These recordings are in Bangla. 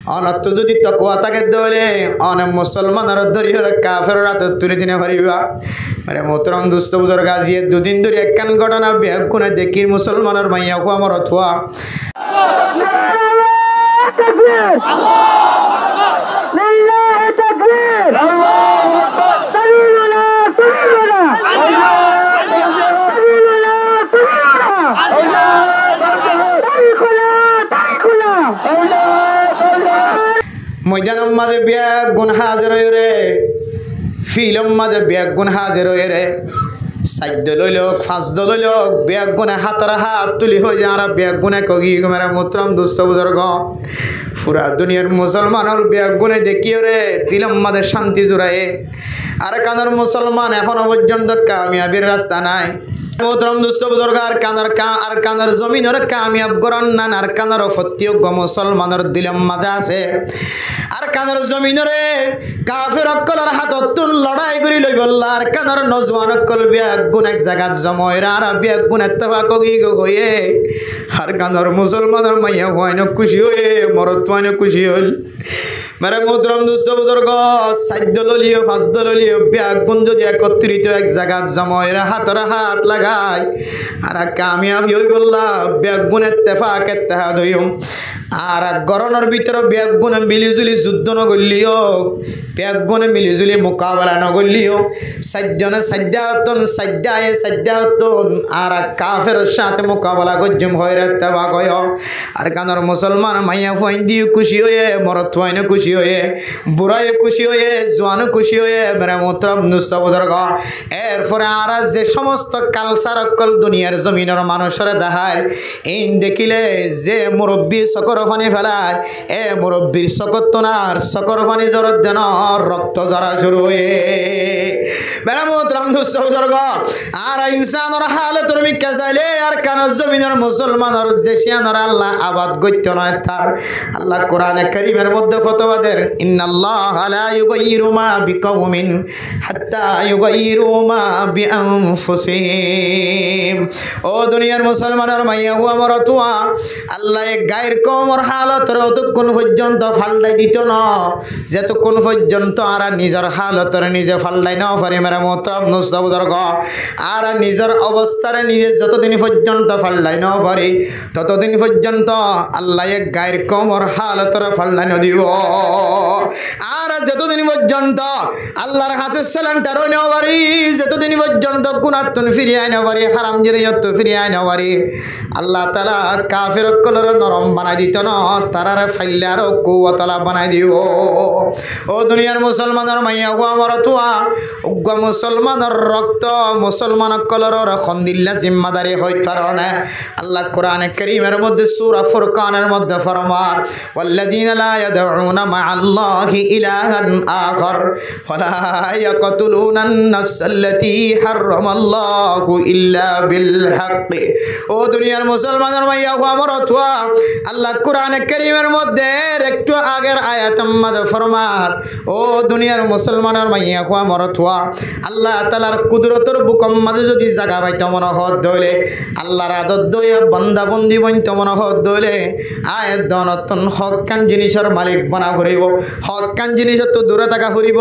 অনত যদি তকওয়া থাকে দলে অনেক মুসলমানের দরিহর কাফের রাত তুলে দিনে পারিবা মানে মোহতরম দুস্থ বুজুর্গ আজিয়ে দুদিন ধরে একখান ঘটনা বেগুনে দেখির মুসলমানের মাইয়া কো আমার অথবা ময়দানের মাঝে বেগুন হাজির হয়ে রে ফিল্ম মাঝে বেগুন হাজির হয়ে রে সাইড লইল ফাঁস লইল বেগুনে হাতের হাত তুলি হয়ে যায় আর বেগুনে কগি মেরা মোহতরম দুস্থ বুজুর্গ পুরা দুনিয়ার মুসলমানের বেগুনে দেখিও রে দিলম মাঝে শান্তি জোড়ায় আর কানার মুসলমান এখনো পর্যন্ত কামিয়াবির রাস্তা নাই মোহতরম দুস্থ বুজুর্গ আর কানার জমিনের কামিয়াব গরন নান আর কানার প্রত্যেক মুসলমানের দিলম মাঝে আছে আর কানার জমিনরে কাফের অকলের হাতত লড়াই করি লই বললা আর কানার নজওয়ান অকল বেগুন এক জায়গাত জময়রা আর বেগুন এত্তেফাক হয়ে আর কানার মুসলমানের মাইয়া হয়ন খুশি হয়ে মরত হয়ন খুশি হল মেরে মোহতরম দুস্থ বুজুর্গ সাইড দলীয় ফাঁস দলীয় বেগুন যদি একত্রিত এক জায়গাত জময়রা হাতের হাত লাগায় আর কামিয়াব হই বললা বেগুন এত্তেফাক এত্তেহাদ হইম আর গরনের ভিতরে বেগুনে মিলিজুলি যুদ্ধ নগলিও বেগুনে মিলিজুলি মোকাবেলা নগলিও সাজ্জনে সাজ্জাতন সাজ্জায়ে সাজ্জাতন আর কাফের সাথে মোকাবেলা গজ্জম হয় রাত্তাবা কয় আর কানার মুসলমান মাইয়া ফইন দিয়ে খুশি হয়ে মরত ফইনে খুশি হয়ে বুড়ায় খুশি হয়ে জওয়ান খুশি হয়ে মেরে মোহতরম দুস্থ বুজুর্গ এরপরে আর যে সমস্ত কালচার অকল দুনিয়ার জমিনের মানুষের দেখায় এই দেখিলে যে মুরব্বী সকর ফানি ফেলার এ মুরব্বীর সকত্তনার সকর ফানি জরত যেন রক্ত জরা শুরু হয়ে মেরা মোহতরম দুস্থ বুজুর্গ আর ইনসানের হালত মিক্কা চাইলে আর কান জমিনের মুসলমানের যে শিয়ানর আল্লাহ আবাদ গত্য নয় তার আল্লাহ কোরআনে কারীমের মধ্যে ফতোয়াদের ইন্নাল্লাহা লা ইউগাইয়িরু মা বিকাউমিন হাত্তা ইউগাইয়িরু মা বিআনফুসিহিম ও দুনিয়ার মুসলমানের মাইয়া ও আমার তুয়া আল্লাহ এক গায়ের কমর হালত অতক্ষণ পর্যন্ত ফাল্লাই দিত না যতক্ষণ পর্যন্ত আর নিজের হালতর নিজে ফাল্লাই না পারে মেরা মোহতরম দুস্থ বুজুর্গ আর নিজের অবস্থার নিজে যতদিন পর্যন্ত ফাল্লাই না পারে ততদিন পর্যন্ত আল্লাহ এক গায়ের কমর হালতর ফাল্লাই না দিব আর যতদিন পর্যন্ত আল্লাহর কাছে সালামটা রই না পারি যতদিন পর্যন্ত গুনাহতন ফিরিয়ে আইনা পারি হারাম জিরিয়ত ফিরিয়ে আইনা পারি আল্লাহ তাআলা কাফের কলর নরম বানাই দিত না তারারে ফাইলে আর কুওয়াতলা বানাই দিব ও দুনিয়ার মুসলমানের মাইয়া ও আমার তুয়া উগ্র মুসলমানের রক্ত মুসলমান কলর খন্দিল্লা জিম্মাদারি হই কারণে আল্লাহ কোরআনে কারীমের মধ্যে সূরা ফুরকানের মধ্যে ফরমান ওয়াল্লাযিনা লা ইয়াদউনা মা'আল্লাহি ইলাহান আখার ওয়ালা ইয়াকতুলুনান নাফসাল্লাতী হারামাল্লাহু ইল্লা বিল হক ও দুনিয়ার মুসলমানের মাইয়া ও আমার তুয়া আল্লাহ কোরআনে কারীমের মধ্যে একটু আগের আয়াতের মধ্যে ফরমান ও দুনিয়ার মুসলমানের মাইয়া ও আমার তুয়া আল্লাহ তাআলার কুদরতের বুকম মাঝে যদি জায়গা পাইতো মনে হত দইলে আল্লাহর আদত দইয়া বান্দা বন্দি বইতো মনে হত দইলে আয়াত দনতন হকান জিনিসের মালিক বানা ফুরিব হকান জিনিস তো দূরে থাকা ফুরিব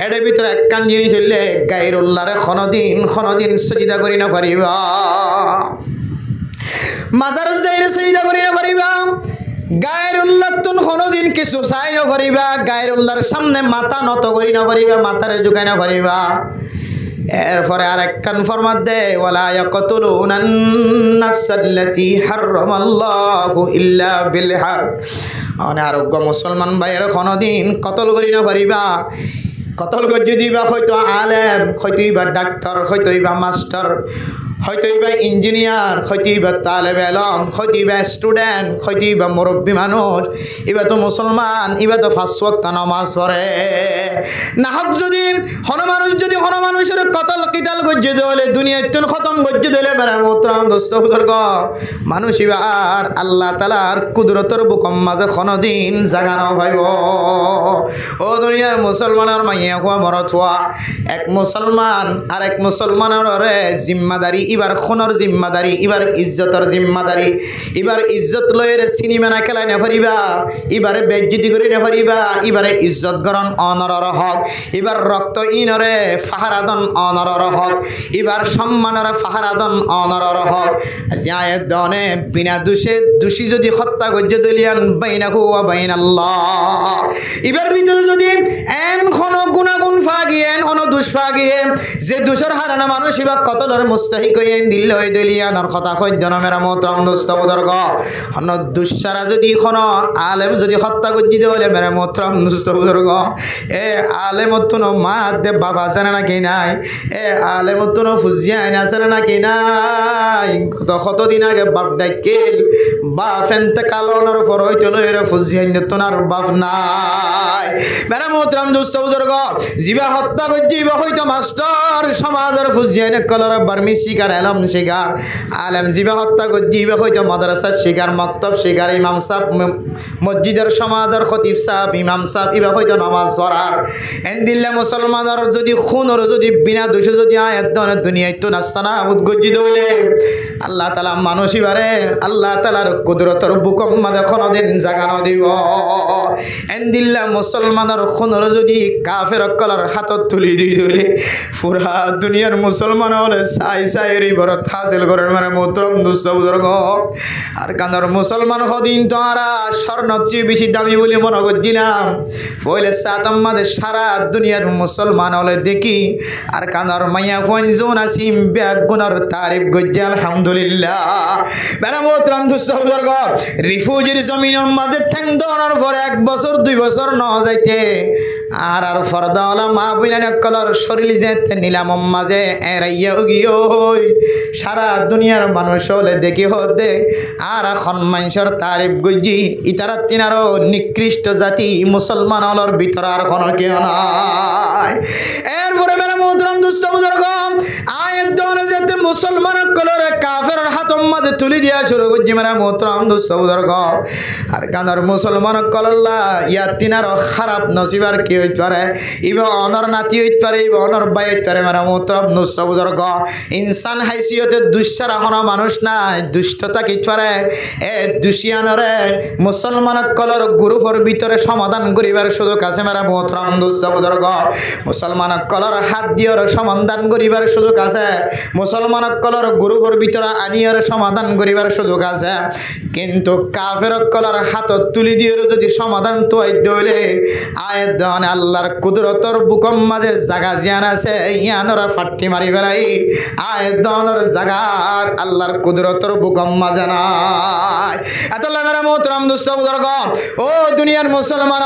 এর ভিতরে একখান জিনিস হইলে গায়রুল্লাহরে খনদিন সজিদা করি না পারিবা মাজার যাইরে সজিদা করি না পারিবা গায়রুল্লাহ তুন কোনদিন কিছু চাই না পারিবা গায়রুল্লাহর সামনে মাথা নত করি না পারিবা মাথারে ঝুঁকাই না পারিবা এরপরে আর একখান ফরমাত দে ওয়ালা ইয়াকতুলুনান নাফসাল্লাতী হারামাল্লাহু ইল্লা বিল হক অনারোগ্য মুসলমান ভাইয়ের কোনদিন কতল করি না পারিবা কতল করে দিবা হয়তো আলেম হয়তো বা ডাক্তার হয়তো বা মাস্টার হয়তো বা ইঞ্জিনিয়ার হয়তো বা তালেবে ইলম হয়তো বা স্টুডেন্ট হয়তো বা মুরব্বী মানুষ এবার তো মুসলমান এবার তো 5 ওয়াক্ত নামাজ পড়ে না হক যদি হন মানুষের কতল কিতাল গজ্জে দলে দুনিয়া তুন খতম গজ্জে দলে মেরা মোহতরম দোস্ত বুজুর্গ মানুষ এবার আল্লাহ তাআলার কুদরতের বুকম মাঝে কোনদিন জায়গা না পাইব ও দুনিয়ার মুসলমানের মাইয়া হওয়া মরত হওয়া এক মুসলমান আর এক মুসলমানের জিম্মাদারি এবার খুনের জিম্মাদারি, এবার ইজ্জতের জিম্মাদারি, এবার ইজ্জত লয়ের সিনেমা না খেলাই না পারিবা, এবারে বেজ্জতি করে না পারিবা, এবারে ইজ্জত গরণ অনরর হক, এবার রক্ত ইনরে ফাহারাদন অনরর হক, এবার সম্মানের ফাহারাদন অনরর হক। আয়াত দনে বিনা দোষে দোষী যদি হত্যা গজ্য দলিয়ান বাইনাহু ওয়া বাইনাল্লাহ, এবার ভিতরে যদি এন কোন গুণাগুণ ফাগিয়েন অন দোষ ফাগিয়ে যে দোষের হারানা মানুষ এবার কতলর মুস্তাহিক হইয়েন দিল্ল হয়ে দলিয়ানোর কথা সদ্য নামেরা মোহতরম দোস্ত বুজুর্গ অন্য দুঃসারা যদি কোন আলেম যদি হত্যা গজ্জি দেওয়ালে মেরা মোহতরম দোস্ত বুজুর্গ এ আলেমতুন মা দে বাবা আছে নাকি নাই, এ আলেমতুন ফুজিয়া আইনা আছে নাকি নাই, কতদিন আগে বাপ ডাইকেল বাপ এনতে কালনের পর হইতে লইরে ফুজিয়া তোনার বাপ নাই। মেরা মোহতরম দোস্ত বুজুর্গ জিবা হত্যা গজ্জি বা হইতো মাস্টার সমাজের ফুজিয়া কলর বার্মি শিকার এলম শিকার আলেম জিবা হত্যা গজ্জি বা হইতো মাদ্রাসার শিকার মক্তব শিকার ইমাম সাহেব মসজিদের সমাজের খতিব সাহেব ইমাম সাহেব ইবা হইতো নামাজ পড়ার এন্দিল্লা মুসলমানের যদি খুনর যদি বিনা দোষে যদি আয়াত দনের দুনিয়ায় তো নাস্তানা আবুদ গজ্জি দইলে আল্লাহ তাআলা মানুষ ইবারে আল্লাহ তাআলার কুদরতের বুকম মাঝে কোনদিন জাগানো দিব। এন্দিল্লা মুসলমানের খুনর যদি কাফের কলার হাতত তুলি দি দইলে পুরা দুনিয়ার মুসলমান হলে সাই সাইয়ের ইবারত হাসিল করার মানে মোহতরম দোস্ত বুজুর্গ আর কান্দর মুসলমান হদিন তো আর স্বর্ণ চেয়ে বেশি দামি বলে মনে করছিলাম পয়লে সাতম মাঝে সারা দুনিয়ার মুসলমান হলে দেখি আর কান্দর মাইয়া ফোন জোন আসিম ব্যাগ গুনার তারিফ গজ্জা আলহামদুলিল্লাহ। বেলা মোহতরম দোস্ত বুজুর্গ রিফিউজির জমিনের মাঝে ঠ্যাং দেওয়ার পর 1 বছর 2 বছর ন যাইতে আর আর ফরদাওয়ালা মা বইনা কলর শরীর যেতে নিলাম মাঝে এরাইয়া গিয়ে সারা দুনিয়ার মানুষ হলে দেখি হতে আর এখন মানুষের তারিফ গজ্জি ইতারা তিনারও নিকৃষ্ট জাতি মুসলমান হলর ভিতর আর কোনো কেউ নাই। এরপরে মেরা মোহতরম দোস্ত বুজুর্গ আয়াত দনে যেতে মুসলমান কলর কাফের হাতম মাঝে তুলি দিয়া শুরু গজ্জি মেরা মোহতরম দোস্ত বুজুর্গ আর গানার মুসলমান কলল্লা ইয়া তিনারও খারাপ নসিবার কি হইতে পারে, ইবা অনর নাতি হইতে পারে, ইবা অনর বাই হইতে পারে মেরা মোহতরম দোস্ত বুজুর্গ ইনসান হাইসিয়তে দুঃসারা হনা মানুষ নাই দুষ্টতা কি পারে এ দুশিয়ানরে মুসলমান কলর গ্রুপের ভিতরে সমাধান করিবার সুযোগ আছে মেরা মোহতরম দোস্ত বুজুর্গ মুসলমান কলর হাত দিয়ের সমাধান করিবার সুযোগ আছে, মুসলমান কলর গ্রুপের ভিতরে আনিয়ার সমাধান করিবার সুযোগ আছে, কিন্তু কাফের কলর হাত তুলি দিয়ে যদি সমাধান তো হইলে আয়াত দহনে আল্লাহর কুদরতর বুকম মাঝে জাগা জিয়ান আছে ইয়ানরা ফাট্টি মারি বেলাই আয়াত দহনের জাগার আল্লাহর কুদরতর বুকম মাঝে নাই। এতলা মেরা মোহতরম दोस्त बुजुर्ग ओ दुनियार मुसलमान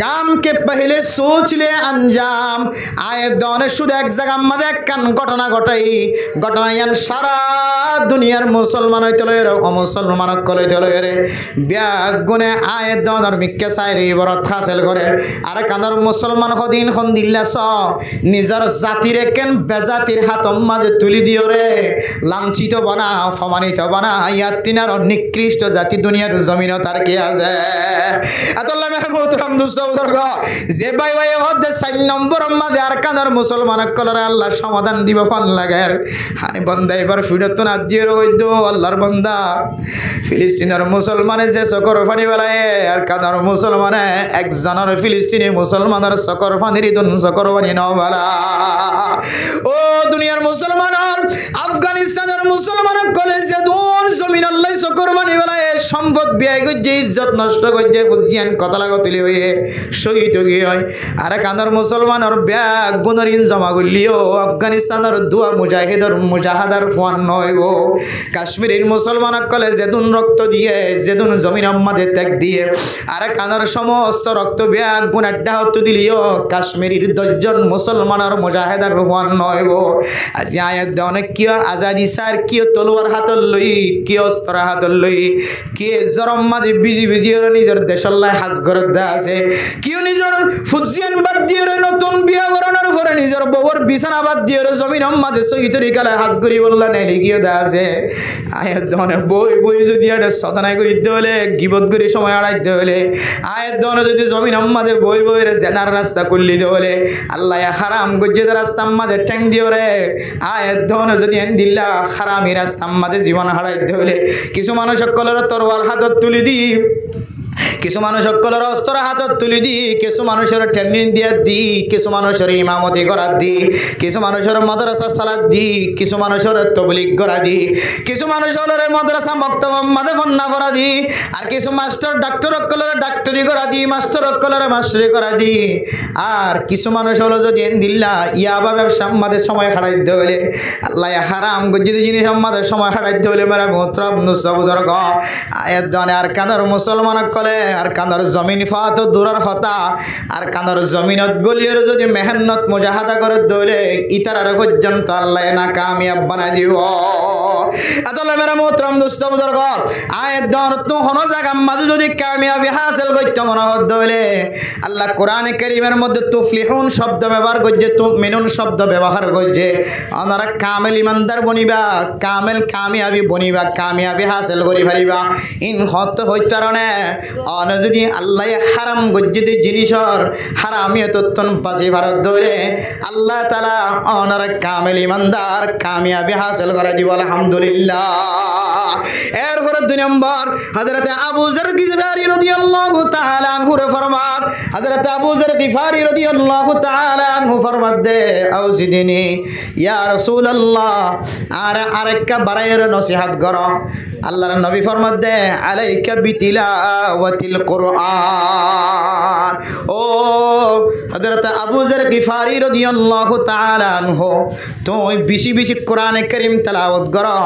काम के पहले सोच ले अंजाम आए दोने शुद्ध एक जगह मदे कन घटना घटाई घटना यान सारा दुनियार मुसलमान होइतलो मुसलमान कल होइतलो रे ब्याग गुने आए दोनर मिक्के साइरे बरत हासिल करे आरे कानर मुसलमान खदिन খন দিল্লা স নিজর জাতিরে কেন বেজাতির হাতম মাঝে তুলি দিও রে লাঞ্ছিত বানা অপমানিত বানা ইয়াতিনার নিকৃষ্ট জাতি দুনিয়ার জমিন তার কি আছে আল্লাহ মেরে মোহতরম দোস্ত বুজুর্গ যে ভাই ভাই হদে 4 নম্বর মাঝে আর কানার মুসলমান কলরে আল্লাহ সমাধান দিব ফোন লাগার হাই বান্দা এবার ফিরত না দিয়ে রইদো আল্লাহর বান্দা ফিলিস্তিনের মুসলমানে যে সকর ফানি বেলায় আর কানার মুসলমানে একজনের ফিলিস্তিনি মুসলমানের সকর ফানির দুন সকর ফানি নওয়ালা ও দুনিয়ার মুসলমান আফগানিস্তানের মুসলমান কলেজে দুন জমিন আল্লাহ সকর ফানি বেলায় সম্পদ ব্যয় করে ইজ্জত নষ্ট করে ফুজিয়ান কথা লাগতলি হয়ে শহীদ হয়ে হয় আর কানার মুসলমানের ব্যাগ গুণরিন জমা করলিও আফগানিস্তানের দুয়া মুজাহিদর মুজাহাদার ফোয়ান নয়ব কাশ্মীরের মুসলমান কলে যেদুন রক্ত দিয়ে যেদুন জমিন আম্মাদে ত্যাগ দিয়ে আর কানার সমস্ত রক্ত ব্যাগ গুণ আড্ডা হতে দিলিও কাশ্মীরের 10 জন মুসলমানের মুজাহিদার ফোয়ান নয়ব আজ আয়াত অনেক কিয় আজাদি সার কিয় তলোয়ার হাতল লই কিয় অস্ত্র হাতল লই কে জরম মাঝে বিজি বিজি নিজের দেশল্লাই হাজ ঘরত দা আছে কিয় নিজের ফুজিয়ান বাদ দিয়ে নতুন বিয়া করানোর পরে নিজের বউর বিছানা বাদ দিয়ে জমিন মাঝে সহি তরিকালে হাজ করি বললা নাই লিখিয়ে দা আছে আয়াত দনে বই বই যদি এটা সদানাই করি দিতে হলে গিবত করে সময় আড়াইতে হলে আয়াত দনে যদি জমিন মাঝে বই বইয়ের জেনার রাস্তা করলি দোলে আল্লাহ হারাম গজ্জেদ রাস্তা মাঝে ঠ্যাং দিও রে আয়াত ধন যদি এন দিল্লা হারামি রাস্তা মাঝে জীবন হারাই দোলে কিছু মানুষ সকলের তরোয়াল হাতত তুলি দি কিছু মানুষ সকলের অস্ত্র হাতত তুলি দি কিছু মানুষের ট্রেনিং দিয়া দি কিছু মানুষের ইমামতি করা দি কিছু মানুষের মাদ্রাসা সালাদ দি কিছু মানুষের তবলিগ করা দি কিছু মানুষের মাদ্রাসা মক্তব মাদে ফন্না করা দি আর কিছু মাস্টার ডাক্তার সকলের ডাক্তারি করা দি মাস্টার সকলের মাস্টারি করা দি আর কিছু মানুষ হলো যদি দিল্লা ইয়াবা ব্যবসা আমাদের সময় হারাইতে হলে আল্লাহ হারাম গজ্জিত জিনিস আমাদের সময় হারাইতে হলে মেরা মোহতরম নুসবুদর গ আয়াত দানে আর কানার মুসলমান কলে আর কানার জমিন ফাত দূরের কথা আর কানার জমিনত গলিয়ের যদি মেহনত মুজাহাদা করে দলে ইতারার পর্যন্ত আল্লাহ না কামিয়াব বানাই দিব আদলে মেরা মোহতরম নুসবুদর গ আয়াত দান তো হন জায়গা মাঝে যদি কামিয়াবি হাসিল করতে মনে হলে আল্লাহ কোরআনে কারীমের মধ্যে তুফলিহুন শব্দ ব্যবহার করছে তুমিনুন শব্দ ব্যবহার করছে ওনারা কামেল ইমানদার বনিবা কামেল কামিয়াবি বনিবা কামিয়াবি হাসিল করি পারিবা ইন হত হইতে কারণে অন যদি আল্লাহ হারাম গজ্জিত জিনিসর হারামিয়ে তত্তন বাঁচি ভারত ধরে আল্লাহ তাআলা ওনারা কামেল ইমানদার কামিয়াবি হাসিল করে দিব আলহামদুলিল্লাহ এরপরে 2 নম্বর হযরত আবু যর গিফারি রাদিয়াল্লাহু তাআলা আনহু ফরমান হযরত আবু যর গিফারি রাদিয়াল্লাহু তাআলা আনহু ফরমাত দে আউজিদিনি ইয়া রাসূলুল্লাহ আর আরেকটা বারায়ের নসিহত করো আল্লাহর নবী ফরমাত দে আলাইকা বিতিলাওয়াতিল কুরআন ও হযরত আবু যর গিফারি রাদিয়াল্লাহু তাআলা আনহু তুই বেশি বেশি কোরআনে কারীম তেলাওয়াত করো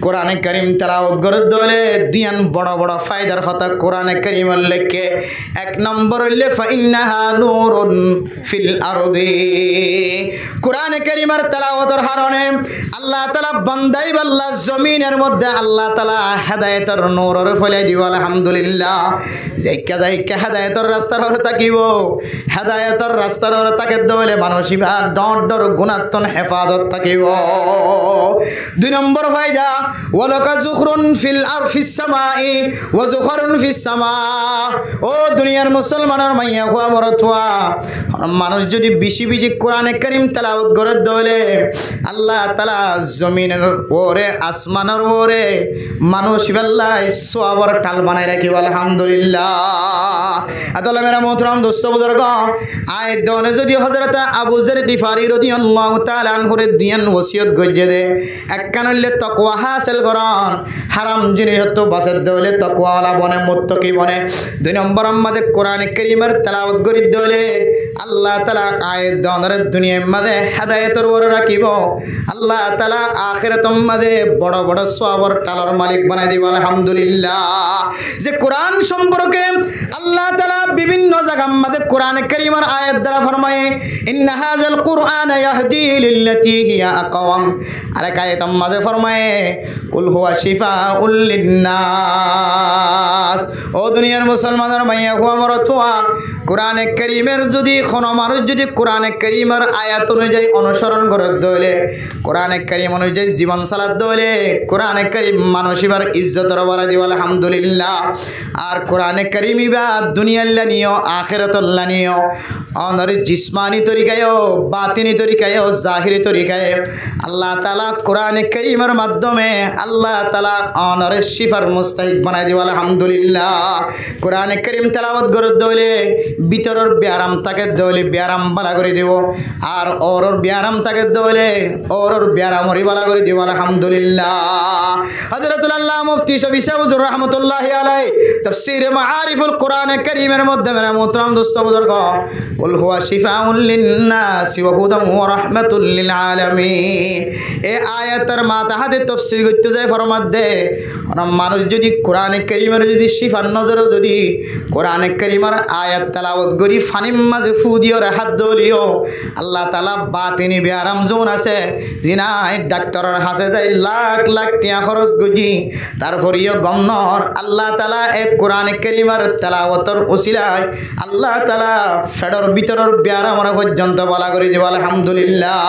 কোরআনে কারীম তেলাওয়াত করে দলে দিয়ান বড় বড় ফায়দার কথা কোরআনে কারীমের লেখে 1 নম্বর হইলে ফাইন্নাহা নূরুন ফিল আরদি কোরআনে কারীমের তেলাওয়াতের কারণে আল্লাহ তাআলা বান্দাই আল্লাহ জমিনের মধ্যে আল্লাহ তাআলা হেদায়েতের নূরের ফলাই দিব আলহামদুলিল্লাহ যাইকা যাইকা হেদায়েতের রাস্তার ওরে তাকিব হেদায়েতের রাস্তার ওরে তাকে দলে মানসিবা ডর গুণাত্মন হেফাজত থাকিব 2 নম্বর ফায়দা ওয়ালাকা যুখরুন ফিল আরফিস সামাই ওয়া যুখরুন ফিস সামা ও দুনিয়ার মুসলমানের মাইয়া হুয়া মরতুয়া মানুষ যদি বেশি বেশি কোরআনে কারীম তেলাওয়াত করে দলে আল্লাহ তাআলা জমিনের ওরে আসমানের ওরে মানুষ বেল্লাই সওয়াবের টাল বানাই রাখিব আলহামদুলিল্লাহ আদলে মেরা মোহতরম দোস্ত বুজুর্গ আয়াত দনে যদি হযরত আবু যর গিফারি রাদিয়াল্লাহু তাআলা আনহু দিয়ান ওসিয়ত গজ্জে দে এককানলে তাকওয়া হাসিল করন হারাম জিনিস তো বাসের দলে তাকওয়ালা বনে মুত্তাকি বনে 2 নম্বর আমাদের কোরআনে কারীমের তেলাওয়াত করি দলে আল্লাহ তাআলা আয়াত দনের দুনিয়ার মধ্যে হেদায়েতের ওরে রাখিব আল্লাহ তাআলা আখিরাতের মধ্যে বড় বড় সওয়াবের টালার মালিক বানাই দিব আলহামদুলিল্লাহ যে কোরআন সম্পর্কে আল্লাহ তাআলা বিভিন্ন জায়গার মধ্যে কোরআনে কারীমের আয়াত দ্বারা ফরমায় ইন্না হাযাল কুরআন ইয়াহদি লিল্লাতী হিয়া আকওয়াম আর আয়াতের মধ্যে ফরমায় কুল হুয়া শিফাউল লিন্নাস ও দুনিয়ার মুসলমানের মাইয়া হুয়া মরতুয়া কোরআনে কারীমের যদি কোন মানুষ যদি কোরআনে কারীমের আয়াত অনুযায়ী অনুসরণ করে দলে কোরআনে কারীম অনুযায়ী জীবন চালাত দলে কোরআনে কারীম মানুষিবার ইজ্জতের বাড়াই দিব আলহামদুলিল্লাহ আর কোরআনে কারীম ইবা দুনিয়ার লানিও আখিরাতুল লানিও অনর জিসমানি তরিকায়ও বাতিনি তরিকায়ও জাহিরি তরিকায় আল্লাহ তাআলা কোরআনে কারীমের মাধ্যমে আল্লাহ তাআলা অনর শিফার মুস্তাহিক বানাই দিব আলহামদুলিল্লাহ কোরআনে কারীম তেলাওয়াত করে দলে ভিতরের ব্যারাম তাকে দলে ব্যারাম বালা করে দিব আর ওরর ব্যারাম তাকে দলে ওরর ব্যারাম ওরি বালা করে দিব আলহামদুলিল্লাহ হযরতুল আল্লাহ মুফতি শফি শাহজুর রাহমাতুল্লাহি আলাইহি তাফসীরে মাআরিফুল কোরআনে কারীমের মধ্যে মেরা মোহতরম দোস্ত বুজুর্গ কুল হুয়া শিফাউল লিন্নাসি ওয়া হুদাম ওয়া রাহমাতুল লিল আলামিন এই আয়াতের মাতাহাতে তাফসীর করতে যায় ফরমাত দে মানুষ যদি কোরআনে কারীমের যদি শিফার নজরে যদি কোরআনে কারীমের আয়াত তেলাওয়াত করি ফানিম মাঝে ফু দিও হাত দলিও আল্লাহ তাআলা বাতিনি ব্যারাম জোন আছে জিনাই ডাক্তারের হাসে যায় লাখ লাখ টাকা খরচ করি তারপরেও গমনর আল্লাহ তাআলা এক কোরআনে কারীমের তেলাওয়াতের ওসিলায় আল্লাহ তাআলা ফেডর ভিতরের ব্যারাম পর্যন্ত বলা করে দিব আলহামদুলিল্লাহ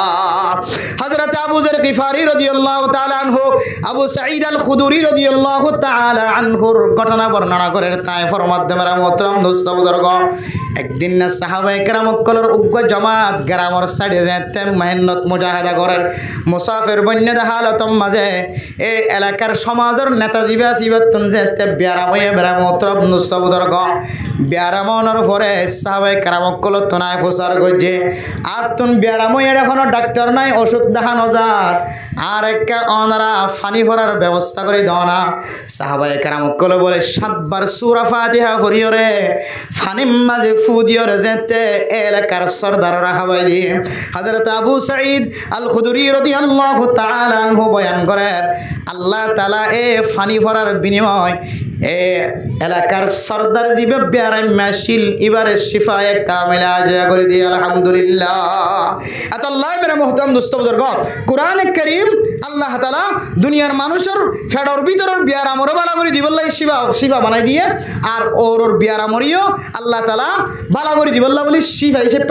হযরত আবু যর গিফারি রাদিয়াল্লাহু তাআলা আনহু আবু সাঈদ আল খুদরি রাদিয়াল্লাহু তাআলা আনহুর ঘটনা বর্ণনা করে তাই ফরমাত মেরা মোহতরম দোস্ত বুজুর্গ একদিন না সাহাবায়ে কেরাম কলর উগ্র জামাত গ্রামের সাইডে যেতে মেহনত মুজাহাদা করেন মুসাফির বন্যদ হালতম মাঝে এই এলাকার সমাজের নেতা জিবা সিবাতুন যেতে বিয়ারাময়ে বেরামতরব নুসবুদর গ বিয়ারামনের পরে সাহাবায়ে কেরাম কল তোনায় ফুসার গজে আতুন বিয়ারাময়ে এখনো ডাক্তার নাই ওষুধ দেখানো যার আর একটা অনারা ফানি ভরার ব্যবস্থা করে দাও না সাহাবায়ে কেরাম কল বলে 7 বার সূরা ফাতিহা পড়িওরে ফানিম মাঝে ফু দিওরে যেতে এলাকার সরদাররা হাবাই দিয়ে হযরত আবু সাঈদ আল খুদরি রাদিয়াল্লাহু তাআলা আনহু বয়ান করেন আল্লাহ তাআলা এ ফানি ভরার বিনিময় এ এলাকার সরদার জিবে বিয়ারাম মাশিল ইবারে শিফায়ে কামিলা আজা করে দিয়ে আলহামদুলিল্লাহ আল্লাহ মেরা মুহতারাম দোস্ত বুজুর্গ কোরআনে কারীম আল্লাহ তাআলা দুনিয়ার মানুষের ফেডর ভিতরের বিয়ারামর বালা করে দিবল্লাই শিফা বানাই দিয়ে আর ওর বিয়ারামরিও আল্লাহ তাআলা বালা করে দিবল্লা বলি শিফা হিসেবে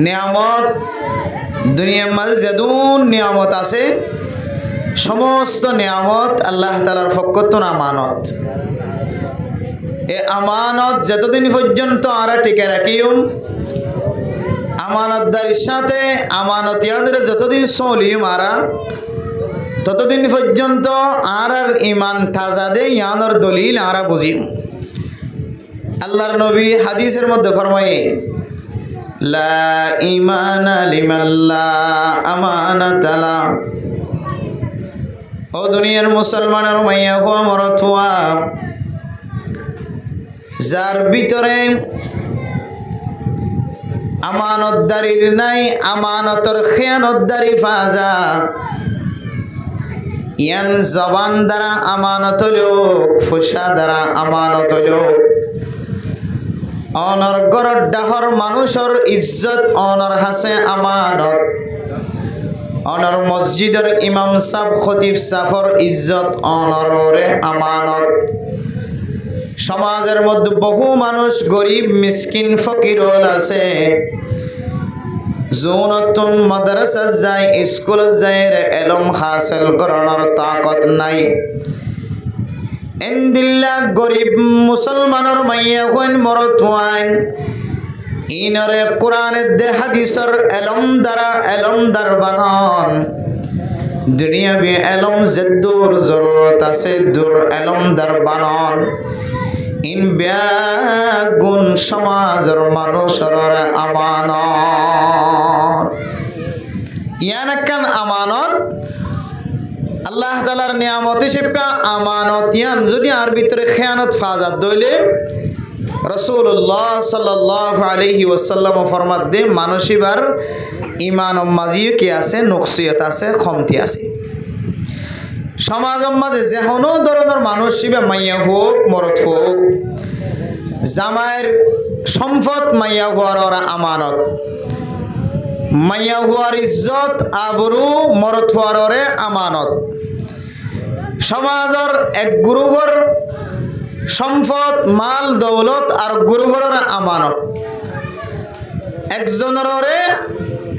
নিয়ামত দুনিয়ার মাঝে যেদুন নিয়ামত আছে সমস্ত নিয়ামত আল্লাহ তাআলার পক্ষতন আমানত এ আমানত যতদিন পর্যন্ত আরা টিকে রাখিম আমানতদারির সাথে আমানতিয়াদের যতদিন চলিম আরা ততদিন পর্যন্ত আর ইমান তাজা দে ইয়ানোর দলিল আরা বুঝিম আল্লাহর নবী হাদিসের মধ্যে ফরমায়ে লা ঈমানা লিমান লা আমানাতা লা ও দুনিয়ার মুসলমানের মাইয়া হওয়া মরত হওয়া যার ভিতরে আমানতদারির নাই আমানতর খেয়ানতদারি ফাজা ইয়ান জবান দ্বারা আমানত লোক ফুসা দ্বারা আমানত লোক অনর গরর ডাহর মানুষের ইজ্জত অনর হাসে আমানত অনর মসজিদের ইমাম সাহ খতিব সাফর ইজ্জত অনরে আমানত সমাজের মধ্যে বহু মানুষ গরিব মিসকিন ফকির আছে জোনতুন মাদ্রাসা যায় স্কুল যায় এলম হাসিল করার তাকত নাই এন্দিল্লা গরিব মুসলমানের মাইয়া হইন মরত হইন ইনরে কোরআনের দে হাদিসের এলম দ্বারা এলম দারবানন দুনিয়াবি এলম জেদুর জরুরত আছে দূর এলম দারবানন ইন ব্যাগুন সমাজের মানুষের আমানত ইয়ান একখান আমানত আল্লাহ তাআলার নিয়ামত হিসেবে আমানত ইয়ান যদি আর ভিতরে খেয়ানত ফাজাত দইলে রাসূলুল্লাহ সাল্লাল্লাহু আলাইহি ওয়াসাল্লাম ফরমাত দে মানুষিবার ঈমান মাজিয়ে কি আছে নকসিয়ত আছে কমতি আছে সমাজের মাঝে যেন ধরনের মানুষ শিবে মাইয়া হোক মরদ হোক জামাইয়ের সম্পদ মাইয়া হওয়ার ওরা আমানত মাইয়া হওয়ার ইজ্জত আবরু মরদ হওয়ার ওরে আমানত সমাজের এক গ্রুপের সম্পদ মাল দৌলত আর গ্রুপের আমানত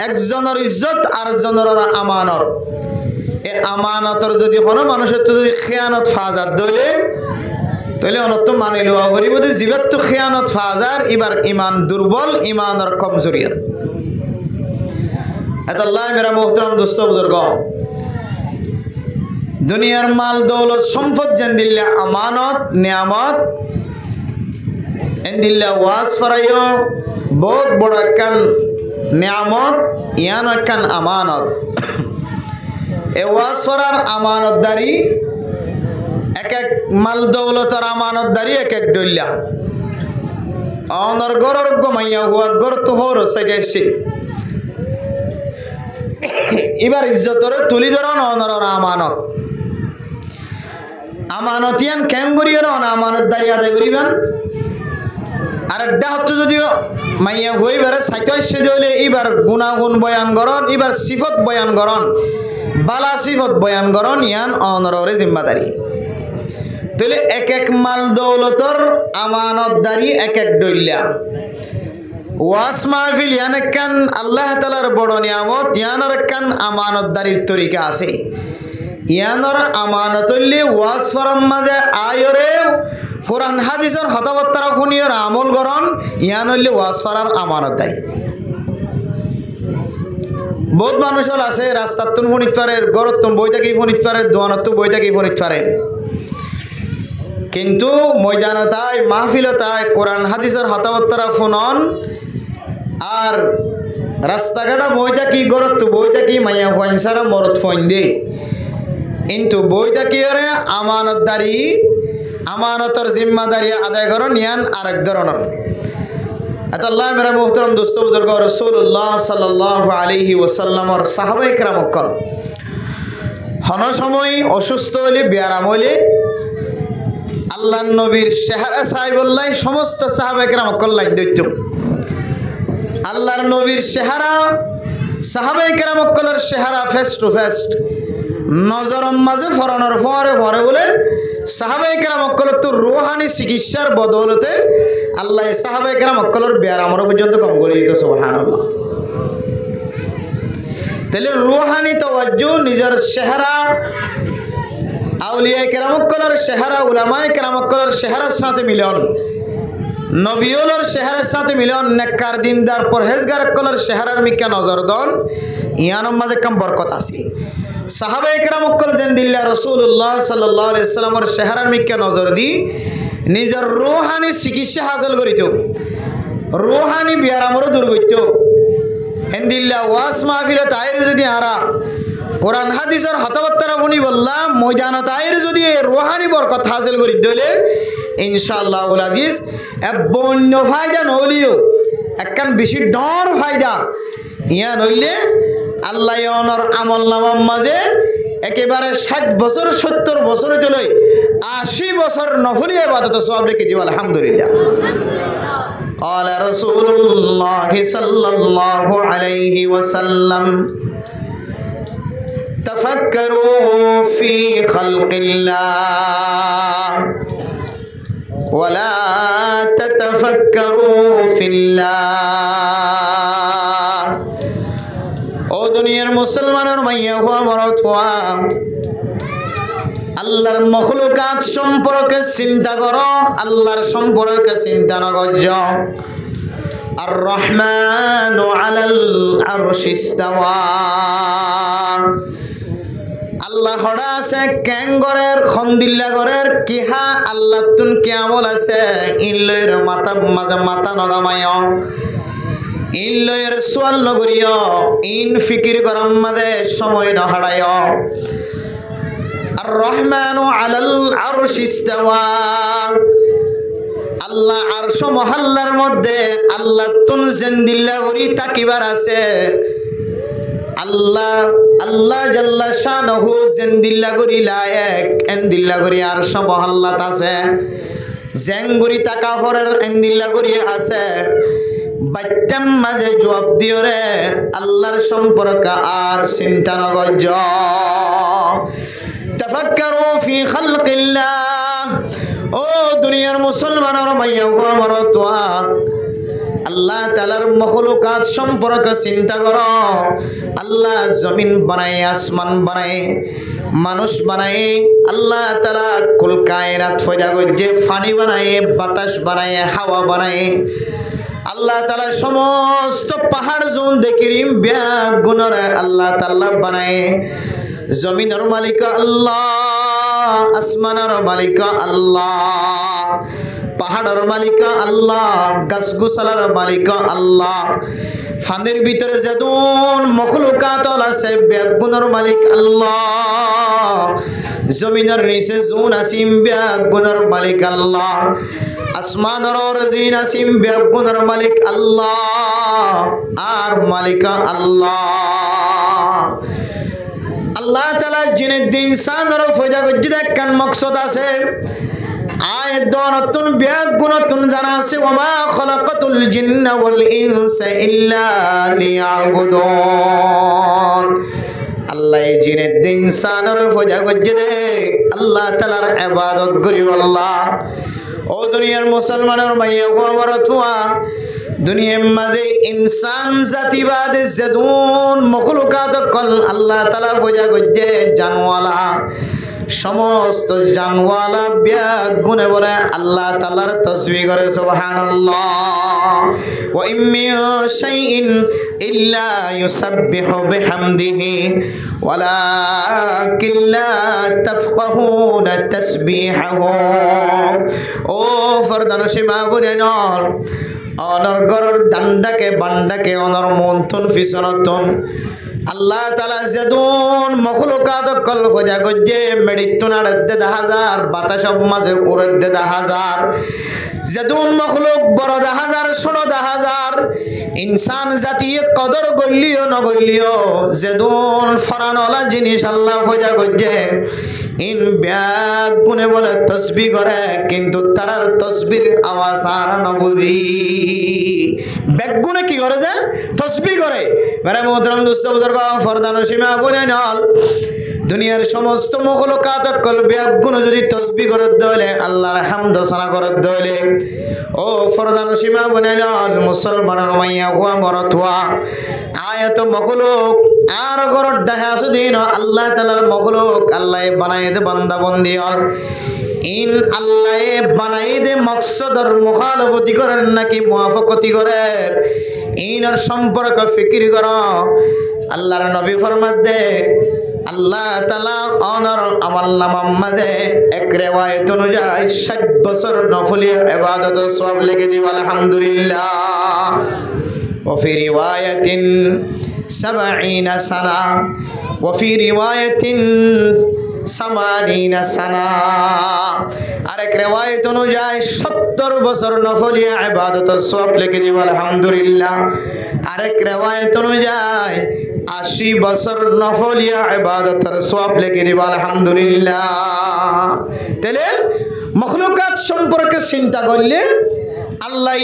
একজনের ইজ্জত আর জনের আমানত এ আমানতর যদি কোনো মানুষের তো যদি খেয়ানত ফাজাত দইলে তাহলে অনত মানি লওয়া করিব যে জীবত তো খেয়ানত ফাজার এবার ইমান দুর্বল ইমানের কমজোরিয়ত আল্লাহ মেরা মুহতারাম দোস্ত বুজুর্গ দুনিয়ার মাল দৌলত সম্পদ যেন দিল্লা আমানত নিয়ামত এন দিল্লা ওয়াজ ফরাইও বহুত বড় একখান নিয়ামত ইয়ান একখান আমানত এ ওয়াজ ফরার আমানতদারি এক এক মাল দৌলতর আমানতদারি এক এক ডল্লা অনর গরর গমাইয়া হুয়া গর তো হর সাইগাইছে এবার ইজ্জতরে তুলি ধরন অনর আমানত আমানতিয়ান কেম করিও না আমানতদারি আদায় করিবেন আর একটা হচ্ছে যদিও মাইয়া হই বারে সাইতাইছে দইলে এবার গুণাগুণ বয়ান করন এবার সিফত বয়ান করন বালা সিফত বয়ান করন ইয়ান অনরে জিম্মাদারি তাহলে এক এক মাল দৌলতর আমানতদারি এক এক ডইলা ওয়াজ মাহফিল ইয়ান একখান আল্লাহ তাআলার বড় নিয়ামত ইয়ানোর একখান আমানতদারির তরিকা আছে ইয়ানোর আমানতল্লি ওয়াজ ফরম মাঝে আয়রে কোরআন হাদিসের হতাবত্তারা ফুনিয়র আমল গরণ ইয়ান হইলে ওয়াজ ফারার আমানত দায়ী। বহুত মানুষ হল আছে রাস্তার তুন ফোনিত পারে, গরত তুন বই থাকি ফোনিত পারে, দোয়ানত বই থাকি ফোনিত পারে, কিন্তু ময়দানতায় মাহফিলতায় কোরআন হাদিসের হতাবত্তারা ফোনন আর রাস্তাঘাটা বই থাকি গরত বই থাকি মাইয়া ফোন সারা মরত ফোন দে, কিন্তু বই থাকি ওরে আমানতদারি আমানতর জিম্মাদারি আদায় করন ইয়ান আরেক ধরনের। আল্লাহ মেরা মোহতরম দোস্ত বুজুর্গ রাসূলুল্লাহ সাল্লাল্লাহু আলাইহি ওয়াসাল্লামর সাহাবায়ে কেরাম কল হন সময় অসুস্থ হলে বিয়ারাম হলে আল্লাহর নবীর চেহারা সাহেবুল্লাহ সমস্ত সাহাবায়ে কেরাম কল লাইন দইত। আল্লাহর নবীর চেহারা সাহাবায়ে কেরাম কলের চেহারা ফেস টু ফেস নজরম মাঝে ফরানোর পরে পরে বলে সাহাবায়ে কেরাম কলের তো রুহানি চিকিৎসার বদৌলতে আল্লাহ সাহাবায়ে কেরাম কলের বিয়ারাম পর্যন্ত কম করে দিত। সুবহানাল্লাহ। তাহলে রুহানি তাওয়াজ্জু নিজের চেহারা আউলিয়া কেরাম কলের চেহারা উলামায়ে কেরাম কলের চেহারার সাথে মিলন, নবীউলের চেহারার সাথে মিলন, নেককার দিনদার পরহেজগার কলের চেহারার মিকা নজর দন ইয়ানোর মাঝে কম বরকত আছে। সাহাবায়ে কেরাম কল জেন্দিল্লা রাসূলুল্লাহ সাল্লাল্লাহু আলাইহি সাল্লামের চেহারার মিকা নজর দি নিজের রুহানি চিকিৎসা হাসিল করিত, রুহানি বিয়ারামরও দূর করিত। হেন্দিল্লা ওয়াজ মাহফিলে তাইর যদি আরা কোরআন হাদিসের হতাবত্তারা শুনি বললাম ময়দানত আইর যদি রুহানি বরকত হাসিল করি দিলে ইনশাআল্লাহ আজিজ বন্য ফায়দা নহলিও একখান বেশি ডর ফায়দা ইয়া নইলে আল্লাহ অনর আমল নামার মাঝে একেবারে 60 বছর 70 বছর চলে 80 বছর নফলি ইবাদত সওয়াব রেখে দিও আলহামদুলিল্লাহ। قال رسول الله صلى الله عليه وسلم تفكروا في خلق الله ولا تتفكروا في الله। ও দুনিয়ার মুসলমানের মাইয়া হওয়া মরত হওয়া আল্লাহর মখলুকাত সম্পর্কে চিন্তা করো, আল্লাহর সম্পর্কে চিন্তা ন করজ। আর রহমানু আলাল আরশি ইস্তাওয়া, আল্লাহ হড়া আছে ক্যাঙ্গরের খন্দিল্লা গরের কিহা আল্লাহ তুন কিয়ামল আছে ইল্লয়ের মাথা মাঝে মাথা নগামায় ইল্লয়ের সোয়াল নগরীয় ইন ফিকির গরম মাঝে সময় নহাড়ায়। আর রহমানু আলাল আরশি ইস্তাওয়া, আল্লাহ আরশ মহল্লার মধ্যে আল্লাহ তুন জেন্দিল্লা গরি তাকিবার আছে। আল্লাহ আল্লাহ জাল্লা শানহু জেন্দিল্লা গরি লায়েক এন্দিল্লা গরি আরশ মহল্লাত আছে, জেঙ্গুরি তাকাফরের এন্দিল্লা গরি আছে। বাচ্চাম মাঝে জবাব দিও রে আল্লাহর সম্পর্ক আর চিন্তা নগজ। তাফাক্কারু ফি খালকিল্লাহ, ও দুনিয়ার মুসলমানের মাইয়া মরতোয়া আল্লাহ তাআলার মখলুকাত সম্পর্কে চিন্তা করো। আল্লাহ জমিন বানায়, আসমান বানায়, মানুষ বানায়, আল্লাহ তাআলা কুল কায়নাত ফয়দা করছে, পানি বানায়, বাতাস বানায়, হাওয়া বানায়। আল্লাহ তাআলা সমস্ত পাহাড় জোন দেখিরিম ব্যাগ গুণরে আল্লাহ তাআলা বানায়। জমিনের মালিক আল্লাহ, আসমানের মালিক আল্লাহ, পাহাড়ের মালিক আল্লাহ, গাছ গোছালার মালিক আল্লাহ, ফানের ভিতরে যেদুন মখলুকাত আছে ব্যাগুনের মালিক আল্লাহ, জমিনের নিচে জুন আসিম ব্যাগুনের মালিক আল্লাহ, আসমানের রজিন আসিম ব্যাগুনের মালিক আল্লাহ আর মালিক আল্লাহ। আল্লাহ তাআলা জিনের দিন ইনসানের ফয়দা করতে একখান মকসদ আছে। আয়াত দনতুন বিয়াগুনতুন জানা আছে, ওমা খলাকাতুল জিন্না ওয়াল ইনসা ইল্লা লিয়াবুদুন। আল্লাহ জিনের দিন ইনসানের ফয়দা করতে দে আল্লাহ তাআলার ইবাদত করি। আল্লাহ ও দুনিয়ার মুসলমানের মাইয়া ওমরতুয়া দুনিয়ার মাঝে ইনসান জাতিবাদ যেদুন মখলুকাত কল আল্লাহ তাআলা ফয়দা করতে জানওয়ালা সমস্ত জানওয়ালা ব্যাগুনে বলে আল্লাহ তাআলার তাসবিহ করে সুবহানাল্লাহ। ওয়া ইম মিন শাইইন ইল্লা ইউসাব্বিহু বিহামদিহি ওয়ালাকিন লা তাফকাহুনা তাসবিহাহু। ও ফরদানশী মা বোনেরা, অনর গরর ডান্ডাকে বান্ডাকে অনর মন্থন ফিসনতন আল্লাহ তাআলা যেদুন মখলুকাত কল ফজা গজ্জে মেডিতুনার দেদা হাজার বাতাস মাঝে উড়ে দেদা হাজার যেদুন মখলুক বড় দা হাজার ছোট দা হাজার ইনসান জাতি কদর গল্লিও নগল্লিও যেদুন ফরানওয়ালা জিনিস আল্লাহ ফজা গজ্জে ইন ব্যাগ গুনে বলে তসবিহ করে কিন্তু তারার তসবির আওয়াজ আর না বুঝি ব্যাগ গুনে কি করে যে তসবিহ করে। মেরে মোহতরম দোস্ত বুজুর্গ ফরদানশী মা বোনেরা, দুনিয়ার সমস্ত মখলুকাত কল ব্যাগ গুনে যদি তসবিহ করে দলে আল্লাহর হামদ সানা করে দলে ও ফরদানশী মা বোনেরা, মুসলমানের মাইয়া হুয়া মরতুয়া আয়াত মখলুক আর গরর ডাহাস দিন আল্লাহ তাআলার মখলুক আল্লাহ বানায় দে বান্দা বন্দি হল ইন আল্লাহ বানাই দে মকসদর মুখালফতি করেন নাকি মুআফাকতি করেন ইনার সম্পর্ক ফিকির কর। আল্লাহর নবী ফরমাত দে আল্লাহ তাআলা অনর আমলনামা মাঝে এক রিওয়ায়াত অনুযায়ী 60 বছর নফল ইবাদত সওয়াব লিখে দিব আলহামদুলিল্লাহ। وفي رواية 70 سنة وفي رواية 80 سنة আরেক রিওয়ায়াত অনুযায়ী 70 বছর নফল ইবাদত সওয়াব লিখে দিব আলহামদুলিল্লাহ। আরেক রিওয়ায়াত অনুযায়ী 80 বছর নফল ইবাদতের সওয়াব লিখে দিব আলহামদুলিল্লাহ। তাহলে মখলুকাত সম্পর্কে চিন্তা করলে আল্লাহ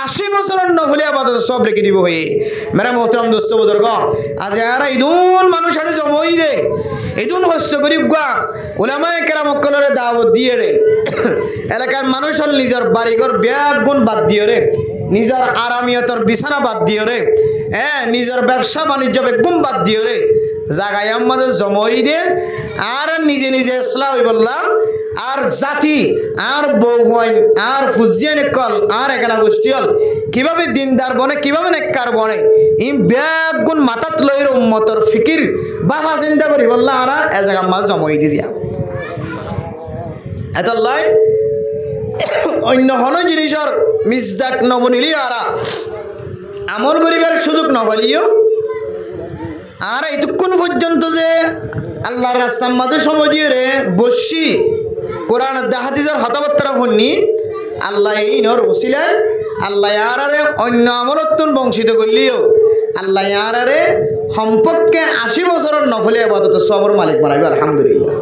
80 বছরের নফল ইবাদত সব লিখে দিব হয়ে। মেরা মোহতরম দোস্ত বুজুর্গ, আজ এরা ইদুন মানুষ আরে জমই দে ইদুন কষ্ট করি গা উলামায়ে কেরাম কলরে দাওয়াত দিয়ে রে এলাকার মানুষ নিজের বাড়িঘর ব্যাগ গুণ বাদ দিয়ে রে নিজের আরামিয়তর বিছানা বাদ দিয়ে রে নিজের ব্যবসা বাণিজ্য বেগুম বাদ দিয়ে রে জায়গায় আমাদের জমই দে আর নিজে নিজে ইসলাম বললাম আর জাতি আর বউহইন আর ফুজিয়ান কল আর একানা গোষ্ঠী হল কিভাবে দিনদার বনে কিভাবে নেককার বনে ইম ব্যাগ গুণ মাথাত লইর উম্মতর ফিকির বাবা চিন্তা করি বললা আরা এ জায়গা মাছ জমই দিয়া এত লাই অন্য হন জিনিসর মিসদাক নবনিলিও আরা আমল করিবার সুযোগ নবলিও আর এতক্ষণ পর্যন্ত যে আল্লাহর রাস্তার মাঝে সময় দিয়ে রে বসি কোরআন হাদিসের হতাবত্তারা ফোননি আল্লাহ এই নর ওসিলায় আল্লাহ আরে অন্য আমলত্তন বংশিত করলিও আল্লাহ আরে সম্পর্কে 80 বছরের নফলে আবাদত সবর মালিক বানাইবে আলহামদুলিল্লাহ।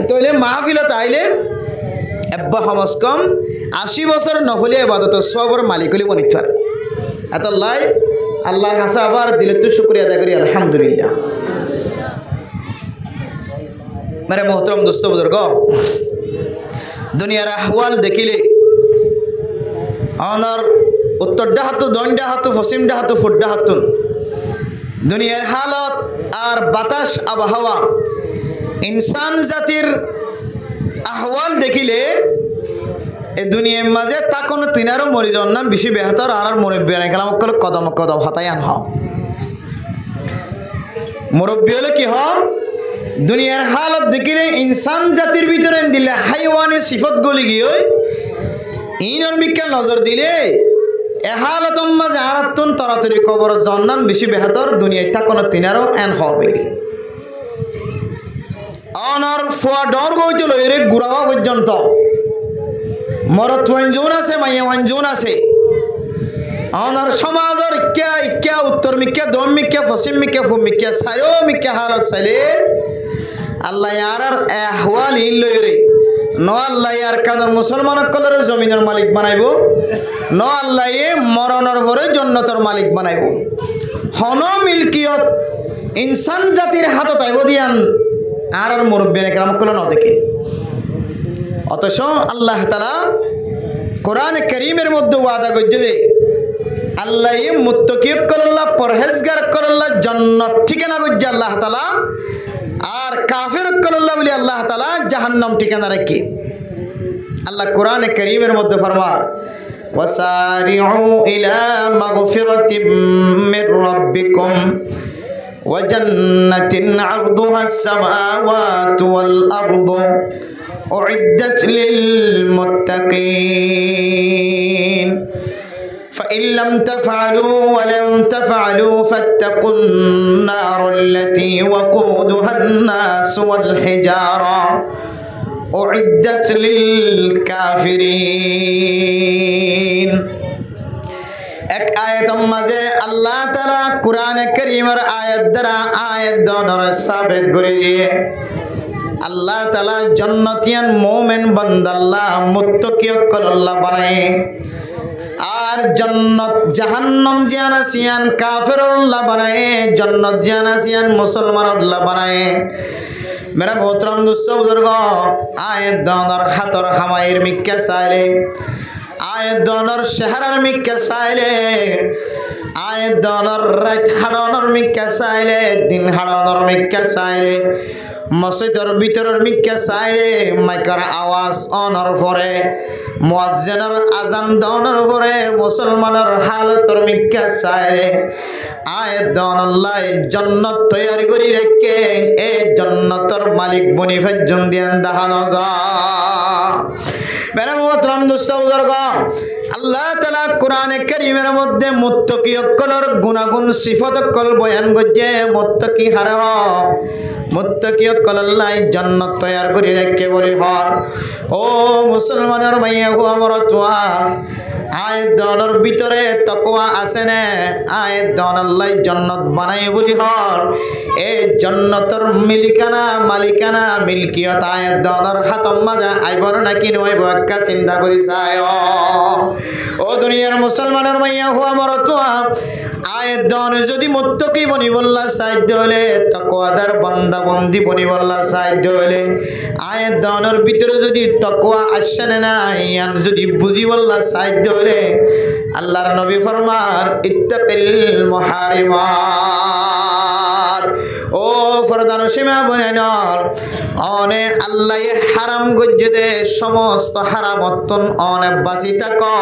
তাইলে মাহফিলত আইলে এব্বা কমস কম 80 বছর নফলে আবাদত সবর মালিক হলি মনিত পারে এত লাই আল্লাহর হাসা আবার দিলে তো শুকরিয়া আদায় করি আলহামদুলিল্লাহ। मेरे मोहतरम दोस्तों बुजुर्गो, दुनियार अहवाल देखिले अनर उत्तर डाहातु दक्षिण डाहातु पश्चिम डाहातु पूर्व डाहातु दुनियार हालत और बातास आबहावा इंसान जातिर अहवाल देखिले ए दुनिया माजे ताकोनो तिनारो मरिजन नाम बेशी बेहतर और मुरब्बी कालाम कदम कदम हतायान ह मुरब्बी हलो कि ह दुनियार हालत देखिले इंसान जातिर भितरे दिले हाइवानी सिफत गली गई इनर मिक्का नजर दिले ए हालत माजे आरातुन तरातरी कबर जन्नान बेशी बेहतर दुनिया ताकोनो तिनारो एन हरबे अनर फुआ डर गइतो लइरे गुरावा पर्यन्त मरत वंजोन आछे माइया वंजोन आछे अनर समाजर इक्या इक्या उत्तर मिक्या दक्षिण मिक्या पश्चिम मिक्या पूर्व मिक्या सारो मिक्या हालत साले আল্লাহ ইয়ারার আহওয়াল ইন লইরে ন আল্লাহ ইয়ার কাদের মুসলমান কলরে জমিনের মালিক বানাইবো ন আল্লাহ এ মরণের পরে জান্নাতের মালিক বানাইবো হন মিলকিয়ত ইনসান জাতির হাতত আইব দিয়ান আর মুরব্বিয়ান کرام কল ন দেখে অতঃ আল্লাহ তাআলা কোরআন কারীমের মধ্যে ওয়াদা করছে যে আল্লাহ এ মুত্তাকি কল্লাহ পরহেজগার কল্লাহ জান্নাত ঠিকানা করছে আল্লাহ তাআলা আর কাফের কল্লাহ বলি আল্লাহ তাআলা জাহান্নাম ঠিকানা রাখি। আল্লাহ কোরআনে কারীমের মধ্যে ফরমান ওয়াসারিউ ইলা মাগফিরাতিম মির রাব্বিকুম ওয়া জান্নাতিন আরদুহাস সামাওয়াতু ওয়াল আরদু উইদ্দাত লিল মুত্তাকিন فإن لم تفعلوا ولن تفعلوا فاتقوا النار التي وقودها الناس والحجارة أعدت للكافرين। এক আয়াতের মাঝে আল্লাহ তাআলা কোরআনে কারীমের আয়াত দ্বারা আয়াত দনর সাবিত করে দিয়ে আল্লাহ তাআলা জান্নাতিয়ান মুমিন বান্দাল্লাহ মুত্তাকিয়কল আল্লাহ বানায় আর জান্নাত জাহান্নাম জিয়ানা সিয়ান কাফিরুল্লাহ বানায় জান্নাত জিয়ানা সিয়ান মুসলমানুল্লাহ বানায়। मेरा मोहतरम दोस्तों बुजुर्गों आयत दोनों हाथों हमारे मिक्के साले आयत दोनों शहर मिक्के साले आयत दोनों रात हाड़ों मिक्के साले दिन हाड़ों मिक्के साले मस्जिदर भीतर मिक्के साले माइकर आवाज ऑनर फरे मुअज्जिनर आजान दोनों फरे मुसलमानर हालतर मिक्के साले आयत दोनों लाई जन्नत तैयारी करी रखे ए जन्नतर मालिक बनी फज्जुम दियान दहानो जा। मेरे मोहतरम दोस्तों बुजुर्गों अल्लाह ताला कुरान करीमेर मध्य मुत्तकियक्कलर गुणागुण सिफतक्कल बयान करছে मुत्तकी हारा मुत्तकियक्कल अल्लाह जन्नत तैयार करी रखे বলি হর ও মুসলমানের মাইয়া গো আমার তোয়া आयत दोनों भीतरे तकवा आसे ने आयत दोनों लाई जन्नत बनाए बोली हर ए जन्नतर मिलिकाना मालिकाना मिल्कियत आयत दोनों हाथों मजा आइबर ना कि नय बक्का चिंता करी सायो ओ दुनियार मुसलमानर माइया हुआ मरतुआ आयत दोनों जदि मुत्तकी बनी बल्ला साइड होले तकवादार बंदा बंदी बनी बल्ला साइड होले आयत दोनों भीतरे जदि तकवा आशने ना यान जदि बुझी बल्ला साइड अल्लाहर नबी फरमान इत्तकिल मुहारिमात ओ फरदान सीमा बनेनर अने अल्लाह हाराम गज्जे दे समस्त हारामतन अने बासी थाको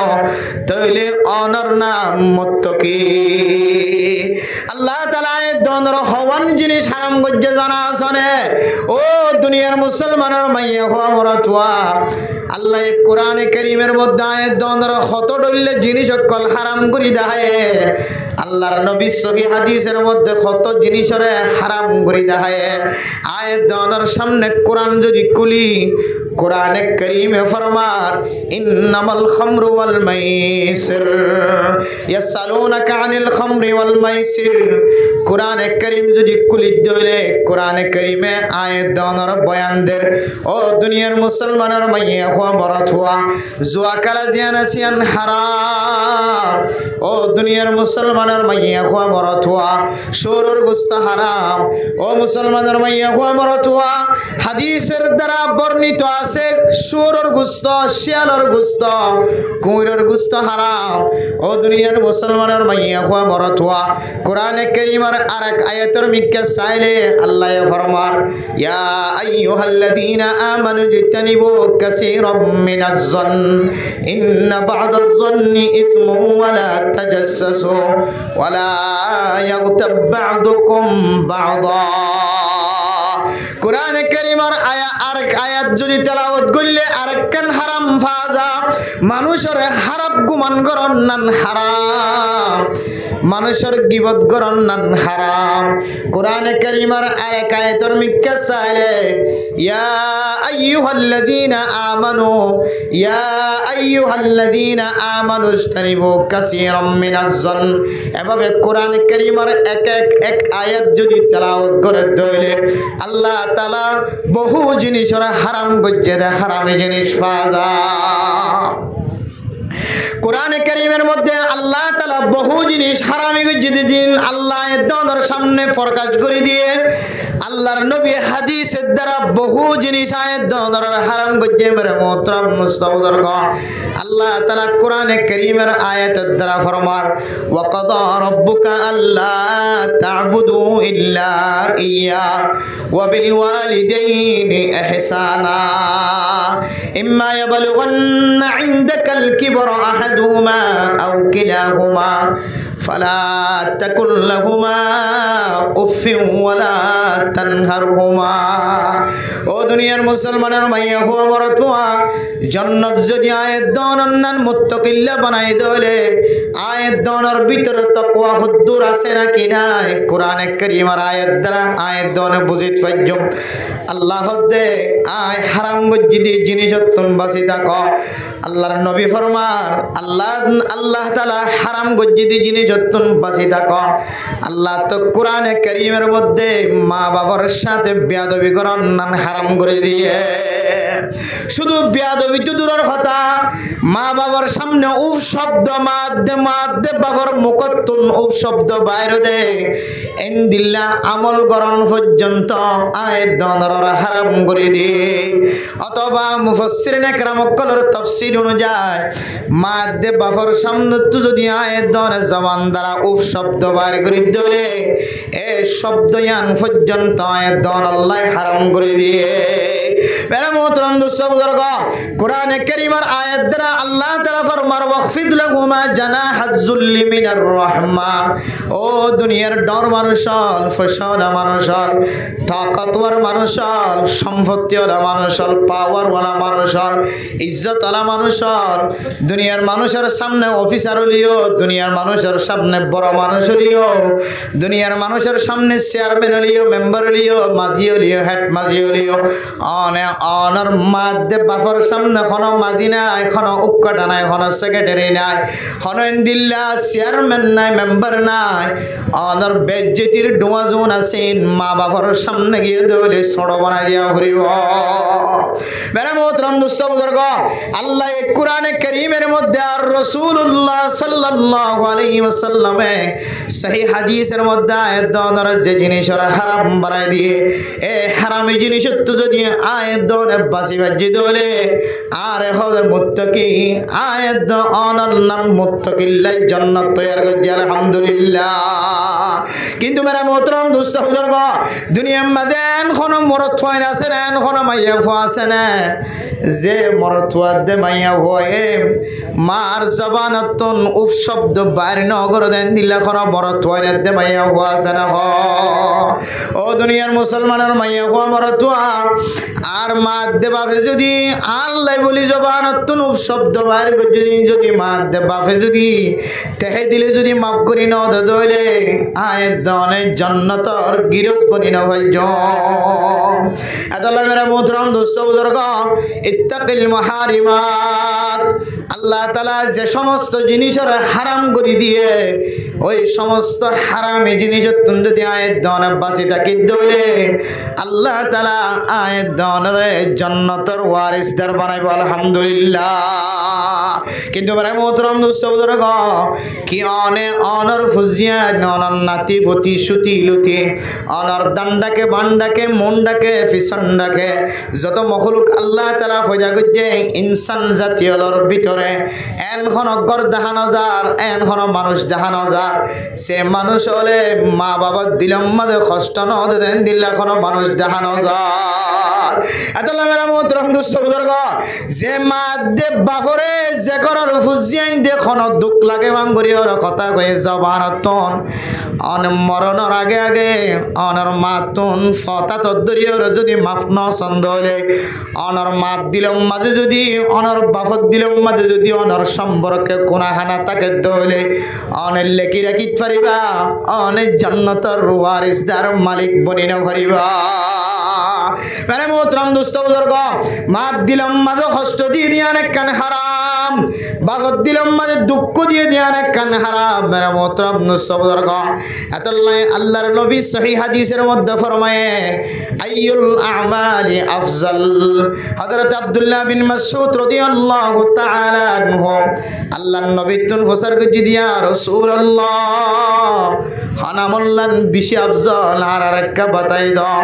तइले अनर नाम मुत्तकी अल्लाह ताआला दोनों हवन जिनिस हाराम गज्जे जाना आसने ओ दुनियार मुसलमानर माइया हुआ मरतुआ अल्लाह कुरान करीमेर मध्य आयत दोनों हत डल्ले जिनिस सकल हाराम करी देखाए আল্লাহর নবী সহিহ হাদিসের মধ্যে কত জিনিসরে হারাম করে দেখায় আয়াত দনের সামনে কোরআন যদি খুলি কোরআনে কারীমে ফরমান ইন্নামাল খামরু ওয়াল মাইসির ইয়াসালুনাকা আনিল খামরি ওয়াল মাইসির কোরআনে কারীম যদি খুলি দিলে কোরআনে কারীমে আয়াত দনের বয়ানদের ও দুনিয়ার মুসলমানের মাইয়া হওয়া মরত হওয়া জুয়া কালা জিয়ানা সিয়ান হারাম ও দুনিয়ার মুসলমানের মাইয়া হওয়া মরত হওয়া সুরের গোশত হারাম ও মুসলমানের মাইয়া হওয়া মরত হওয়া হাদিসের দ্বারা বর্ণিত আছে সুরের গোশত শিয়ালের গোশত কুমিরের গোশত হারাম ও দুনিয়ার মুসলমানের মাইয়া হওয়া মরত হওয়া কোরআনে কারীমের আরেক আয়াতের মিক্কা চাইলে আল্লাহ ফরমান ইয়া আইয়ুহাল্লাযীনা আমানু জিতানিবু কাসীরাম মিনাজ জন ইন্না বা'দাজ জন্নি ইসমুন ওয়া লা তাজাসসু ওয়া লা ইয়াগতাব বা'দুকুম বা'দা कुरान करीमर आया आरेक आयात যদি তেলাওয়াত করলে আরেকখান হারাম ফাজা মানুষের হারাম গুমান করন নান হারাম মানুষের গীবত করন নান হারাম কুরআন কারীমের আরেক আয়াতের মিক্কা চাইলে ইয়া আইয়ুহাল্লাযীনা আমানু ইজতানিবু কাসীরাম মিনাজ জন এভাবে কুরআন কারীমের এক আয়াত যদি তেলাওয়াত করে দইলে আল্লাহ তাআলা বহু জিনিসের হারাম গজ্জে দে হারামি জিনিস পাজা कुरान करीमेर मध्य अल्लाह ताला बहु जिनिस हारामी गज्जे दिन अल्लाह दोनों सामने प्रकाश कर दिए আল্লাহর নবী হাদিসের দ্বারা বহু জিনিস আয়াত দ্বারা হারাম করছে মেরে মোহতরম মুস্তাফিজুরগ আল্লাহ তাআলা কোরআনে কারীমের আয়াতের দ্বারা ফরমান ওয়া কাদা রাব্বুকা আল্লা তা'বুদু ইল্লা ইয়্যা ওয়া বিল ওয়ালিদাইনি ইহসানা ইম্মা ইয়াবলুগান্না ইনদাকাল কিবরা আহাদুহুমা আও কিলাহুমা ফালা তাকুল লাহুমা উফিন ওয়ালা তানহারহুমা ও দুনিয়ার মুসলমানের মাইয়া হওয়া মরতুয়া জান্নাত যদি আয়াত দনন্নান মুত্তাকিল্লা বানাই দলে আয়াত দনের ভিতরে তাকওয়া হুদ্দুর আছে নাকি নাই কোরআনে কারীমের আয়াত দ্বারা আয়াত দনে বুঝিত পাইজম আল্লাহ দে আয় হারাম গজ্জিদি জিনিসতুন বাসি থাকো আল্লাহর নবী ফরমান আল্লাহ তাআলা হারাম গজ্জিদি জিনিসতুন বাসি থাকো আল্লাহ তো কোরআনে কারীমের মধ্যে মা বাবার সাথে বেয়াদবি করার নান হারাম করে দিয়ে শুধু বেয়াদবি তো দূরের কথা মা বাবার সামনে উফ শব্দ মাদ্দে বাবার মুখতুন উফ শব্দ বাইরে দে ইনদিল্লা আমল করন পর্যন্ত আয়াত দনর হারাম করে দিয়ে অথবা মুফাসসিরিনে কেরাম কলর তাফসীর অনুযায়ী মাদ্দে বাবার সামনে তো যদি আয়াত দনের জবান দ্বারা উফ শব্দ বাইরে করে দিলে এই শব্দ ইয়ান পর্যন্ত আয়াত দন আল্লাহ হারাম করে দিয়ে মেরা মোহতরম দোস্ত বুজুর্গ কোরআনে কারীমের আয়াত দ্বারা আল্লাহ তাআলা ফরমান ওয়াখফিদ লাহুমা জানাহাজ যুল্লি মিনার রাহমা ও দুনিয়ার ডর মানুষল ফসলা মানুষল তাকতওয়ার মানুষল সম্পত্তিওয়ালা মানুষল পাওয়ারওয়ালা মানুষল ইজ্জতওয়ালা মানুষল দুনিয়ার মানুষের সামনে অফিসার হলিও দুনিয়ার মানুষের সামনে বড় মানুষ হলিও দুনিয়ার মানুষের সামনে চেয়ারম্যান হলিও মেম্বার হলিও মাঝি হলিও হেড মাঝি হলিও অনার মাদ্দে বাফর সামনে কোনো মাঝি নাই কোনো উক্কাটা নাই কোনো সেক্রেটারি নাই কোনো ইন্দিল্লা চেয়ারম্যান নাই মেম্বার নাই অনার বেজ্জতির ডোয়াজুন আছেন মা বাবার সামনে গিয়ে দৌলে ছোট বানাই দিয়া ঘুরিব মেরা মোহতরম দোস্ত বুজুর্গ আল্লাহ কোরআনে কারীমের মধ্যে আর রাসূলুল্লাহ সাল্লাল্লাহু আলাইহি ওয়াসাল্লামে সহিহ হাদিসের মধ্যে আয়াত দনের যে জিনিসের হারাম বানাই দিয়ে এই হারামি জিনিস তো যদি আয়াত দনে বাসি বাজি দলে আর হবে মুত্তাকি আয়াত দনের নাম মুত্তাকিল্লাহ জান্নাত তৈয়ার করে আলহামদুলিল্লাহ কিন্তু মেরা মোহতরম দোস্ত বুজুর্গ দুনিয়ার মধ্যে কোনো মরদ হয় না আছে না কোনো মাইয়া ফুয়া আছে না যে মরদ দে মাইয়া হয় মার জবানতন উফ শব্দ বাইরে নগর দেন দিলা কোনো মরদ হয় না দে মাইয়া ফুয়া আছে না ও দুনিয়ার মুসলমানের মাইয়া ফুয়া মরদ আর মা দে বাপে যদি আল্লাহ বলি জবানতন উফ শব্দ বাইরে যদি মা দে বাপে যদি তেহে দিলে যদি মাফ করি ন দলে আয়াত দনে জান্নাতের গিরস বনি না ভাই এতলা মেরা মোহতরম দোস্ত বুজুর্গ ইত্তাকিল মুহারিমাত আল্লাহ তাআলা যে সমস্ত জিনিসের হারাম করে দিয়ে ওই সমস্ত হারামি জিনিসের যদি আয়াত দনে বাঁচি থাকি দলে আল্লাহ তাআলা আয়াত দনে জান্নাতের ওয়ারিসদার বানাইব আলহামদুলিল্লাহ কিন্তু মেরা মোহতরম দোস্ত বুজুর্গ কি অনর ফুজিয়া অনর নাতি ফতি সুতি লুতি অনর দান্ডাকে বান্ডাকে মন্ডাকে ফিসন্ডাকে যত মখলুক আল্লাহ তাআলা ফয়দা করছে ইনসান জাতীয়র ভিতরে এনখন অগর দেখানো যার এনখন মানুষ দেখানো যার সে মানুষ হলে মা বাবার দিলম মাঝে কষ্ট নেন দিল্লা কোনো মানুষ দেখানো যার এতলা মেরা মোহতরম দোস্ত বুজুর্গ যে মা দে বাপরে যে করার ফুজিয়ান দেখুন দুঃখ লাগে বাঙ্গুরিয়র কথা কয়ে জবানতন অন মরণের আগে আগে অনর মাতুন ফতা তদ্দরিয়র যদি মাফ ন সন্দলে অনর মাত দিলম মাঝে যদি অনর বাফত দিলম মাঝে যদি অনর সম্পর্কে কোনাখানা তাকে দলে অনের লেখি রাখিত পারিবা অনেক জান্নাতের ওয়ারিসদার মালিক বনি না পারিবা মেরে মোহতরম দোস্ত বুজুর্গ মাত দিলাম মাঝে কষ্ট দিয়ে দিয়ান কান হারাম বাগত দিলাম মাঝে দুঃখ দিয়ে দিয়ান কান হারাম মেরা মোহতরম নুসবর গ এতলাই আল্লাহর নবী সহিহ হাদিসের মধ্যে ফরমায়ে আইয়ুল আমালি আফজাল হযরত আব্দুল্লাহ বিন মাসউদ রাদিয়াল্লাহু তাআলা আনহু আল্লাহর নবী তুন ফসর গজি দিয়া রাসূলুল্লাহ হানামুল্লান বেশি আফজল আর আরেকটা বাতাই দাও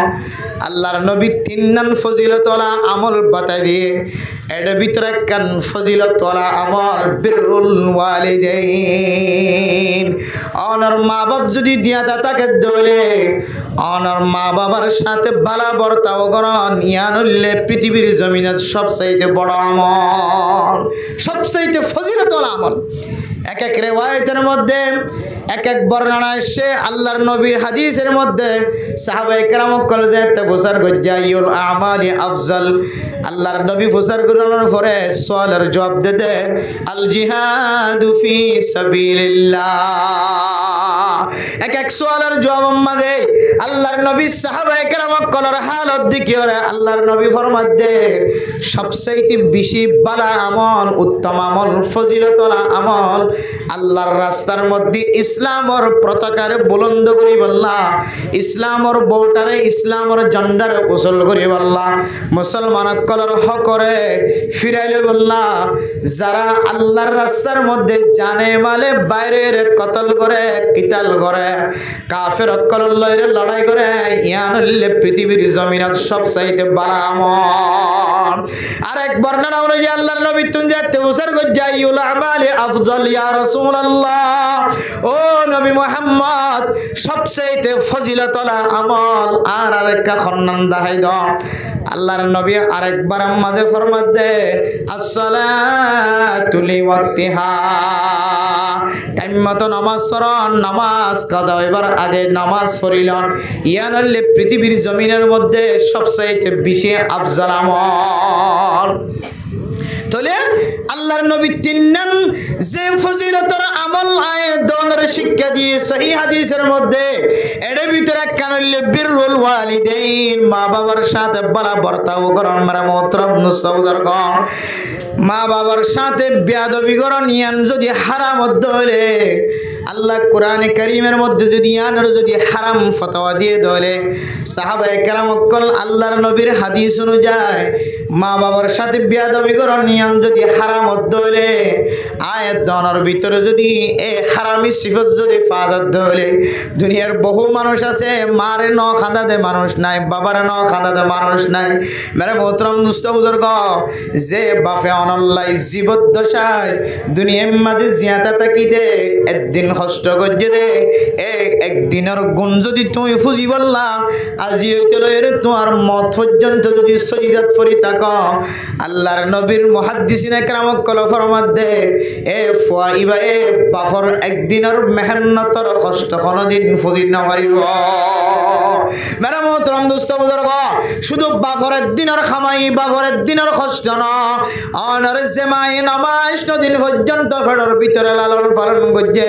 আল্লাহর নবী তিননান ফজিলতওয়ালা আমল বাতাই দিয়ে এর ভিতরে কান ফজিলতওয়ালা আমল বিরুল ওয়ালিদাইন অনর মা বাপ যদি দিয়া তাকে দলে অনর মা বাবার সাথে বালা বর্তাও করন ইয়ানুল্লে পৃথিবীর জমিনত সবচাইতে বড় আমল সবচাইতে ফজিলতওয়ালা আমল এক এক রিওয়ায়াতের মধ্যে এক এক বর্ণনা আসে আল্লাহর নবীর হাদিসের মধ্যে সাহাবায়ে কেরাম কল যে তাফসীর গজ্জাইউল আমালি আফজাল আল্লাহর নবী ফসর করার পরে সওয়ালের জবাব দিতে আল জিহাদু ফি সাবিলিল্লাহ এক এক সওয়ালের জবাব মধ্যে আল্লাহর নবী সাহাবায়ে কেরাম কলর হালত দিকিরে আল্লাহর নবী ফরমাত দে সবচাইতে বেশি বালা আমল উত্তম আমল ফজিলতওয়ালা আমল আল্লাহর রাস্তার মধ্যে ইসলামর পতাকারে বুলন্দ করি বললা ইসলামর বউটারে ইসলামর ঝান্ডারে উসল করি বললা মুসলমান কলর হকরে ফিরাইলে বললা যারা আল্লাহর রাস্তার মধ্যে জানে মালে বাইরের কতল করে কিতাল করে কাফের কলর লইরে লড়াই করে ইয়ানলে পৃথিবীর জমিনত সবচাইতে বালা আমল আরেক বর্ণনা অনুযায়ী আল্লাহর নবী তুন যেতে উসর গজ্জাইউল আমালি আফজাল ইয়া রাসূলুল্লাহ ও নবী মুহাম্মদ সবচাইতে ফজিলতওয়ালা আমল আর আরেকটা খন্নান দাহাই দাও আল্লাহর নবী আরেকবার মাঝে ফরমাত দে আসসালাতু লিওয়াক্তিহা টাইম মতো নামাজ পড়ন নামাজ কাজা হইবার আগে নামাজ পড়িলন ইয়ানাল্লে পৃথিবীর জমিনের মধ্যে সবচাইতে বেশি আফজাল আমল তাহলে আল্লাহর নবী তিনজন যে ফজিলতর আমল আয়াতের শিক্ষা দিয়ে সহিহ হাদিসের মধ্যে এর ভিতরে কানলে বিরুল ওয়ালিদাইন মা বাবার সাথে ভালো বর্তাও করন মারা মোহতরম নুসবর গ মা বাবার সাথে বেয়াদবি করন ইয়ান যদি হারাম হলে আল্লাহ কোরআনে কারীমের মধ্যে যদি ইয়ানের যদি হারাম ফতোয়া দিয়ে দলে সাহাবায়ে কেরাম কল আল্লাহর নবীর হাদিস অনুযায়ী মা বাবার সাথে বেয়াদবি করন ইয়ান যদি হারাম হলে আয়াত দনের ভিতরে যদি এই হারামি সিফত যদি ফাদাত দলে দুনিয়ার বহু মানুষ আছে মারে ন খাদা দে মানুষ নাই বাবারে ন খাদা দে মানুষ নাই মেরে মোহতরম দুস্থ বুজুর্গ যে বাপে অনল্লাই জীবদ্দশায় দুনিয়ার মাঝে জিয়াতা তাকিতে একদিন কষ্ট করছে দে একদিনের গুণ যদি তুমি ফুজি বললা আজি হইতে লইরে তোমার মত পর্যন্ত যদি সজিদাত ফরি থাক আল্লাহর নবীর মুহাদ্দিসিনে কেরাম কল ফরমাত দে এ ফুয়াইবা এ বাফর একদিনের মেহনতর কষ্ট কোনদিন ফুজি না পারিব মেরা মোহতরম দোস্ত বুজুর্গ শুধু বাফরের দিনের খামাই বাফরের দিনের কষ্ট না অনর জেমাই নামাজ দিন পর্যন্ত ফেডর ভিতরে লালন পালন করছে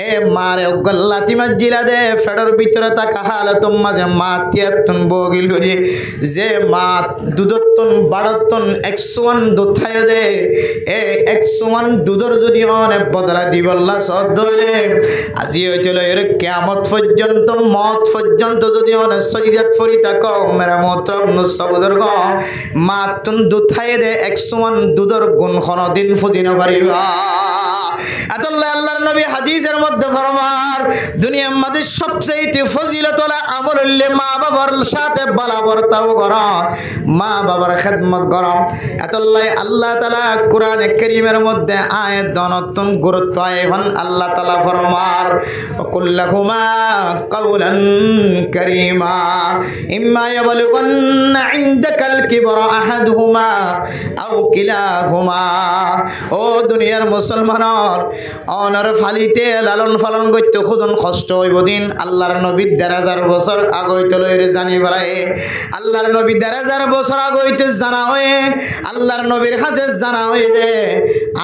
এ মারে গল্লাতি মজিলা দে ফেডর ভিতরে তাকা হালত মাঝে মাতিয়াতুন বগিল হয়ে যে মা দুধতন বাড়তন 101 দুথায় দে এ 101 দুধর যদি অনেক বদলা দিবল্লা সদলে আজি হইছিল এর কিয়ামত পর্যন্ত মত পর্যন্ত যদি অনেক সজিদাত ফরি তাকো মেরা মোহতরম নুসবুজুর্গ মাতুন দুথায় দে 101 দুধর গুণ কোনদিন ফুজি না পারিবা আল্লাহ আল্লাহর নবী হাদিসের মধ্যে ফরমার দুনিয়ার মধ্যে সবচেয়ে ফজিলতওয়ালা আমল হইলে মা বাবার সাথে ভালো বর্তাও করন মা বাবার খেদমত করন আল্লাহ আল্লাহ তাআলা কোরআনে কারীমের মধ্যে আয়াত দনতুন গুরুত্ব আইহন আল্লাহ তাআলা ফরমার কুল্লাহুমা কাওলান কারীমা ইম্মা ইয়াবলুগান্না ইনদাকাল কিবরা আহাদুহুমা আও কিলাহুমা ও দুনিয়ার মুসলমান অনর ফালিতে লালন পালন করতে খুদন কষ্ট হইব দিন আল্লাহর নবী 1000 বছর আগে হইতে লইরে জানি বলায় আল্লাহর নবী 1000 বছর আগে হইতে জানা হয়ে আল্লাহর নবীর কাছে জানা হয়ে যে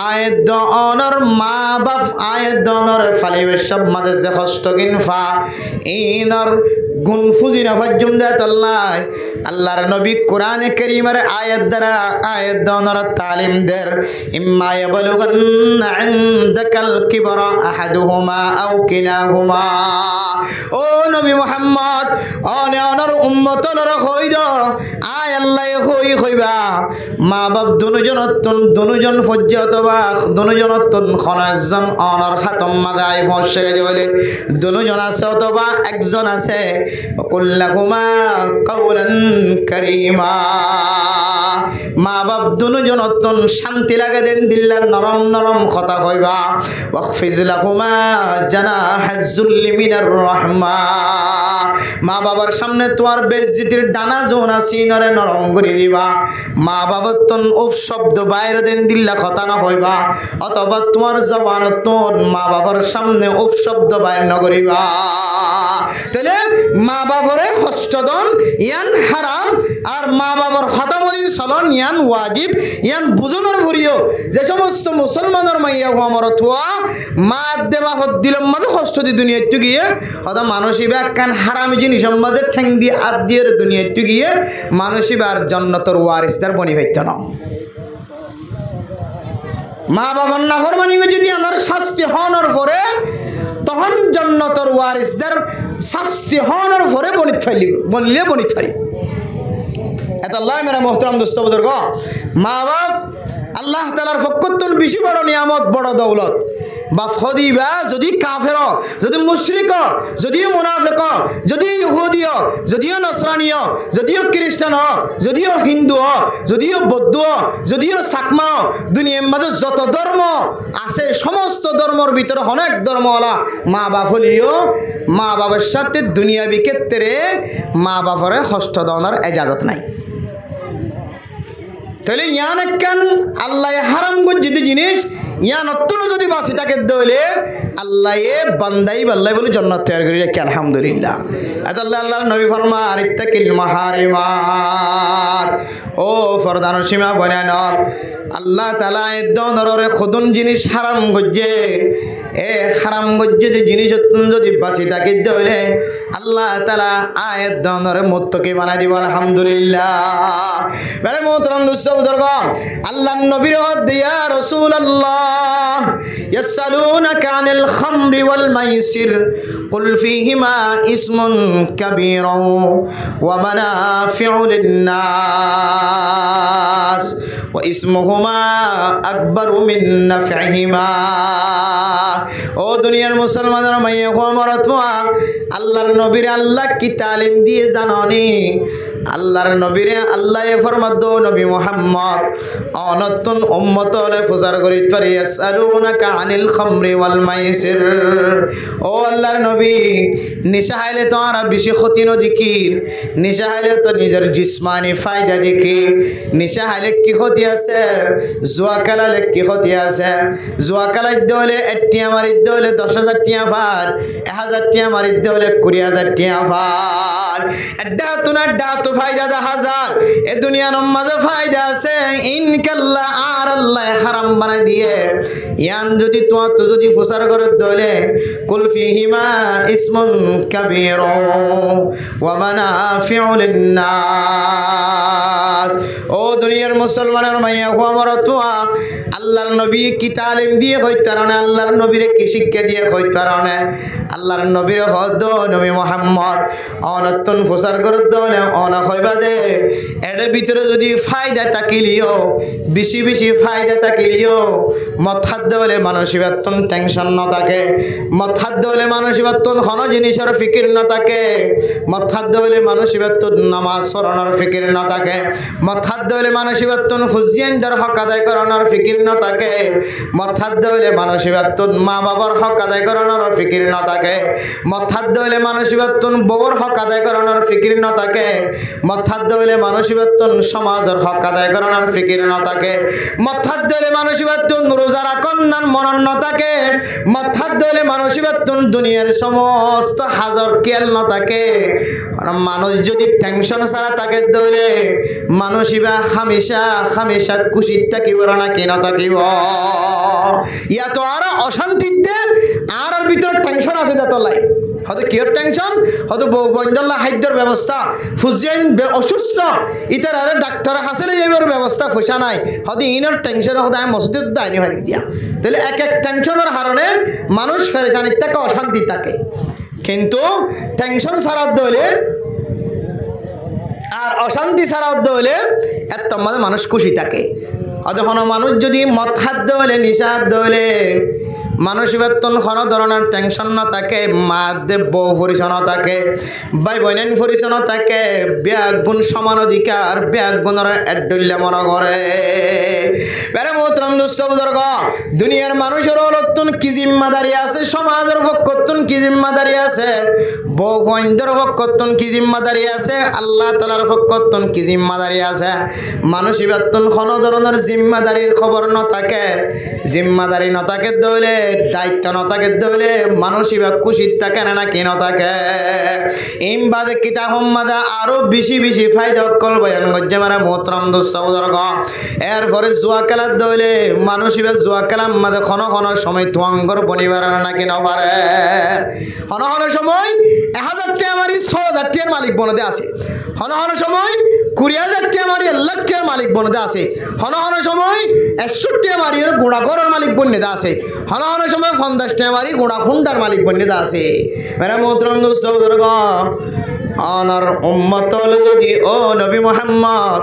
আয়াত অনর মা বাপ আয়াত অনর ফালিবে সব মাঝে যে কষ্ট কিনফা ইনর গুণ ফুজি না ফাজুম দেত আল্লাহর নবী কোরআনে কারীমের আয়াত দ্বারা আয়াত দনর তালিম দের ইম্মা ইয়াবলুগান্না ইনদাকাল কিবরা আহাদুহুমা আও কিলাহুমা ও নবী মুহাম্মদ অনে অনর উম্মতর হইদ আয় আল্লাহ হইবা মা বাপ দুজন ফজ্জত বা দুজনতন খনাজন অনর খাতম মাদাই ফসে বলে দুজন আছে অথবা একজন আছে কুল্লাহুমা কাওলান কারীমা মা বাপ দুজনতন শান্তি লাগে দেন দিল্লার নরম নরম কথা কইবা ওয়াকফিজ লাহুমা জানাহাজ যুল্লি মিনার রাহমা মা বাবার সামনে তোমার বেজ্জতির ডানা জোনা সিনরে নরম করে দিবা মা বাবার তন উফ শব্দ বাইরে দেন দিল্লা কথা না হইবা অথবা তোমার জবানতন মা বাবার সামনে উফ শব্দ বাইর না করিবা তাহলে মা বাবারে কষ্ট দন ইয়ান হারাম আর মা বাবার হতামদিন চলন ইয়ান ওয়াজিব ইয়ান বুঝনের ভরিও যে সমস্ত মুসলমানের মাইয়া হওয়া মরথুয়া মা দেবা হদ দিলাম মাঝে কষ্ট দি দুনিয়াতে গিয়ে হয়তো মানসিবা কান হারামি জিনিস আমাদের ঠ্যাং দিয়ে আদ দিয়ে দুনিয়াতে গিয়ে মানসিবার জন্নতর ওয়ারিসদার বনি হইতে না মা বাবার নাফরমানি যদি আমার শাস্তি হওয়ার পরে তখন জন্নতর ওয়ারিসদার শাস্তি হওয়ার পরে বনিত ফেলি বনলে বনিত ফারি এত আল্লাহ মেরা মোহতরম দোস্ত বুজুর্গ মা বাপ আল্লাহ তাআলার ফকতুন বেশি বড় নিয়ামত বড় দৌলত বাপ হদিবা যদি কাফের যদি মুশরিক যদিও মুনাফিক যদিও ইহুদিও যদিও নসরানিও যদিও খ্রিস্টান যদিও হিন্দু যদিও বৌদ্ধ যদিও সাকমা দুনিয়ার মাঝে যত ধর্ম আছে সমস্ত ধর্মর ভিতরে অনেক ধর্মওয়ালা মা বাপ হলিও মা বাবার সাথে দুনিয়াবি ক্ষেত্রে মা বাপরে কষ্ট দেওয়ার এজাজত নাই তাহলে ইয়ান একখান আল্লাহ হারাম যদি জিনিস ইয়ান অত্যন্ত যদি বাসি তাকে দলে আল্লাহ বান্দাই বাল্লাই বলে জন্নত তৈরি করে রেখে আলহামদুলিল্লাহ আল্লাহ আল্লাহ নবী ফরমা আরিত্তাকিল মাহারিমাত ও ফরদান সীমা বনানর আল্লাহ তাআলা দনরে খুদুন জিনিস হারাম গজ্জে এ হারাম গজ্জে যে জিনিস যদি বাসি তাকে দলে আল্লাহ তাআলা আয়াত দনরে মুত্তাকি বানাই দিব আলহামদুলিল্লাহ মেরে মোহতরম দোস্ত বুজুর্গ আল্লাহর নবীর দিয়া রাসূলুল্লাহ ইয়াসালুনাকা আনিল খামরি ওয়াল মাইসির কুল ফীহিমা ইসমুন কাবীরা ওয়া মানাফিউ লিন-নাস ওয়া ইসমুহুমা আকবারু মিন নাফইহিমা ও দুনিয়ার মুসলমানের মাইয়া হওয়া মরতওয়া আল্লাহর নবীর আল্লাহ কি তালিম দিয়ে জানানি আল্লাহর নবীরে আল্লাহ ফরমাদ নবী মুহাম্মদ অনতুন উম্মতলে ফুজার করিত পারি ইয়াসালুনাকা আনিল খামরি ওয়াল মাইসির ও আল্লাহর নবী নিশা হাইলে তো আর বেশি ক্ষতি ন দেখি নিশা হাইলে তো নিজের জিসমানি ফায়দা দেখি নিশা হাইলে কি ক্ষতি আছে জুয়া খেলালে কি ক্ষতি আছে জুয়া খেলার দলে একটি আমার দলে 10,000 টিয়া ফার 1000 টিয়া মারি দলে 20,000 টিয়া ফার এডা তো ফায়দা 10,000 এ দুনিয়ার মাঝে ফায়দা আছে ইনকাল্লাহ আর আল্লাহ হারাম বানাই দিয়ে ইয়ান যদি তো যদি ফুসার করে দলে কুল ফীহিমা ইসমুন কাবীরা ওয়া মানাফিউ লিন-নাস ও দুনিয়ার মুসলমানের মাইয়া হওয়া মরতুয়া আল্লাহর নবী কি তালিম দিয়ে হইত কারণে আল্লাহর নবীরে কি শিক্ষা দিয়ে হইত কারণে আল্লাহর নবীরে হদ নবী মুহাম্মদ অনতুন ফুসার করে দলে অনা হইবা দে এর ভিতরে যদি ফায়দা থাকিলিও বেশি বেশি ফায়দা থাকিলিও মথাদ দলে মানসিকতন টেনশন না থাকে মথাদ দলে মানসিকতন হন জিনিসের ফিকির না থাকে মথাদ দলে মানসিকতন নামাজ পড়ানোর ফিকির না থাকে মথাদ দলে মানসিকতন ফুজিয়ানদের হক আদায় করানোর ফিকির না থাকে মথাদ দলে মানসিকতন মা বাবার হক আদায় করানোর ফিকির না থাকে মথাদ দলে মানসিকতন বউর হক আদায় করানোর ফিকির না থাকে মথাদ দলে মানসিকতন সমাজের হক আদায় করানোর ফিকির না থাকে মথাদ দলে মানসিকতন রোজা রাখনার মনন না থাকে মথাদ দলে মানসিকতন দুনিয়ার সমস্ত হাজার খেয়াল না থাকে মানুষ যদি টেনশন ছাড়া থাকে দলে মানসিবা হামেশা হামেশা খুশির থাকিব না কেন থাকিব ইয়া তো আর অশান্তিতে আর ভিতর টেনশন আছে তলাই হয়তো কিয়র টেনশন হয়তো বউ বন্ধল্লা খাদ্যর ব্যবস্থা ফুজিয়ান অসুস্থ ইতার আরে ডাক্তার হাসিলে যাইবার ব্যবস্থা পয়সা নাই হয়তো ইনার টেনশন হয়তো আমি মসজিদে দায়নি ভারি দিয়া তাহলে এক এক টেনশনের কারণে মানুষ ফেরেশানির থাকে অশান্তি থাকে কিন্তু টেনশন ছাড়ার দলে আর অশান্তি ছাড়ার দলে এত মানে মানুষ খুশি থাকে হয়তো কোনো মানুষ যদি মদ খাদ্য হলে নিশা খাদ্য হলে মানুষ বেতন কোনো ধরনের টেনশন না থাকে মা দেব বউ পরিচন্ন থাকে ভাই বোনেন পরিচন্ন থাকে ব্যাগ গুণ সমান অধিকার ব্যাগ গুণের এড্ডুল্লে মনে করে বেড়ে মোহতরম দুস্থ বুজুর্গ দুনিয়ার মানুষের নতুন কি জিম্মাদারি আছে সমাজের পক্ষতুন কি জিম্মাদারি আছে বউ বন্ধের পক্ষতুন কি জিম্মাদারি আছে আল্লাহ তাআলার পক্ষতুন কি জিম্মাদারি আছে মানুষ বেতন কোনো ধরনের জিম্মাদারির খবর না থাকে জিম্মাদারি না থাকে দলে দায়িত্ব না থাকে দলে মানুষ ইবা খুশি থাকে না কি না থাকে ইম বাদে কিতাব মাদা আরো বেশি বেশি ফায়দা কল বয়ান গজ্জে মারা মোহতরম দোস্ত বুজুর্গ এরপরে জুয়া খেলার দলে মানুষ ইবা জুয়া খেলার মাদে কোনো কোনো সময় তুয়াঙ্গর বনিবার না কি না পারে কোনো কোনো সময় 1000 টাকা মারি 6000 টাকার মালিক বনতে আছে কোনো কোনো সময় 20000 টাকা মারি 1 লাখ টাকার মালিক বনতে আছে কোনো কোনো সময় 100 টাকা মারি গোড়া ঘরের মালিক বনতে আছে কোনো কোনো সময় 50 টাকা মারি গোড়া হুন্ডার মালিক বনতে আছে মেরা মোহতরম দোস্ত বুজুর্গ আনার উম্মত যদি ও নবী মুহাম্মদ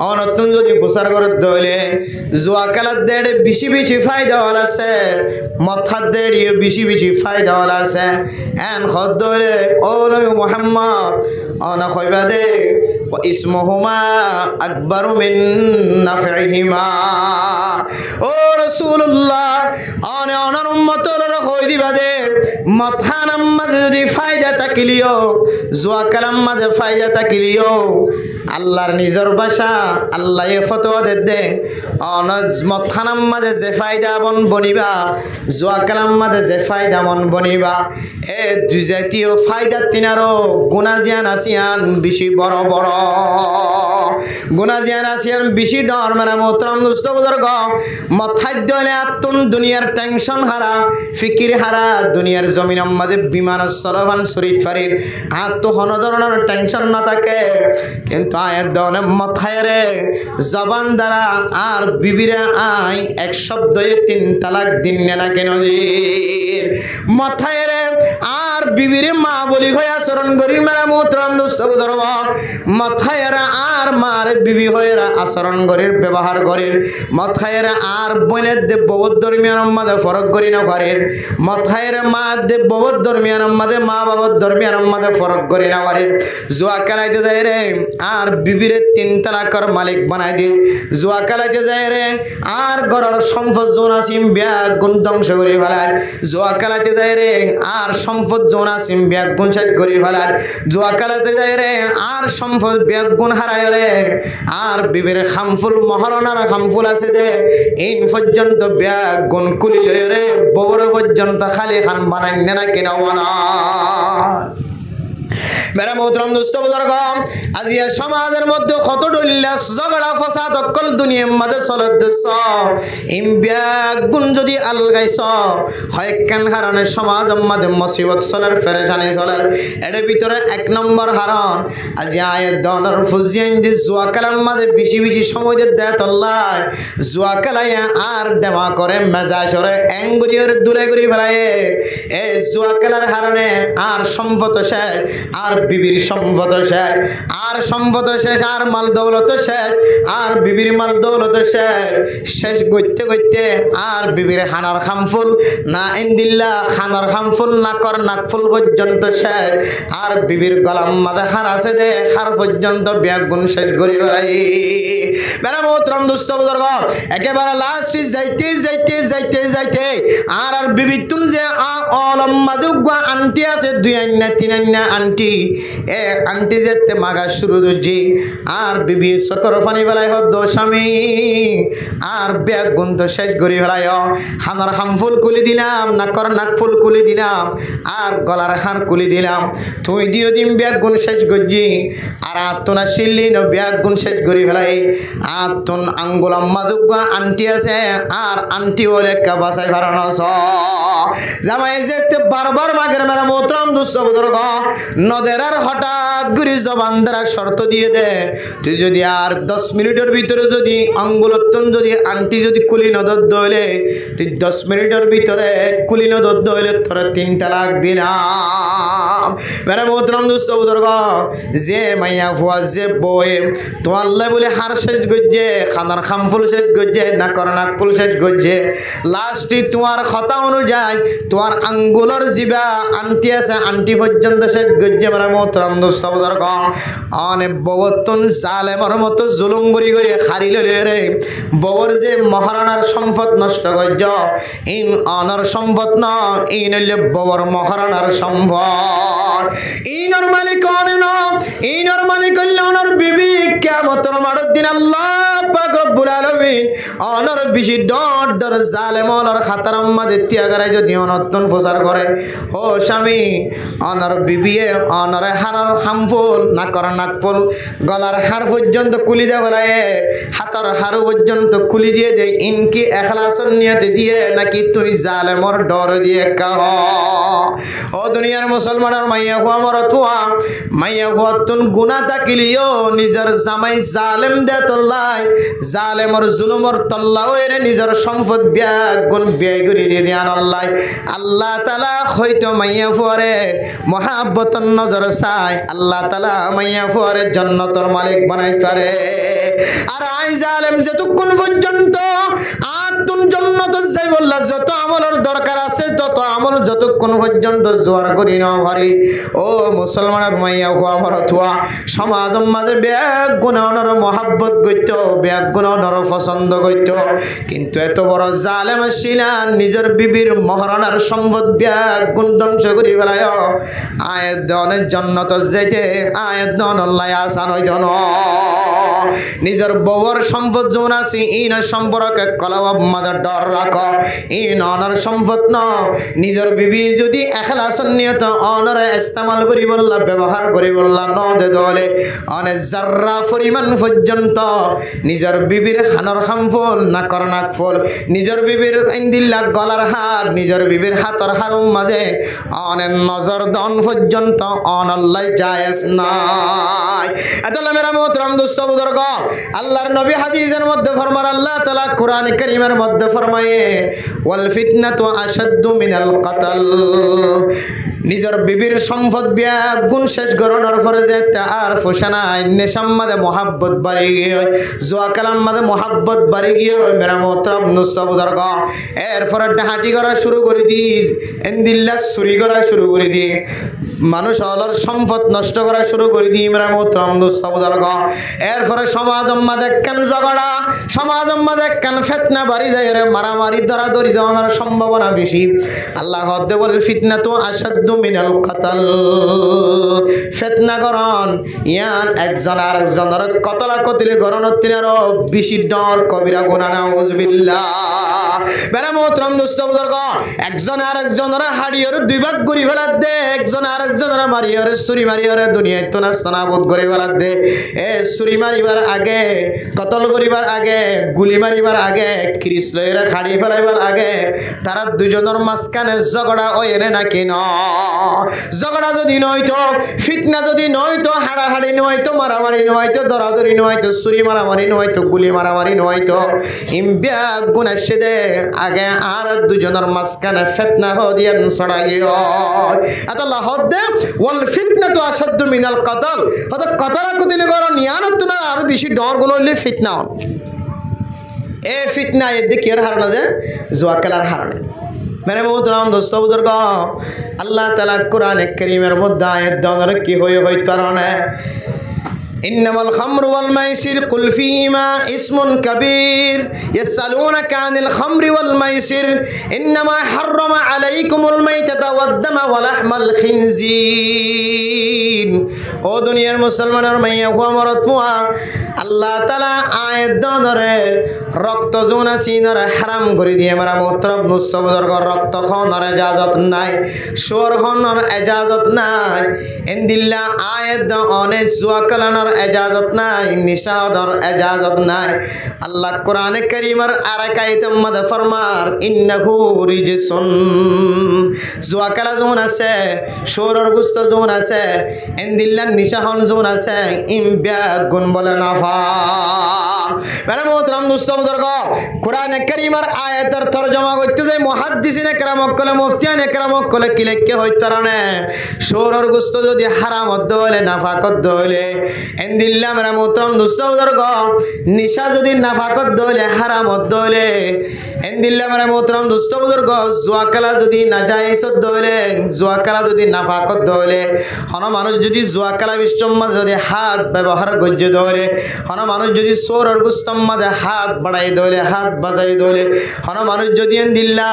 অনতুন যদি প্রচার করে দলে জুয়া খেলার দেড়ে বেশি বেশি ফায়দা হল আছে মদ খাদ্য দেড়ে বেশি বেশি ফায়দা হল আছে এন খদ দলে ও নবী মুহাম্মদ অনা কইবা দে ইসমহুমা আকবারু মিন নাফিহিমা ও রাসূলুল্লাহ অনে অনার উম্মত লরে কই দিবা দে মদ খানার মাঝে যদি ফায়দা থাকিলিও জুয়া খেলার মাঝে ফায়দা থাকিলিও আল্লাহর নিজের ভাষা আল্লাহ ফতোয়া দে মদ খানার মাঝে যে ফায়দা মন বনিবা জুয়া খেলার মাঝে যে ফায়দা মন বনিবা এ দুই জাতীয় ফায়দা তিনারও গুনাজিয়ান আসিয়ান বেশি বড় বড় গুনাজিয়ান আসিয়ান বেশি ডর মেরা মোহতরম দুস্থ বুজুর্গ মদ খাদ্য হলে আত্মন দুনিয়ার টেনশন হারা ফিকির হারা দুনিয়ার জমিনের মাঝে বিমান চলবান শরীর ফারির আর তো কোনো ধরনের টেনশন না থাকে কিন্তু আয়ের দনে মদ খায় রে জবান দ্বারা আর বিবিরে আই এক শব্দে 3 তালাক দিন না কেন দিন মদ খায় রে আর বিবিরে মা বলি হয়ে আচরণ করি মেরা মোহতরম দুস্থ বুজুর্গ মদ খায় রে আর মার বিবি হয়ে আচরণ করি ব্যবহার করি মদ খায় রে আর বোনের দেব বহুত ধর্মীয় মাঝে ফরক করি না পারেন মদ খায় রে মা দেব বহুত ধর্মীয় মাঝে মা বাবার ধর্মীয় মাঝে ফরক করি না পারেন জুয়া খেলাইতে যায় রে আর বিবিরে 3 তালাকের মালিক বানাই দিন জুয়া খেলাইতে যায় রে আর ঘরের সম্পদ জোনাসিম ব্যাগ গুণ ধ্বংস করে ফেলার জুয়া খেলাইতে যায় রে আর সম্পদ জোনাসিম ব্যাগ গুণ শেষ করে ফেলার জুয়া খেলাইতে যায় রে আর সম্পদ ব্যাগ গুণ হারায় রে আর বিবির খামফুল মহারণার খামফুল আছে দে এই পর্যন্ত ব্যাগ গুণ কুলি রে বড় পর্যন্ত খালি খান বানাই না কেনা বানা মেরা মোহতরম দোস্ত বুজুর্গ আজি সমাজের মধ্যে কত ডলিলা ঝগড়া ফসাদ অকল দুনিয়ার মাঝে চলতেছ ইম ব্যাগ গুণ যদি আলগাইছ হয় কেন কারণে সমাজের মাঝে মুসিবত চলার ফেরেশানি চলার এর ভিতরে 1 নম্বর কারণ আজি আয়ের দনের ফুজিয়ান দি জুয়া খেলার মাঝে বেশি বেশি সময় দেয় তল্লায় জুয়া খেলায় আর ডেমা করে মেজাজরে এঙ্গুরিয়র দূরে ঘুরি ফেলায় এই জুয়া খেলার কারণে আর সম্পদ শেষ আর বিবির সম্পদ শেষ আর সম্পদ শেষ আর মাল দৌলত শেষ আর বিবির মাল দৌলত শেষ শেষ গইতে গইতে আর বিবির খানার খামফুল না ইন্দিল্লা খানার খামফুল না কর নাকফুল পর্যন্ত শেষ আর বিবির গলাম মাঝে খার আছে দে খার পর্যন্ত ব্যাগ গুণ শেষ করি বেড়াই বেড়া মোহতরম দুস্থ বুজুর্গ একেবারে লাস্ট যাইতে যাইতে যাইতে যাইতে আর আর বিবির তুন যে অলম মাঝে আন্টি আছে 2 আন্না 3 আন্না আন্টি এ আন্টি যেতে মাগা শুরু দুজি আর বিবি সতর ফানি বেলায় হদ স্বামী আর ব্যাগ গুন্ত শেষ করি ফেলায় হানার হামফুল কুলি দিলাম নাকর নাকফুল কুলি দিলাম আর গলার হার কুলি দিলাম তুই দিও দিন ব্যাগ গুণ শেষ করছি আর আত্মন শিল্লি ব্যাগুন শেষ করি ফেলাই আত্মন আঙ্গুলাম মাদুগা আন্টি আছে আর আন্টি বলে একটা বাসায় ফারানো জামাই যেতে বারবার মাগের মেরা মোতরাম দুঃস্থ বুজুর্গ নদের আর হঠাৎ গুরি জবান দ্বারা শর্ত দিয়ে দে তুই যদি আর 10 মিনিটের ভিতরে যদি আঙ্গুলত্তন যদি আন্টি যদি কুলি নদর দইলে তুই 10 মিনিটের ভিতরে কুলি নদর দইলে তোর 3 তালাক দিলাম মেরা মোতরাম দুঃস্থ বুজুর্গ যে মাইয়া ফুয়া যে বয়ে তোমার আল্লাহ বলে হার শেষ গজ্জে খানার খামফুল শেষ গজ্জে না করনাক ফুল শেষ গজ্জে লাস্টে তোমার কথা অনুযায়ী তোমার আঙ্গুলের জিবা আন্টি আছে আন্টি পর্যন্ত শেষ গজ্জে মেরা মোতরাম দুঃস্থ বুজুর্গ অনেক ববতন জালেমের মতো জুলুম করি করে খারিলে রে বউর যে মহারানার সম্পদ নষ্ট গজ্জ ইন অনর সম্পদ ন ইন হইলে বউর মহারানার সম্পদ ইনর মালিক অনন ইনর মালিক হইলে অনর বিবি কিয়ামতের মাঠের দিন আল্লাহ পাক রব্বুল আলামিন অনর বেশি ডর ডর জালেমর খাতারাম মাঝে ত্যাগারে যদি অনতন প্রচার করে ও স্বামী অনর বিবিয়ে অনরে হারার হামফুল না কর নাকফুল গলার হার পর্যন্ত কুলি দিয়ে বলায় হাতার হার পর্যন্ত কুলি দিয়ে যে ইনকি এখলাসন নিয়তে দিয়ে নাকি তুই জালেমর ডর দিয়ে কাহ ও দুনিয়ার মুসলমানের মাইয়া হুয়া মর থুয়া মাইয়া হুয়া তুন গুনাহ তাকিলিও নিজের জামাই জালেম দে তল্লাই জালেমর জুলুমর তল্লা ওরে নিজের সম্পদ ব্যাগ গুণ ব্যয় করে দিয়ে দিয়ান আল্লাহ আল্লাহ তাআলা হয়তো মাইয়া ফুয়ারে মহাব্বতন নজর চাই আল্লাহ তাআলা মাইয়া ফুয়ারে জান্নাতের মালিক বানাই পারে আর আই জালেম যতক্ষণ পর্যন্ত আতুন জান্নাত যাই বললা যত আমলের দরকার আছে তত আমল যতক্ষণ পর্যন্ত জোয়ার করি না পারি ও মুসলমানের মাইয়া হুয়া মরতুয়া সমাজের মাঝে ব্যাগ গুণানোর মহাব্বত গইত ব্যাগ গুণানোর পছন্দ গইত কিন্তু এত বড় জালেম ছিলা নিজের বিবির মহারানার সম্পদ ব্যাগ গুণ ধ্বংস করি ফেলায় আয়ের দনের জান্নাত যাইতে আয়ের দন আল্লাহ আসান হইত না নিজের বউর সম্পদ যৌন আছে ইন সম্পর্কে কলব মাদার ডর রাখো ইন অনর সম্পদ ন নিজের বিবি যদি এখলাসন নিয়ত অনরে ইস্তেমাল করি বললা ব্যবহার করি বললা ন দে দলে অনে জাররা পরিমাণ পর্যন্ত নিজের বিবির হানর খামফুল না করনাক ফুল নিজের বিবির ইন্দিল্লা গলার হার নিজের বিবির হাতর হারুম মাঝে অনে নজর দন পর্যন্ত অনল্লাই জায়েজ নাই এতলা মেরা মোহতরম দোস্ত বুজুর্গ আল্লাহর নবী হাদিসের মধ্যে ফরমান আল্লাহ তাআলা কোরআন কারীমের মধ্যে ফরমায়ে ওয়াল ফিতনাতু আশাদ্দু মিনাল কতল নিজের বিবির সম্পদ ব্যাগ গুণ শেষ গরণের পরে যে তার ফুসানা নেশাম মাদে মোহাব্বত বাড়ি গিয়ে জোয়া কালাম মাদে মোহাব্বত বাড়ি গিয়ে মেরা মোহতরম দোস্ত বুজুর্গ এরপরে ডাহাটি করা শুরু করে দি এন্দিল্লা চুরি করা শুরু করে দি মানুষ অলর সম্পদ নষ্ট করা শুরু করে দি মেরা মোহতরম দোস্ত বুজুর্গ এরপরে সমাজ মাদে কেন ঝগড়া সমাজ মাদে কেন ফিতনা বাড়ি যায় রে মারামারি দরাদরি দেওয়ার সম্ভাবনা বেশি আল্লাহ হদ্দে বলে ফিতনা তো আসাদ্দু মিনাল কতল ফিতনা করন ইয়ান একজন আর একজনের কতলা কতলে গরণ তিনারও বেশি ডর কবিরা গুনাহ নাউজুবিল্লাহ মেরা মোহতরম দোস্ত বুজুর্গ একজন আর একজনের হাড়িয়র দুই ভাগ করে ফেলা দে একজন আর একজনের মারিয়রে ছুরি মারিয়রে দুনিয়ায় তো নাস্তানাবুদ করে ফেলা দে এ ছুরি মারিবার আগে কতল করিবার আগে গুলি মারিবার আগে ক্রিস লইরে খাড়ি ফেলাইবার আগে তারা দুজনের মাঝখানে ঝগড়া ওয়েনে নাকি ন ঝগড়া যদি নয়তো ফিতনা যদি নয়তো হাড়াহাড়ি নয়তো মারামারি নয়তো দরাদরি নয়তো ছুরি মারামারি নয়তো গুলি মারামারি নয়তো ইমবিয়া গুনাশে দে আগে আর দুজনের মাঝখানে ফিতনা হদিয়ান ছড়া গিয়ে আল্লাহ হদ্দে ওয়াল ফিতনাতু আশাদ্দু মিনাল কতল হদ কতলা কুতিলে গর নিয়ানত না আর বেশি ডর গুণ হইলে ফিতনা এ ফিতনা এ দেখিয়ার হারানো যে জোয়া খেলার হারানো মেরে মোহতরম দোস্ত বুজুর্গ আল্লাহ তাআলা কোরআনে কারীমের মধ্যে আয়াত দানের কি হই তারনে ইন্নামাল খামরু ওয়াল মাইসির কুল ফীহিমা ইসমুন কাবীর ইয়াসআলুনাকা আনিল খামরি ওয়াল মাইসির ইন্নামা হাররামা আলাইকুমুল মাইতাতা ওয়াদ দামা ওয়া লাহমাল খিনজির। ও দুনিয়ার মুসলমানের মাইয়া হুয়া মরত ফুয়া আল্লাহ তাআলা আয়াত দরে রক্ত জুনা সিনর হারাম করে দিয়ে মারা মোহতরম নুসবদর রক্ত খনর ইজাজত নাই, সুর খনর ইজাজত নাই, ইনদিল্লা আয়াত অনে জুয়া কালানোর ইজাজত নাই, নিশাদর ইজাজত নাই। আল্লাহ কোরআনে কারীমের আরেক আয়াতের মধ্যে ফরমার ইন্নাহু রিজসুন, জুয়া কালা জুন আছে, সুরর গুস্ত জুন আছে, ইনদিল্লা নিশাহন জুন আছে, ইমবিয়া গুণ বলে নাফা। মেরে মোহতরম দুস্তবদর কোরআনে কারীমের আয়াতের তরজমা করতে যাই মুহাদ্দিসিনে কেরাম কলে মুফতিয়ানে কেরাম কলে কি লেখকে হইতে রানে সুরর গুস্ত যদি হারাম হলে নাফাকত হলে এন্দিল্লা মেরে মোহতরম দুস্তবদর নিশা যদি নাফাকত হলে হারাম হলে এন্দিল্লা মেরে মোহতরম দুস্তবদর জুয়া খেলা যদি নাজাইজত হলে জুয়া খেলা যদি নাফাকত হলে হন মানুষ যদি জুয়া খেলা বিশ্বম্মা যদি হাত ব্যবহার গজ্য ধরে হন মানুষ যদি সোরর গুস্তম মাঝে হাত বাড়াই দলে হাত বাজাই দলে হন মানুষ যদি দিল্লা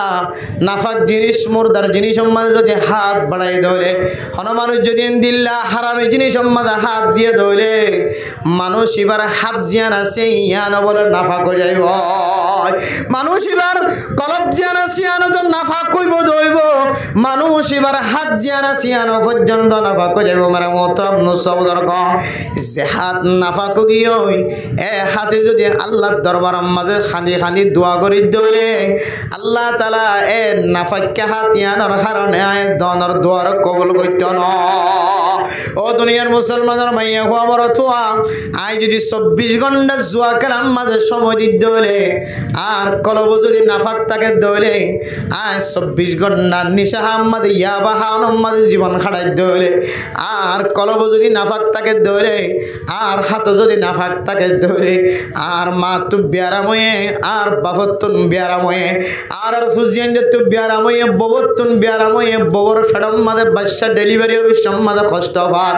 নাফাক জিনিস মুর্দার জিনিস মাঝে যদি হাত বাড়াই দলে হন মানুষ যদি দিল্লা হারামি জিনিস মাঝে হাত দিয়ে দলে মানুষ এবার হাত জিয়ান আছে ইয়ান বলে নাফাক হয়ে যাইব, মানুষ এবার কলব জিয়ান আছে ইয়ান তো নাফাক কইব দইব, মানুষ এবার হাত জিয়ান আছে ইয়ান পর্যন্ত নাফাক হয়ে যাইব। মানে মোহতরম নুসবদর যে হাত নাফাক গিয়ে এ হাতে যদি আল্লাহর দরবার মাঝে খানি খানি দোয়া করি দলে আল্লাহ তাআলা এ নাফাক্কা হাত ইয়ানোর কারণে দনর দোয়ার কবুল করতে ন। ও দুনিয়ার মুসলমানের মাইয়া হুয়া মর থুয়া আই যদি 24 ঘন্টা জুয়া খেলাম মাঝে সময় দিতে দলে আর কলব যদি নাফাক থাকে দলে আই 24 ঘন্টা নিশা মাঝে ইয়াবা হাওয়ানোর মাঝে জীবন খাটাই দলে আর কলব যদি নাফাক থাকে দলে আর হাত যদি নাফাক থাকে দলে আর মা তু বিয়ারাময়ে আর বাফতুন বিয়ারাময়ে আর ফুজিয়ান যে তু বিয়ারাময়ে ববতুন বিয়ারাময়ে ববর ফেডম মাদে বাচ্চা ডেলিভারি অফিসম মাদে কষ্ট ভার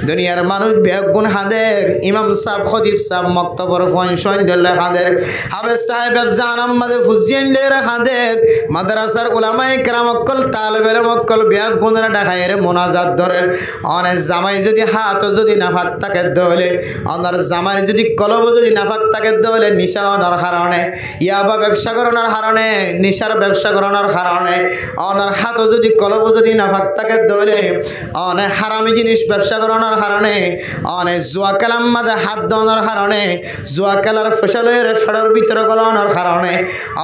দুনিয়ার মানুষ বেগুন হাদের ইমাম সাহেব খতিব সাহেব মক্তবর ফনশন দলে হাদের হাফেজ সাহেব জানাম মাদে ফুজিয়ান দের হাদের মাদ্রাসার উলামায়ে কেরাম অকল তালেবের মক্কল বেগুনরা ঢাকায়ের মোনাজাত ধরেন অনে জামাই যদি হাত যদি নাফাক থাকে দলে অনার জামাই যদি কলব যদি নাফাক থাকে দলে নিশা অনার কারণে ইয়াবা ব্যবসা করানোর কারণে নিশার ব্যবসা করানোর কারণে অনার হাত যদি কলব যদি নাফাক থাকে দলে অনে হারামি জিনিস ব্যবসা করানোর কারণে অনে জুয়া কালাম মাঝে হাত দেওয়ানোর কারণে জুয়া কালার ফসলের ফেডার ভিতরে গলানোর কারণে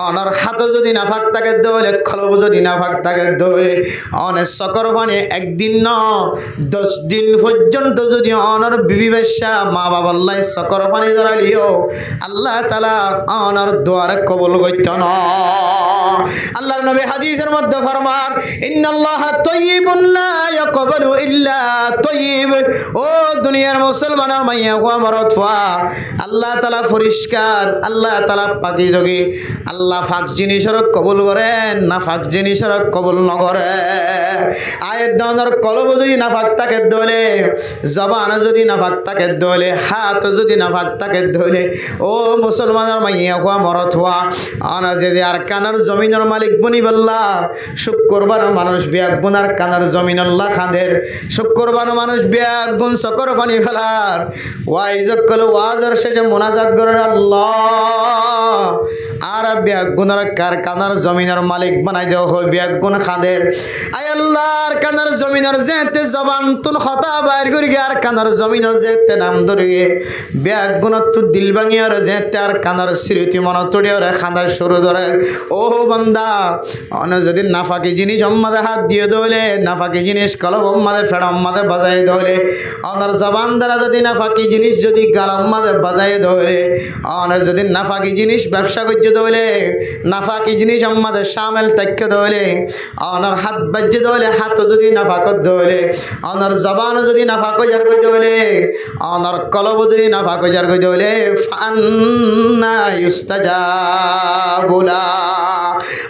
অনার হাত যদি নাফাক থাকে দলে কলব যদি নাফাক থাকে দলে অনে সকর পানি একদিন ন 10 দিন পর্যন্ত যদি অনার বিবি ব্যবসা মা বাবাল্লাই সকর পানি ধরালিও আল্লাহ তাআলা অনার দোয়ার কবুল করতে না। আল্লাহর নবী হাদিসের মধ্যে ফরমান ইন্নাল্লাহা তাইয়্যিবুন লা ইয়াকবালু ইল্লা তাইয়্যিব। ও দুনিয়ার মুসলমানের মাইয়া হুয়া মরদ ফুয়া আল্লাহ তাআলা পরিষ্কার, আল্লাহ তাআলা পাকিজগি, আল্লাহ পাক জিনিসের কবুল করেন না পাক জিনিসের কবুল নকরে। আয়ের দনর কলব যদি নাফাক থাকে দলে জবান যদি নাফাক থাকে দলে হাত যদি নাফাক থাকে দলে ও মুসলমানের মাইয়া হুয়া মরদ হুয়া আনা যদি আর কানার জমিনের মালিক বনি বল্লা শুক্রবার মানুষ বিয়াক গুনার কানার জমিন আল্লাহ খাদের শুক্রবার মানুষ বিয়াক গুন সকর পানি ফেলার ওয়াইজক কল ওয়াজের শেষে মোনাজাত করার আল্লাহ আর বিয়াক গুনার কার কানার জমিনের মালিক বানাই দেওয়া হল বিয়াক গুন খাদের আয় আল্লাহর কানার জমিনের যেতে জবান তুন খতা বাইর করি আর কানার জমিনের যেতে নাম ধরে বিয়াক গুণত তো দিল ভাঙিয়ার যেতে আর কানার স্মৃতি মন তড়িয়ার খাদার শুরু ধরে ও বান্দা অন যদি নাফাকি জিনিস আমাদের হাত দিয়ে দলে নাফাকি জিনিস কলব আমাদের ফেড় আমাদের বাজাই ধরে অনার জবান দ্বারা যদি নাফাকি জিনিস যদি গাল আমাদের বাজাই ধরে অনার যদি নাফাকি জিনিস ব্যবসা করতে দলে নাফাকি জিনিস আমাদের সামেল তাক্য দলে অনার হাত বাজ্যে দলে হাত যদি যদি নাফাকত দলে অনর জবান যদি নাফাক যার কই দলে অনর কলব যদি নাফাক যার কই দলে ফান্না ইউস্তাজাবুলা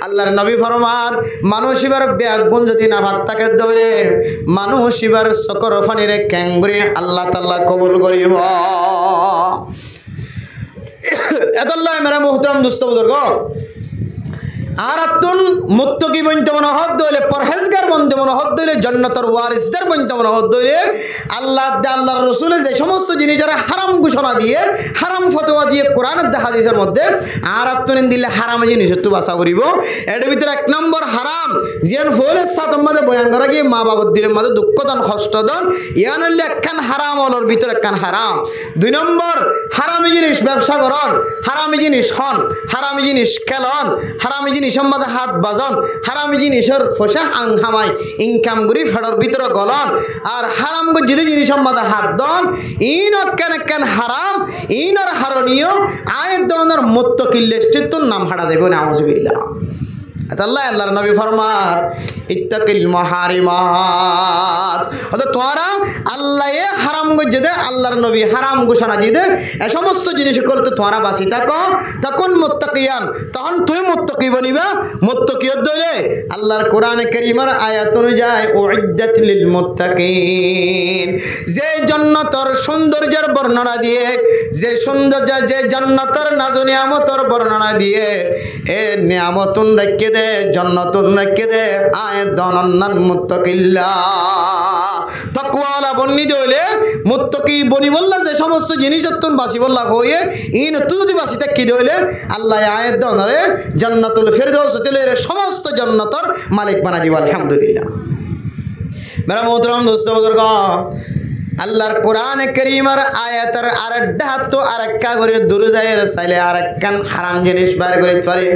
আল্লাহর নবী ফরমান মানুষ এবার ব্যাগুন যদি নাফাক থাকে দলে মানুষ এবার সকর ফানিরে ক্যাঙ্গুরি আল্লাহ তাআলা কবুল করিব এদল্লাহ মেরা মুহতারাম দোস্ত বুজুর্গ আর আতুন মুত্তাকি বনতে মনে হদ দইলে পরহেজগার বনতে মনে হদ দইলে জান্নাতের ওয়ারিসদার বনতে মনে হদ দইলে আল্লাহর রাসূল যে সমস্ত জিনিসের হারাম ঘোষণা দিয়ে হারাম ফতোয়া দিয়ে কোরআনের হাদিসের মধ্যে আর আতুন দিলে হারাম জিনিস তো বাসা করিব এর ভিতরে এক নম্বর হারাম জিয়ান ফলের সাথে মধ্যে বয়ান করা কি মা বাবার দিলের মধ্যে দুঃখ দান কষ্ট দান ইয়ান হলে একখান হারাম হলোর ভিতরে একখান হারাম দুই নম্বর হারামি জিনিস ব্যবসা করন হারামি জিনিস হন হারামি জিনিস খেলন হারামি জিনিস সম্মাদে হাত বাজন হারামি জিনিসের ফসা আংহামাই ইনকাম করি ফেডর ভিতরে গলন আর হারাম যদি জিনিস সম্মাদে হাত দন ইন কেন হারাম ইনর হারণীয় আয়ের দনের মুত্তাকিল্লের নাম হারা দেব না আউযুবিল্লাহ আল্লাহর নবী ফরমান ইত্তাকিল মুহারিমাত অর্থাৎ তোরা আল্লাহ হারাম গজে দে আল্লাহর নবী হারাম ঘোষণা দিয়ে দে এই সমস্ত জিনিস করতে তোরা বাসি থাকো তখন মুত্তাকিয়ান তখন তুই মুত্তাকি বনিবা মুত্তাকিয়ত দলে আল্লাহর কোরআনে কারীমের আয়াত অনুযায়ী উইদ্দাত লিল মুত্তাকিন যে জান্নাতের সৌন্দর্যের বর্ণনা দিয়ে যে সৌন্দর্য যে জান্নাতের নাজু নিয়ামতের বর্ণনা দিয়ে এ নিয়ামতুন রাখে দে জান্নাতুন রাখে দে আয়াত দনান্নান মুত্তাকিল্লাহ তাকওয়ালা বন্নি দলে মুত্তাকি বনি বললা যে সমস্ত জিনিসতন বাসি বললা হয়ে ইন তুই যদি বাসি থাকি দলে আল্লাহ আয়াত দনরে জান্নাতুল ফিরদাউস তেলের সমস্ত জান্নাতের মালিক বানা দিবা আলহামদুলিল্লাহ মেরা মোহতরম দোস্ত বুজুর্গ আল্লাহর কোরআনে কারীমের আয়াতের আরেকটা তো আরেকটা করে দূরে যায় চাইলে আরেকখান হারাম জিনিস বার করে পারে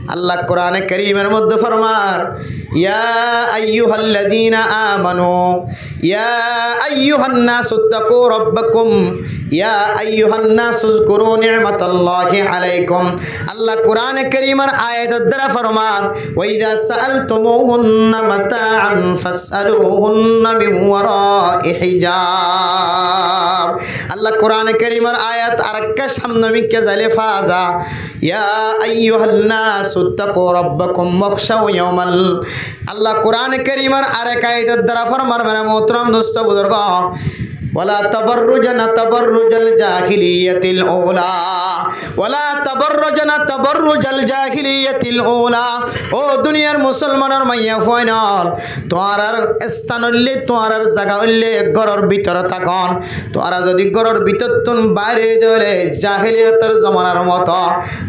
আল্লাহ কোরআনে কারীমের মধ্যে ফরমান ইয়া আইয়ুহাল্লাযীনা আমানু ইয়া আইয়ুহান নাসু তাকু রাব্বাকুম ইয়া আইয়ুহান নাসু যকুরু নি'মাতাল্লাহি আলাইকুম আল্লাহ কোরআনে কারীমের আয়াতের দ্বারা ফরমান ওয়া ইযা সাআলতুমুহুন্না মাতাআন ফাসআলুহুন্না মিন ওয়ারা'i হিজাব আল্লাহ কোরআনে কারীমের আয়াত আরেকটা সামনে মিকে জালে ফাজা ইয়া আইয়ুহান নাসু তাকু রাব্বাকুম ওয়াখশাউ ইয়াওমাল আল্লাহ কোরআনে কারীমের আরেক আয়াতের দ্বারা ফরমান মেরা মোহতরম দোস্ত বুজুর্গ ওয়ালা তাবাররুজনা তাবাররুজাল জাহিলিয়াতিল উলা ওয়ালা তাবাররুজনা তাবাররুজাল জাহিলিয়াতিল উলা ও দুনিয়ার মুসলমানের মাইয়া ফাইনাল তোরার স্থান হইলে তোরার জায়গা হইলে ঘরের ভিতরে থাকুন তোরা যদি ঘরের ভিতর তুন বাইরে চলে জাহিলিয়াতের জমানার মতো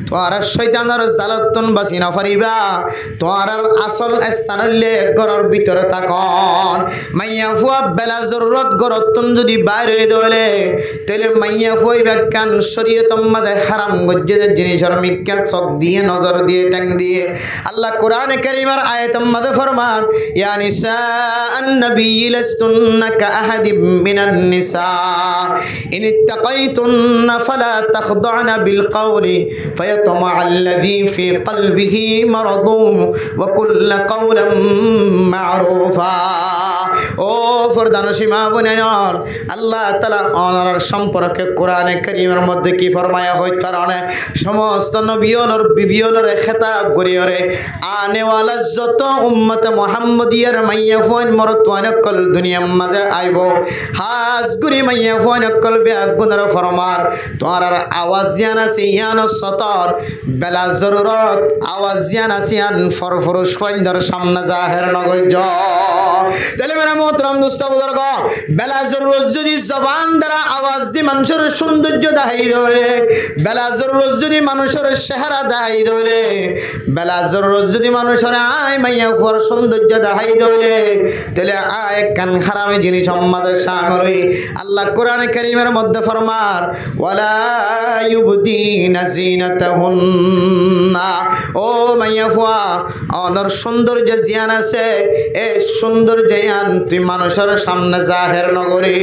তোরা শয়তানের জালতুন বাঁচি না পারিবা তোরার আসল স্থান হইলে ঘরের ভিতরে থাকুন মাইয়া ফুয়া বেলা জরুরত ঘরত তুন যদি বাইরে দলে তাহলে মাইয়া ফই ব্যাখ্যান শরীয়তের মধ্যে হারাম গজ্জের জিনিসের মিক্কা চোখ দিয়ে নজর দিয়ে টাং দিয়ে আল্লাহ কোরআনে কারীমের আয়াতের মধ্যে ফরমান ইয়া নিসাআন নবী লাস্তুন্না কাআহাদিম মিনান নিসা ইন ইত্তাকাইতুন্না ফালা তাখদা'না বিল কওলি ফায়াতমা'আল্লাযী ফি কলবিহি মারাদুন ওয়া কুল্লা কওলাম মা'রুফা ও ফরদানসীমা বনেন আল্লাহ তাআলা ওনার সম্পর্কে কোরআনে কারীমের মধ্যে কি ফরমায়া হইত কারণে সমস্ত নবীওর বিবিওর খেতাব করিয়রে আনে ওয়ালা যত উম্মত মুহাম্মদিয়ার মাইয়া ফোন মরতওয়ান কল দুনিয়ার মাঝে আইব হাজ গুরি মাইয়া ফোন কল বেগুনর ফরমার তোরার আওয়াজ জানা সিয়ান সতর বেলা জরুরত আওয়াজ জানা সিয়ান ফরফরুশ ফইন্দর সামনে জাহের নগজ তাহলে মেরা মোহতরম দোস্ত বুজুর্গ বেলা জরুরত যদি জবান দ্বারা আওয়াজ দি মানুষের সৌন্দর্য দেখাই ধরে বেলা জরুরত যদি মানুষের চেহারা দেখাই ধরে বেলা জরুরত যদি মানুষের আয় মাইয়া ফুয়ার সৌন্দর্য দেখাই ধরে তাহলে আয় কান হারামি জিনিস সম্মাদের শামিল হই আল্লাহ কোরআনে কারীমের মধ্যে ফরমান ওয়ালা ইউবদিনা জিনাতাহুন্না ও মাইয়া ফুয়া অনর সৌন্দর্য জিয়ান আছে এই সৌন্দর্য জিয়ান তুই মানুষের সামনে জাহের নগরী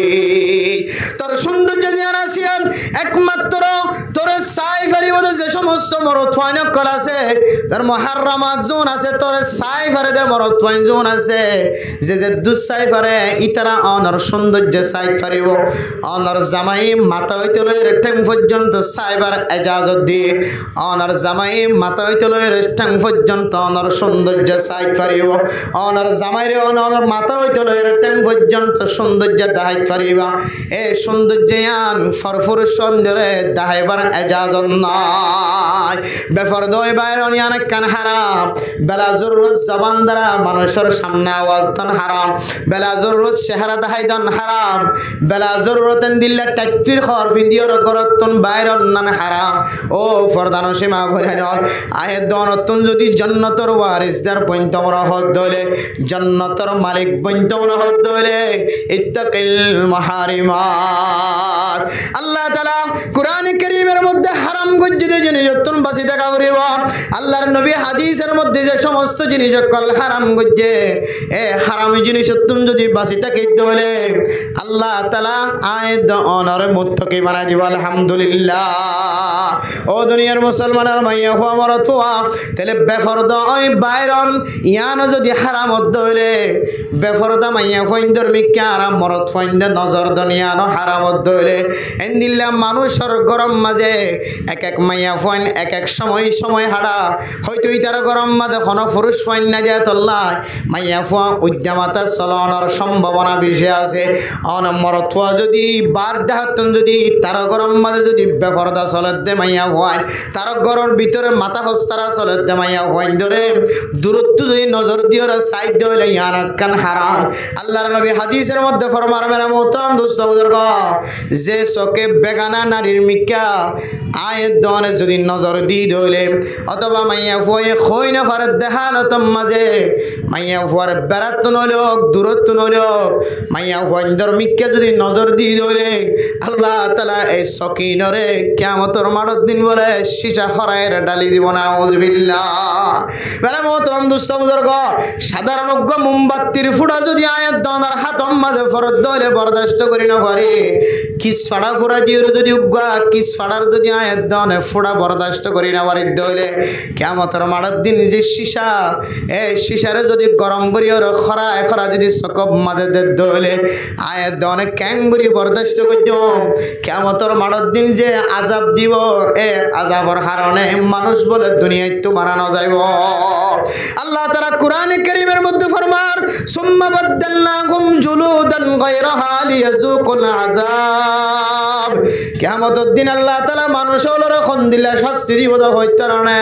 তোর সৌন্দর্য জিয়ান আসিয়ান একমাত্র তোর সাই ফারিব যে সমস্ত মরদ ফাইন কল আছে তোর মুহাররামাত জোন আছে তোর সাই ফারে দে মরদ ফাইন জোন আছে যে দুসাই ফারে ইতারা অনর সৌন্দর্য সাই ফারিব অনর জামাই মাথা হইতে লয়ের ঠ্যাং পর্যন্ত সাইবার এজাজত দিয়ে অনর জামাই মাথা হইতে লয়ের ঠ্যাং পর্যন্ত অনর সৌন্দর্য সাই ফারিব অনর জামাইরে অনর মাথা হইতে লয়ের ঠ্যাং পর্যন্ত সৌন্দর্য দাহাই ফারিবা এ সৌন্দর্যান ফরফুর সৌন্দর্যে দাহাইবার এজাজত নাই বেফরদয় বাইরন ইয়ান কান হারাম বেলা জরুরত জবান দ্বারা মানুষের সামনে আওয়াজ দান হারাম বেলা জরুরত চেহারা দাহাই দান হারাম বেলা জরুরত দিল্লা টাকফির খর ফিদিয়র গরতন বাইরন নান হারাম ও ফরদান সীমা ভরেন আয়ে দনতন যদি জান্নাতের ওয়ারিসদার পয়ন্তমর হদ দলে জান্নাতের মালিক পয়ন্তমর হদ দলে ইত্তাকিল মাহারিমাত আল্লাহ তাআলা কুরআন কারীমের মধ্যে হারাম গজ্জিত জিনিস যতন বাসি থাকা পড়িব আল্লাহর নবী হাদিসের মধ্যে যে সমস্ত জিনিস কল হারাম গজ্জে এ হারাম জিনিস যতন যদি বাসি থাকে দলে আল্লাহ তাআলা আয়াত অনর মুত্তাকি বানাই দিব আলহামদুলিল্লাহ ও দুনিয়ার মুসলমানের মাইয়া হওয়া মরত হওয়া তাহলে বেফরদা ওই বাইরন ইয়ানো যদি হারামত দইলে বেফরদা মাইয়া ফইন্দর মিক্কা আরাম মরত ফইন্দে নজর দনিয়ানো হারামত দইলে এন্দিল্লা মানুষের গরম মাঝে এক এক মাইয়া ফইন এক এক সময় হাড়া হয়তো ইতার গরম মাঝে কোনো পুরুষ ফইন না যায় তল্লা মাইয়া ফুয়া উদ্যমাতা চলনের সম্ভাবনা বেশি আছে অন মরত হওয়া যদি বার ডাহাতন যদি তার গরম মাঝে যদি বেফরদা চলত দে মাইয়া হওয়ান তার ঘরের ভিতরে মাথা হস্তারা চলত দে মাইয়া হওয়ান ধরে দূরত্ব যদি নজর দিয়ে সাইড হইলে ইয়ান কান হারাম আল্লাহর নবী হাদিসের মধ্যে ফরমান মেরা মোহতারাম দোস্ত বুজুর্গ যে চোখে বেগানা নারীর মিক্কা আয়ের দনে যদি নজর দিয়ে ধইলে অথবা মাইয়া ফুয়ে খই না ফারে দেহানত মাঝে মাইয়া ফুয়ার বেড়াত নলোক দূরত্ব নলোক মাইয়া ফুয়ান্দর মিক্কা যদি নজর দিয়ে ধইলে আল্লাহ তাআলা এই সকিনরে কিয়ামতের মাঠের দিন বলে সীসা খরায়ের ডালি দিব না আউযুবিল্লাহ মেরা মোহতারাম দোস্ত বুজুর্গ সাধারণ মোমবাতির ফুটা যদি আয়াত দনার হাতম মাঝে ফরদ দলে বরদাস্ত করি না পারি কিস ফাড়া ফুরা দিয়ে যদি উগা কিস ফাড়ার যদি আয়াত দনে ফুটা বরদাস্ত করি না পারি দলে কিয়ামতের মাঠের দিন যে সীসা এই সীসারে যদি গরম করি ওর খরা যদি সকব মাঝে দে দলে আয়াত দনে ক্যাঙ্গুরি বরদাস্ত করছো কিয়ামতের মাঠের দিন যে আযাব দিব এ আযাবের কারণে মানুষ বলে দুনিয়ায় তো মারানো যাইব আল্লাহ তাআলা কুরআনে কারীমের মধ্যে ফরমার সুম্মা বাদদালনাহুম জুলুদান গায়রাহা লিয়াযুকুল আযাব কিয়ামতের দিন আল্লাহ তাআলা মানুষের খন্দিলা শাস্তি দিব হইতে না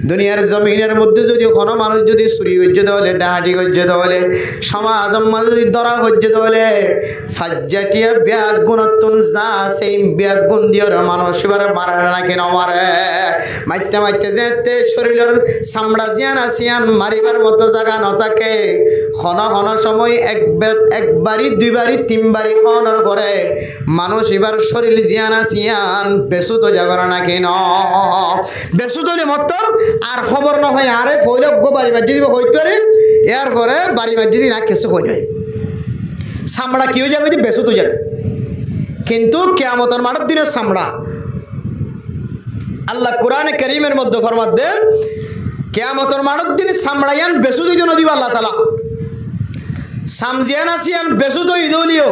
দুনিয়ার জমিনের মধ্যে যদি কোনো মানুষ যদি চুরি হইতে হলে ডাহাটি হইতে হলে সমাজের মাঝে যদি ধরা হইতে হলে ফাজ্জাটিয়া ব্যাগ গুণতুন যা সেই ব্যাগ গুণ দিয়ে মানুষ এবার মারে না কেন মারে মাইতে যেতে শরীরের চামড়া জিয়ান আসিয়ান মারিবার মতো জায়গা নথাকে খন সময় একবারই দুইবারই তিনবারই খনের পরে মানুষ এবার শরীর জিয়ান আসিয়ান বেসুত জাগর না কেন বেসুত হলে মতর আর খবর না হয় আরে ফইলে বাড়ি মাটি দিব হইতে পারে এর পরে বাড়ি মাটি দিন আর কিছু হয়ে যায় চামড়া কেউ যাবে যে বেসুত যাবে কিন্তু কিয়ামতের মাঠের দিনে চামড়া আল্লাহ কুরআনে কারীমের মধ্যে ফরমান দে কিয়ামতের মাঠের দিন চামড়ায়ান বেসুত হইতে নদিব আল্লাহ তাআলা সামজিয়ান আসিয়ান বেসুত হই দলিও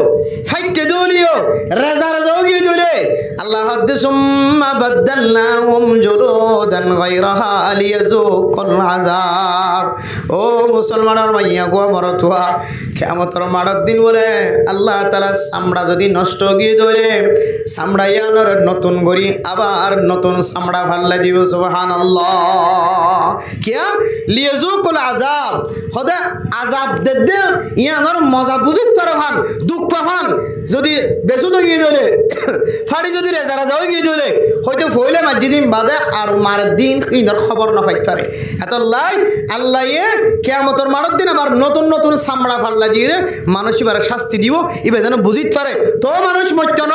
ফাইটে দলিও রাজা গিয়ে দলে আল্লাহ হাদ্দে সুম্মা বাদদালনাহুম জুলুদান গায়রাহা লিয়াযুকুল আযাব ও মুসলমানের মাইয়া গো মরতুয়া কিয়ামতের মাঠের দিন বলে আল্লাহ তাআলা চামড়া যদি নষ্ট গিয়ে দলে চামড়ায়ানের নতুন গরি আবার নতুন চামড়া ফাল্লা দিব সুবহানাল্লাহ কিয়া লিয়াযুকুল আযাব খোদা আযাব দে ইয়ানোর মজা বুঝিত পারো ভান দুঃখ পাহান যদি বেসুত গিয়ে দলে ফাড়ি যদি রেজারা যাও গিয়ে দলে হয়তো ফইলে মাঝি দিন বাদে আর মার দিন ইনার খবর না পাইতে পারে এত লাই আল্লাহ কিয়ামতের মাঠের দিন আবার নতুন নতুন চামড়া ফাল্লা দিয়ে মানুষ এবার শাস্তি দিব এবার যেন বুঝিত পারে তো মানুষ মত্য ন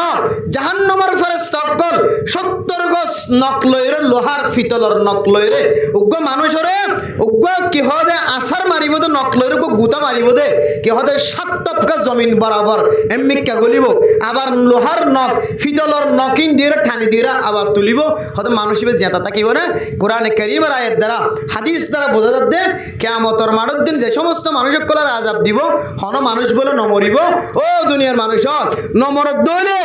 জাহান্নামের ফেরেশতা সকল 70 গজ নখ লইরে লোহার ফিতলর নখ লইরে উগ্র মানুষরে উগ্র কি হয় আসার মারিব তো নখ লইরে গুতা মারিব দে কি হতে 7 টপকা জমিন বরাবর এমনিকা গলিব আবার লোহার নখ ফিতলর নকিন দিয়ে ঠানি দিয়ে আবার তুলিব হতে মানুষ হিসেবে জেতা থাকিব না কোরআনে কারীমের আয়াত দ্বারা হাদিস দ্বারা বোঝা যাচ্ছে কিয়ামতের মাঠের দিন যে সমস্ত মানুষের কলার আযাব দিব হন মানুষ বলে নমরিব ও দুনিয়ার মানুষ নমরত দলে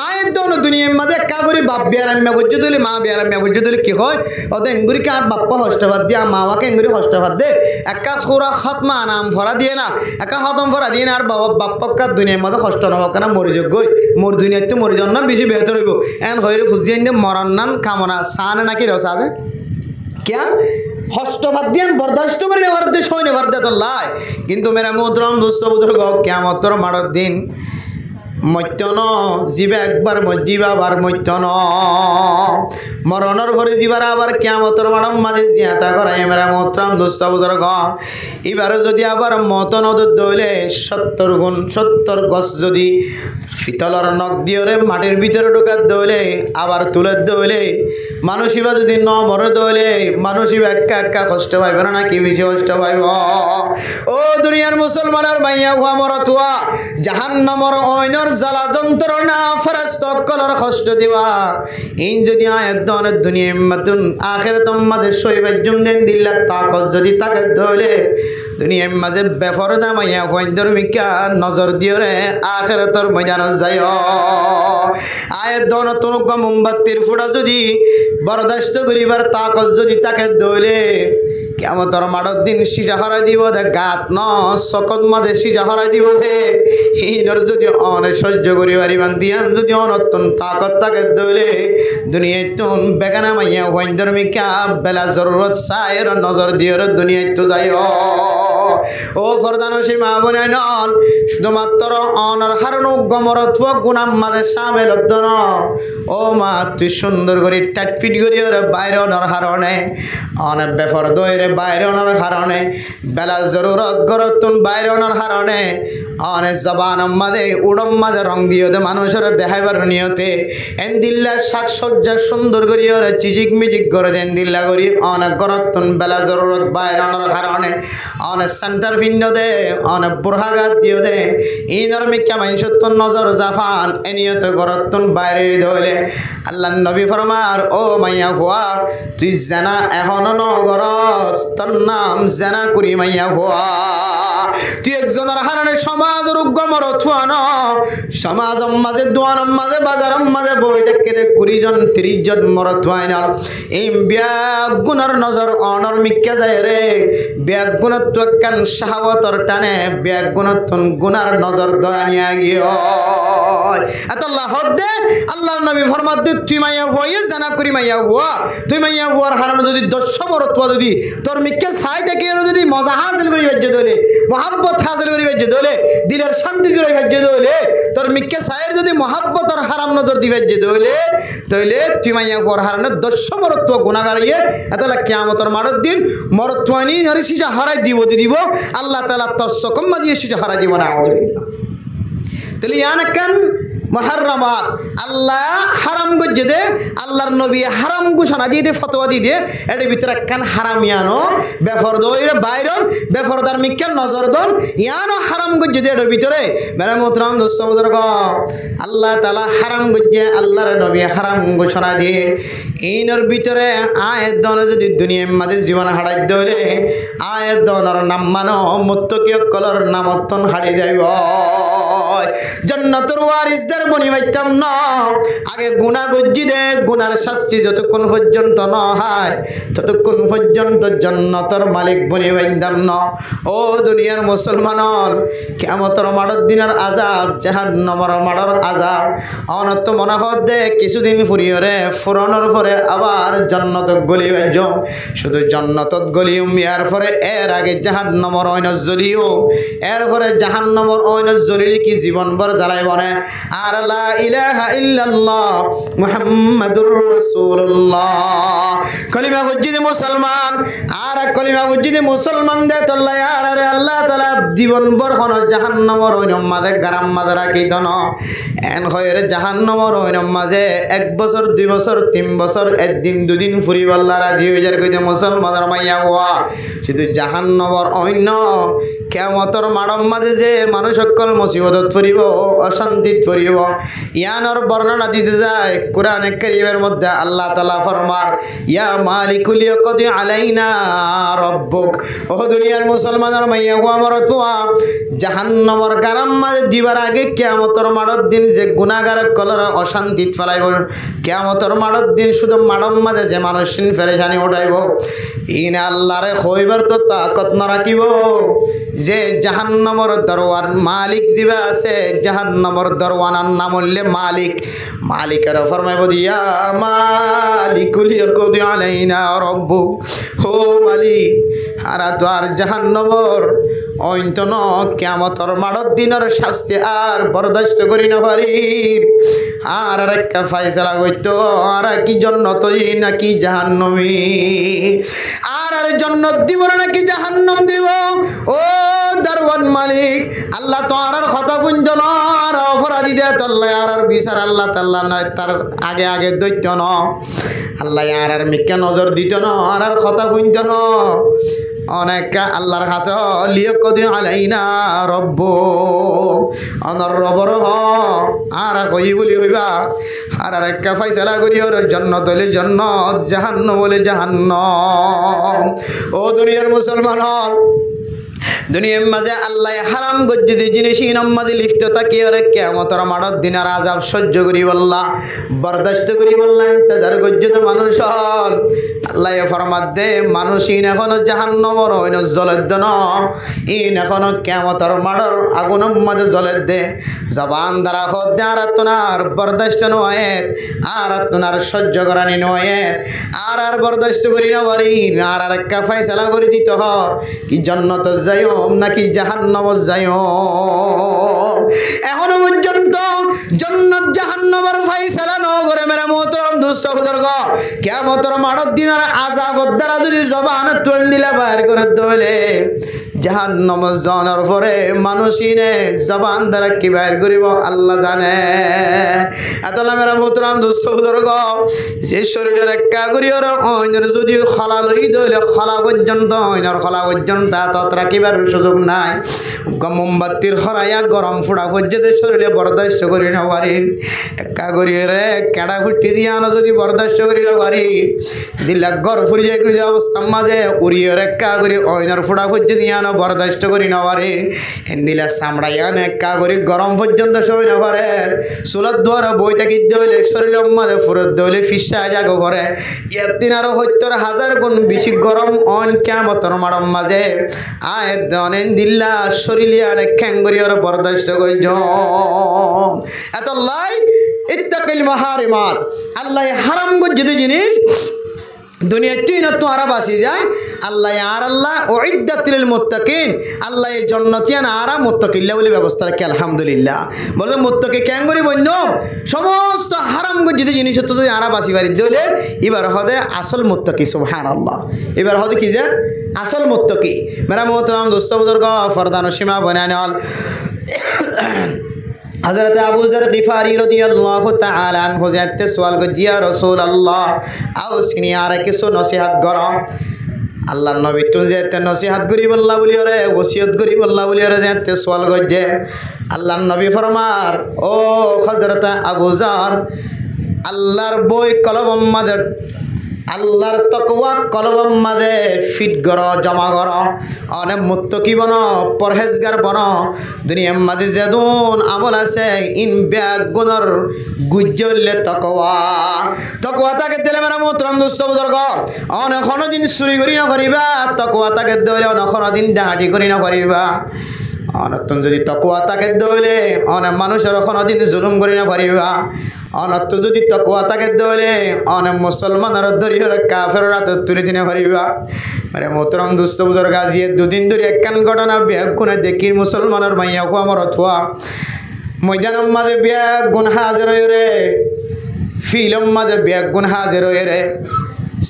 আয়াত দন দুনিয়ার মাঝে কাগরি বাপ বিয়ারাম্যা বজ্জ দলে মা বিয়ারাম্যা বজ্জ দলে কি হয় ওতে এঙ্গুরি কে আর বাপ্পা হষ্টবাদ দিয়া মাওয়াকে এঙ্গুরি হষ্টবাদ দে একা সূরা খাতমা নাম ভরা দিয়ে না একা খতম ভরা দিয়ে না আর বাবা বাপ্পাকা দুনিয়ার মাঝে কষ্ট নবাক না মরি যোগ্য মোর দুনিয়ার তো মরি জন্য বেশি বেহতর হইব এন হইরে ফুজিয়ে মরণ নান কামনা সানে নাকি রসা আছে क्या হষ্টভাত দিয়ান বরদাস্ত করে নেওয়ার দেশ হয় নেওয়ার দে তো লাই কিন্তু মেরা মোহতরম দোস্ত বুজুর্গ কিয়ামতের মাঠের দিন মত্য ন জীবে একবার মজিবা আবার মত্য ন মরণের পরে জীবার আবার কিয়ামতের মাঠের মাঝে জিয়াতা করাই মেরা মোহতরম দোস্ত বুজুর্গ এবারে যদি আবার মত নদত দইলে 70 গছ যদি ফিতলর নখ দিয়ে মাটির ভিতরে ঢোকার দইলে আবার তুলে দইলে মানুষিবা যদি ন মরে দইলে মানুষিবা একা একা কষ্ট পাইব না কি বেশি কষ্ট পাইব ও দুনিয়ার মুসলমানের মাইয়া হুয়া মরতুয়া জাহান্নামর অইনর জ্বালা যন্ত্রণা ফেরেশতা কলর কষ্ট দিবা ইন যদি আয়াত দনের দুনিয়া মাতুন আখিরাতম মাঝে সইবার জুমদেন দিল্লা তাকত যদি তাকে দইলে দুনিয়ার মাঝে বেফরদা মাইয়া ফইন্দর মিকা নজর দিও রে আখিরাতর ময়দান যায় আয়াত দন তুনক মোমবাতির ফুটা যদি বরদাস্ত করিবার তাকত যদি তাকে দইলে কিয়ামতের মাঠের দিন সিজা হরাই দিব দে গাত ন সকত মাঝে সিজা হরাই দিব দে হিনর যদি অনে সহ্য করি পারিবান দিয়ান যদি অনতন তাকত তাকে দইলে দুনিয়ায় তুন বেগানা মাইয়া ওয়াইন্দর মিকা বেলা জরুরত সায়ের নজর দিওর দুনিয়ায় তো যাই ও ফরদানো সে মা বোনে নন শুধুমাত্র অনর হারণ গমরত গুণাম মাঝে সামেল ন ও মা তুই সুন্দর করে টাটফিট করি ওরে বাইরে অনর হারণে অনেক বেফর দইরে বাইরে অনর হারণে বেলা জরুরত গরতুন বাইরে অনর হারণে অনেক জবান মাঝে উড়ম মাঝে রং দিও দে মানুষের দেখাইবার নিয়তে এন দিল্লা সাজসজ্জা সুন্দর করি ওরে চিজিক মিজিক করে দেন দিল্লা করি অনেক গরতুন বেলা জরুরত বাইরে অনর হারণে অনেক সেন্টার ভিন্ন দে অনেক বুরহাগাত দিও দে ইনর মিকা মাইনসত্তর নজর জাফান এনিয়ত গরতুন বাইরে দইলে আল্লাহ নবী ফরমার ও মাইয়া ভুয়া তুই জানা এখনো ন গরস তোর নাম জানা করি মাইয়া ভুয়া তুই একজনের হারণে সমাজ রুগ্গমর থুয়া ন সমাজ মাঝে দোয়ান মাঝে বাজার মাঝে বই দেখে দেখ 20 জন 30 জন মর থুয়াই নাল এই ব্যাগ গুণর নজর অনর মিকা যায় রে ব্যাগ গুণত্ব কান শাহাওয়াতর টানে ব্যাগ গুণত্বন গুনার নজর দয়ানিয়া গিয়ে এত লাহদ দে আল্লাহর নবী ফরমাত দে তুই মাইয়া ভয়ে জানা করি মাইয়া হুয়া তুই মাইয়া হুয়ার হারানো যদি 10 মরত্ব যদি তোর মিক্কে ছাই দেখে যদি মজা হাসিল করি বাজ্য দলে মহাব্বত হাসিল করি বাজ্য দলে দিলের শান্তি করি বাজ্য দলে তোর মিক্কে ছাইয়ের যদি মহাব্বতর হারাম নজর দি বাজ্য দলে তাইলে তুই মাইয়া হুয়ার হারানো 10 মরত্ব গুনাহগার ইয়ে এতলা কিয়ামতের মাঠের দিন মরত্বানি নরি সিজা হারাই দিব আল্লাহ তাআলা তোর সকম্মা দিয়ে সিজা হারাই দিব না আউযুবিল্লাহ তাহলে ইয়ানাকান মুহাররামাত আল্লাহ হারাম গজ্জে দে আল্লাহর নবী হারাম ঘোষণা দিয়ে দে ফতোয়া দিয়ে দে এর ভিতরে কান হারামিয়ানো বেফরদইরে বাইরন বেফরদার মিক্কান নজর দন ইয়ানো হারাম গজ্জে দে এর ভিতরে মেরা মোহতরম দোস্ত বুজুর্গ আল্লাহ তাআলা হারাম গজ্জে আল্লাহর নবী হারাম ঘোষণা দিয়ে ইনর ভিতরে আয়াত দন যদি দুনিয়ার মাঝে জীবন হারাই দইলে আয়াত দনর নাম মানো মুত্তাকি কলর নামতন হারিয়ে যাইব জান্নাতুর ওয়ারিসদের বনি বাইতাম না আগে গুনাহ গজ্জি দে গুনার শাস্তি যতক্ষণ পর্যন্ত ন হয় ততক্ষণ পর্যন্ত জান্নাতের মালিক বনি বাইতাম না ও দুনিয়ার মুসলমানন কিয়ামতের মাঠের দিনের আযাব জাহান্নামের মাঠের আযাব অনত মনে হয় দে কিছুদিন ফুরিয়রে ফুরানোর পরে আবার জান্নাতত গলি বাইজ শুধু জান্নাতত গলিউম ইয়ার পরে এর আগে জাহান্নামের অইন জ্বলিও এর পরে জাহান্নামের অইন জ্বলিলে কি জীবন ভর জ্বালাইব না আর লা ইলাহা ইল্লাল্লাহ মুহাম্মাদুর রাসূলুল্লাহ কলিমা মসজিদে মুসলমান আর কলিমা মসজিদে মুসলমান দে তোল্লা আর আরে আল্লাহ তাআলা জীবন ভর কোন জাহান্নামের ওই মাঝে গারাম মাঝে রাখি দন এন হয়ের জাহান্নামের ওই মাঝে 1 বছর 2 বছর 3 বছর একদিন দুদিন ফুরিব আল্লাহ রাজি হয়ে যার কইতে মুসলমানের মাইয়া হওয়া শুধু জাহান্নামের অন্য কিয়ামতের মাড়ম মাঝে যে মানুষ সকল মুসিবতত পড়িব অশান্তিত পড়িব ইয়ানোর বর্ণনা দিতে যায় কোরআনে কারীমের মধ্যে আল্লাহ তাআলা ফরমার ইয়া মালিকুল ইয়াকদি আলাইনা রব্বুক ও দুনিয়ার মুসলমানের মাইয়া হওয়া আমার তোয়া জাহান্নামের গারাম মাঝে দিবার আগে কিয়ামতের মাড়র দিন যে গুনাহগার কলর অশান্তিত ফেলাইব কিয়ামতের মাড়র দিন শুধু মাড়ম মাঝে যে মানুষিন ফেরেশানি উঠাইব ইন আল্লাহরে কইবার তো তাকত না রাখিব যে জাহান্নামের দরওয়ার মালিক জিবা আছে জাহান্নামের দরওয়ানার নাম হইলে মালিক মালিকের ফরমাইব দিয়া মালিকুল ইয়াকদি আলাইনা রব্বু ও মালিক আর তো আর জাহান্নামের অন্তন কিয়ামতের মাড়র দিনের শাস্তি আর বরদাস্ত করি না পারি আর একটা ফয়সালা হইতো আর কি জান্নাতই নাকি জাহান্নামী আর জান্নাত দিব নাকি জাহান্নাম দিব ও দরওয়ান মালিক আল্লাহ তো আর কথা পুঞ্জন আর অপরাধী দে তোল্লা আর বিচার আল্লাহ তাআলা না তার আগে আগে দৈত্য ন আল্লাহ আর মিক্কা নজর দিত না আর কথা পুঞ্জন অনেক আল্লাহর কাছে লিয়াকদি আলাইনা রব্বু অনর রবর আর কই বলি হইবা আর একটা ফয়সালা করি ওর জান্নাত হইলে জান্নাত জাহান্নাম বলে জাহান্নাম ও দুনিয়ার মুসলমান দুনিয়ার মাঝে আল্লাহ হারাম গজ্জিদি জিনিস ইনাম্মাদি লিপ্ত থাকিয়ে রে কিয়ামতের মাড়র দিনের আযাব সহ্য করি বললা বরদাস্ত করি বললা ইন্তজার গজ্জিত মানুষ আল্লাহ ফরমাত দে মানুষ ইন এখনো জাহান্নামের হইন জ্বলেদ ন ইন এখনো কিয়ামতের মাড়র আগুনের মাঝে জ্বলেদ দে জবান দ্বারা খদ আর তোনার বরদাস্ত নয় আর তোনার সহ্য করানি নয় আর বরদাস্ত করি না পারি আর একটা ফয়সালা করে দিত হ কি জান্নাত যাইও নাকি জাহান্নাম যাইও এখনো পর্যন্ত জান্নাত জাহান্নামের ফয়সালা ন করে মেরা মোহতরম দোস্ত বুজুর্গ কিয়ামতের মাড়র দিনের আযাবর দ্বারা যদি জবান তুল দিলে বাইর করে দলে জাহান্নাম জানার পরে মানুষিনে জবান দ্বারা কি বাইর করিব আল্লাহ জানে এতলা মেরা মোহতরম দোস্ত বুজুর্গ যে শরীরের একটা করিওর অইনের যদি খলা লই দলে খলা পর্যন্ত অইনের খলা পর্যন্ত তত রাখিবার সুযোগ নাই মোমবাতির হরাইয়া গরম ফুড়া পর্যন্ত শরীরে বরদাস্ত করি না পারি একা করিয়ে রে কেডা ফুটি দিয়ে আনো যদি বরদাস্ত করি না পারি দিলা গড় ফুরি যাই করে অবস্থার মাঝে উড়িয়ে একা করি অইনের ফুড়া পর্যন্ত দিয়ে আনো বরদাস্ত করি না পারি দিলা চামড়াই আনে একা করি গরম পর্যন্ত সই না পারে চুলার দ্বারা বই থাকি দইলে শরীরের মাঝে ফুরত দইলে ফিসা জাগো পরে এর দিন আরো 70,000 গুণ বেশি গরম অন কিয়ামতের মাড়র মাঝে আয় দনেন দিল্লা শরীরে আর খ্যাঙ্গরি আর বরদাস্ত কইজ এত লাই ইত্তাকিল মাহারিমাত আল্লাহ হারাম গজ্জিত জিনিস দুনিয়া তুই না তো আরা বাসি যায় আল্লাহ আর আল্লাহ উইদ্দাতুল মুত্তাকিন আল্লাহ জান্নাতিয়ান আরা মুত্তাকিল্লা বলে ব্যবস্থা রাখে আলহামদুলিল্লাহ বলে মুত্তাকি কেন করি বন্য সমস্ত হারাম গজ্জিত জিনিস তো যদি আরা বাসি বাড়ি দিলে এবার হদে আসল মুত্তাকি সুবহানাল্লাহ এবার হদে কি যে আসল মুত্তাকি মেরা মোহতরম দোস্ত বুজুর্গ ফরদান সীমা বনানে হল हज़रत अबू ज़र ग़िफ़ारी रज़ियल्लाहु ताआला अन्हु से सवाल किया रसूल अल्लाह आओ सिनियार किसो नसीहत करो अल्लाह नबी तुम जेते नसीहत करी बल्ला बोली रे वसियत करी बल्ला बोली रे जेते सवाल गजे अल्लाह नबी फरमार ओ हज़रत अबू ज़र अल्लाहर बोई कलब मदद আল্লাহর তাকওয়া কলবের মাঝে ফিট করো জমা করো অনেক মুত্তাকি বনো পরহেজগার বনো দুনিয়ার মাঝে যেদুন আমল আছে ইন ব্যাগুনর গুজ্জলে তাকওয়া তাকে দিলে মেরা মোহতরম দোস্ত বুজুর্গ অনেক দিন চুরি করি না পারিবা তাকওয়া তাকে দিলে অনেক দিন ডাহাটি করি না পারিবা অনতুন যদি তাকওয়া তাকে দিলে অনেক মানুষের দিন জুলুম করি না পারিবা অনত যদি তাকওয়া তাকে দিলে অনেক মুসলমানের দরিহর কাফের রাতে তুলে দিনে পারিবা মানে মোহতরম দোস্ত বুজুর্গ আজিয়ে দুদিন ধরে একখান ঘটনা বেগুনে দেখির মুসলমানের মাইয়া আমার অথবা ময়দানম মাঝে ব্যাগ গুণ হাজির রে ফিলম মাঝে ব্যাগ গুণ হাজির রে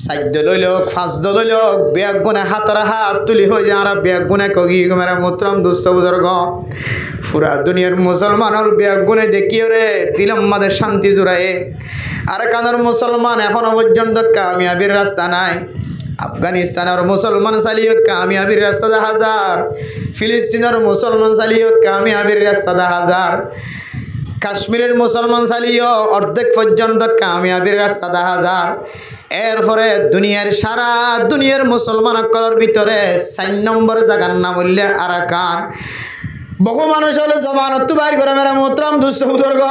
সাইড লইলক ফাঁসদ লইলক ব্যাগ গুণে হাতের হাত তুলি হয়ে যায় আর ব্যাগ গুণে কগি মেরা মোত্রম দুস্থ বুজুর্গ পুরা দুনিয়ার মুসলমানের ব্যাগ গুণে দেখিও রে দিলম মাঝে শান্তি জুড়ায় আর কানের মুসলমান এখনো পর্যন্ত কামিয়াবির রাস্তা নাই আফগানিস্তানের মুসলমান চালিও কামিয়াবির রাস্তা দেখা যার ফিলিস্তিনের মুসলমান চালিও কামিয়াবির রাস্তা দেখা যার কাশ্মীরের মুসলমান চালিও অর্ধেক পর্যন্ত কামিয়াবির রাস্তা দেখা যার এরপরে দুনিয়ার সারা দুনিয়ার মুসলমান কলর ভিতরে 4 নম্বর জায়গার নাম বললে আরাকান বহু মানুষ হলে জমানত বাইর করে মেরা মোহতরম দুস্থ বুজুর্গ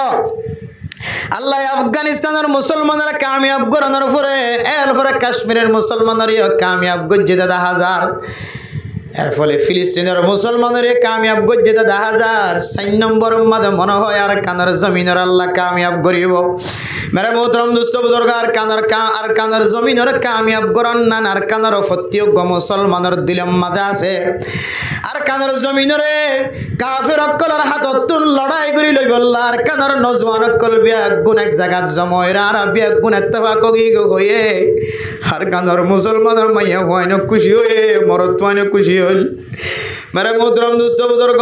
আল্লাহ আফগানিস্তানের মুসলমানরা কামিয়াব করানোর পরে এরপরে কাশ্মীরের মুসলমানেরও কামিয়াব গজ্জেদা 10,000 এর ফলে ফিলিস্তিনের মুসলমানের কামিয়াব গজ্জেদা 10,000 4 নম্বর মাঝে মনে হয় আর কানার জমিনের আল্লাহ কামিয়াব করিব মেরে মোহতরম দুস্থ বুজুর্গ আর কানার জমিনের কামিয়াব করান না আর কানার প্রত্যেক মুসলমানের দিলম মাঝে আছে আর কানার জমিনরে কাফের অকলের হাতত লড়াই করি লই বললা আর কানার নজওয়ান অকল ব্যাগ গুণ এক জায়গাত জময়রা আর ব্যাগ গুণ এত্তেফাক হয়ে আর কানার মুসলমানের মাইয়া হয়ন খুশি হয়ে মরত হয়ন খুশি হল মেরে মোহতরম দুস্থ বুজুর্গ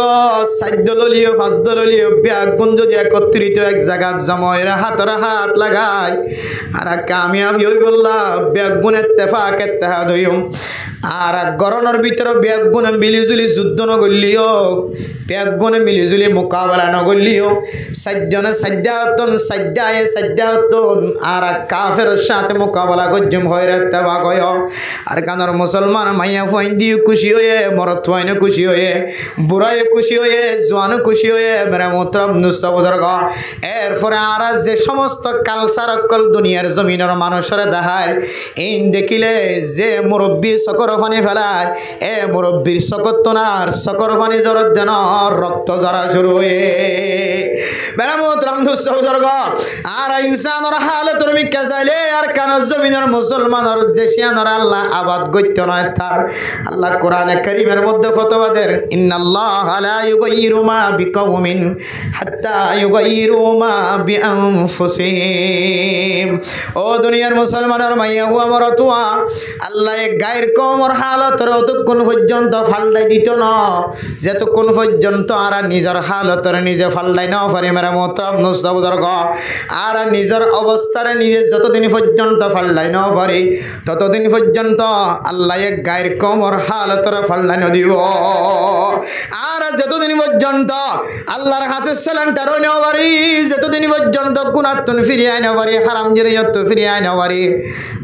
4 দলীয় 5 দলীয় ব্যাগ গুণ যদি একত্রিত এক জায়গাত জময়রা হাতের হাত লাগায় আর কামিয়াব হই বললা ব্যাগ গুণ এত্তেফাক এত্তেহাদ হইম আর গরনের ভিতরে ব্যাগ গুণে মিলিজুলি যুদ্ধ নগলিও ব্যাগ গুণে মিলিজুলি মোকাবেলা নগলিও 4 জনে 4টা হতন 4টা হতন আর কাফের সাথে মোকাবেলা গজ্জম হয় রেত্তেবা কয় আর কানার মুসলমান মাইয়া ফইন দিয়ে খুশি হয়ে মরত ফইনে খুশি হয়ে বুড়ায় খুশি হয়ে জোয়ান খুশি হয়ে মেরে মোহতরম দুস্থ বুজুর্গ এরপরে আর যে সমস্ত কালচার অকল দুনিয়ার জমিনের মানুষের দেখায় এই দেখিলে যে মুরব্বী সকর পানি ফেলায় এ মুরব্বীর সকত্তনার সকর পানি জরত দেন রক্ত জরা শুরু হয়ে মেরা মোহতরম দুস্থ বুজুর্গ আর ইনসানের হালত মিকা চাইলে আর কানার জমিনের মুসলমানের দেশিয়ানের আল্লাহ আবাদ গত্য নয় তার আল্লাহ কোরআনে কারীমের মধ্যে ফতোয়া দেন ইন্নাল্লাহা লা ইউগাইয়িরু মা বিকাউমিন হাত্তা ইউগাইয়িরু মা বিআনফুসিহিম ও দুনিয়ার মুসলমানের মাইয়া হুয়া মরতুয়া আল্লাহ এক গায়ের কমর হালতর অতক্ষণ পর্যন্ত ফাল্লাই দিত না যতক্ষণ পর্যন্ত আর নিজের হালতর নিজে ফাল্লাই না পারে মেরা মোহতরম দুস্থ বুজুর্গ আর নিজের অবস্থার নিজে যতদিন পর্যন্ত ফাল্লাই না পারে ততদিন পর্যন্ত আল্লাহ এক গায়ের কমর হালতর ফাল্লাই না দিব আর যতদিন পর্যন্ত আল্লাহর কাছে সালামটা রই না পারি যতদিন পর্যন্ত গুনাহতন ফিরিয়ে না পারি হারাম জিরিয়ত ফিরিয়ে না পারি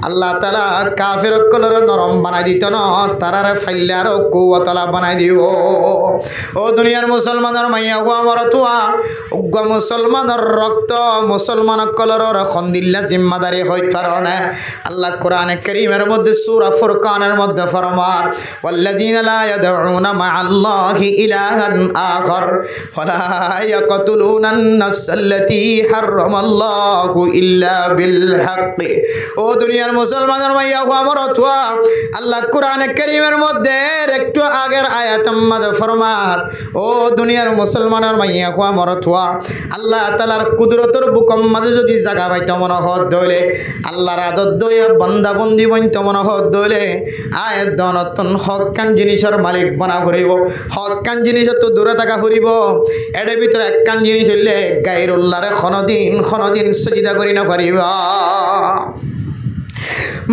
আল্লাহ তাআলা কাফের কলর নরম বানাই দিত না তারারে ফাইলে আর কুওয়াতলা বানাই দিব ও দুনিয়ার মুসলমানের মাইয়া হুয়া মরতুয়া উগ্র মুসলমানের রক্ত মুসলমান কলর খন্দিল্লা জিম্মাদারি হই কারণে আল্লাহ কোরআনে কারীমের মধ্যে সূরা ফুরকানের মধ্যে ফরমান ওয়াল্লাযিনা লা ইয়াদউনা মা'আল্লাহি ইলাহান আখার ওয়ালা ইয়াকতুলুনান নাফসাল্লাতী হারামাল্লাহু ইল্লা বিল হক ও দুনিয়ার মুসলমানের মাইয়া হুয়া মরতুয়া আল্লাহ কোরআনে কারীমের মধ্যে একটু আগের আয়াত মধ্যে ফরমান ও দুনিয়ার মুসলমানের মাইয়া হুয়া মরতুয়া আল্লাহ তাআলার কুদরতের বুকম মাঝে যদি জায়গা পাইতো মনে হত দইলে আল্লাহর আদত দইয়া বান্দা বন্দি বইতো মনে হত দইলে আয়াত দনতন হক্কান জিনিসের মালিক বানা ফুরিব হক্কান জিনিস তো দূরে থাকা ফুরিব এর ভিতরে একখান জিনিস হইলে গায়রুল্লাহরে খনদিন সজিদা করি না পারিবা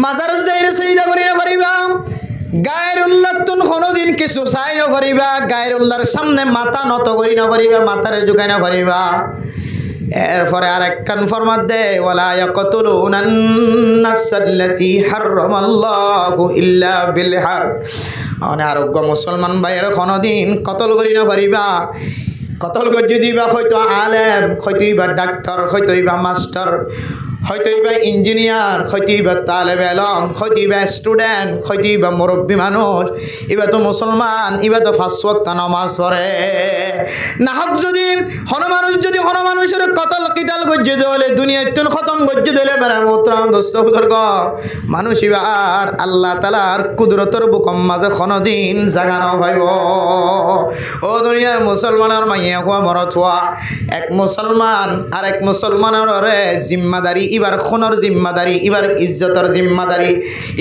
মাজার যাইরে সজিদা করি না পারিবা গায়রুল্লাহ তুন কোনদিন কিছু চাই না পারিবা গায়রুল্লাহর সামনে মাথা নত করি না পারিবা মাথারে ঝুঁকাই না পারিবা এরপরে আর একখান ফরমাত দে ওয়ালা ইয়াকতুলুনান নাফসাল্লাতী হারামাল্লাহু ইল্লা বিল হক অনারোগ্য মুসলমান ভাইয়ের কোনদিন কতল করি না পারিবা কতল করে দিবা হয়তো আলেম হয়তো ইবা ডাক্তার হয়তো ইবা মাস্টার হয়তো ইবা ইঞ্জিনিয়ার, হয়তো ইবা তালেবে আলম, হয়তো ইবা স্টুডেন্ট, হয়তো ইবা মুরব্বী মানুষ, ইবা তো মুসলমান, ইবা তো 5 ওয়াক্ত নামাজ পড়ে। না হোক যদি হন মানুষের কতল কিতাল গজ্জে দলে দুনিয়ায় তুন খতম গজ্জে দলে বেড়া মোহতরম দোস্ত বুজুর্গ, মানুষ ইবা আর আল্লাহ তাআলার কুদরতের বুকম মাঝে কোনদিন জাগা না পাইব। ও দুনিয়ার মুসলমানের মাইয়া হওয়া মরত হওয়া, এক মুসলমান আর এক মুসলমানের জিম্মাদারি, এবার খুনের জিম্মাদারি, এবার ইজ্জতের জিম্মাদারি,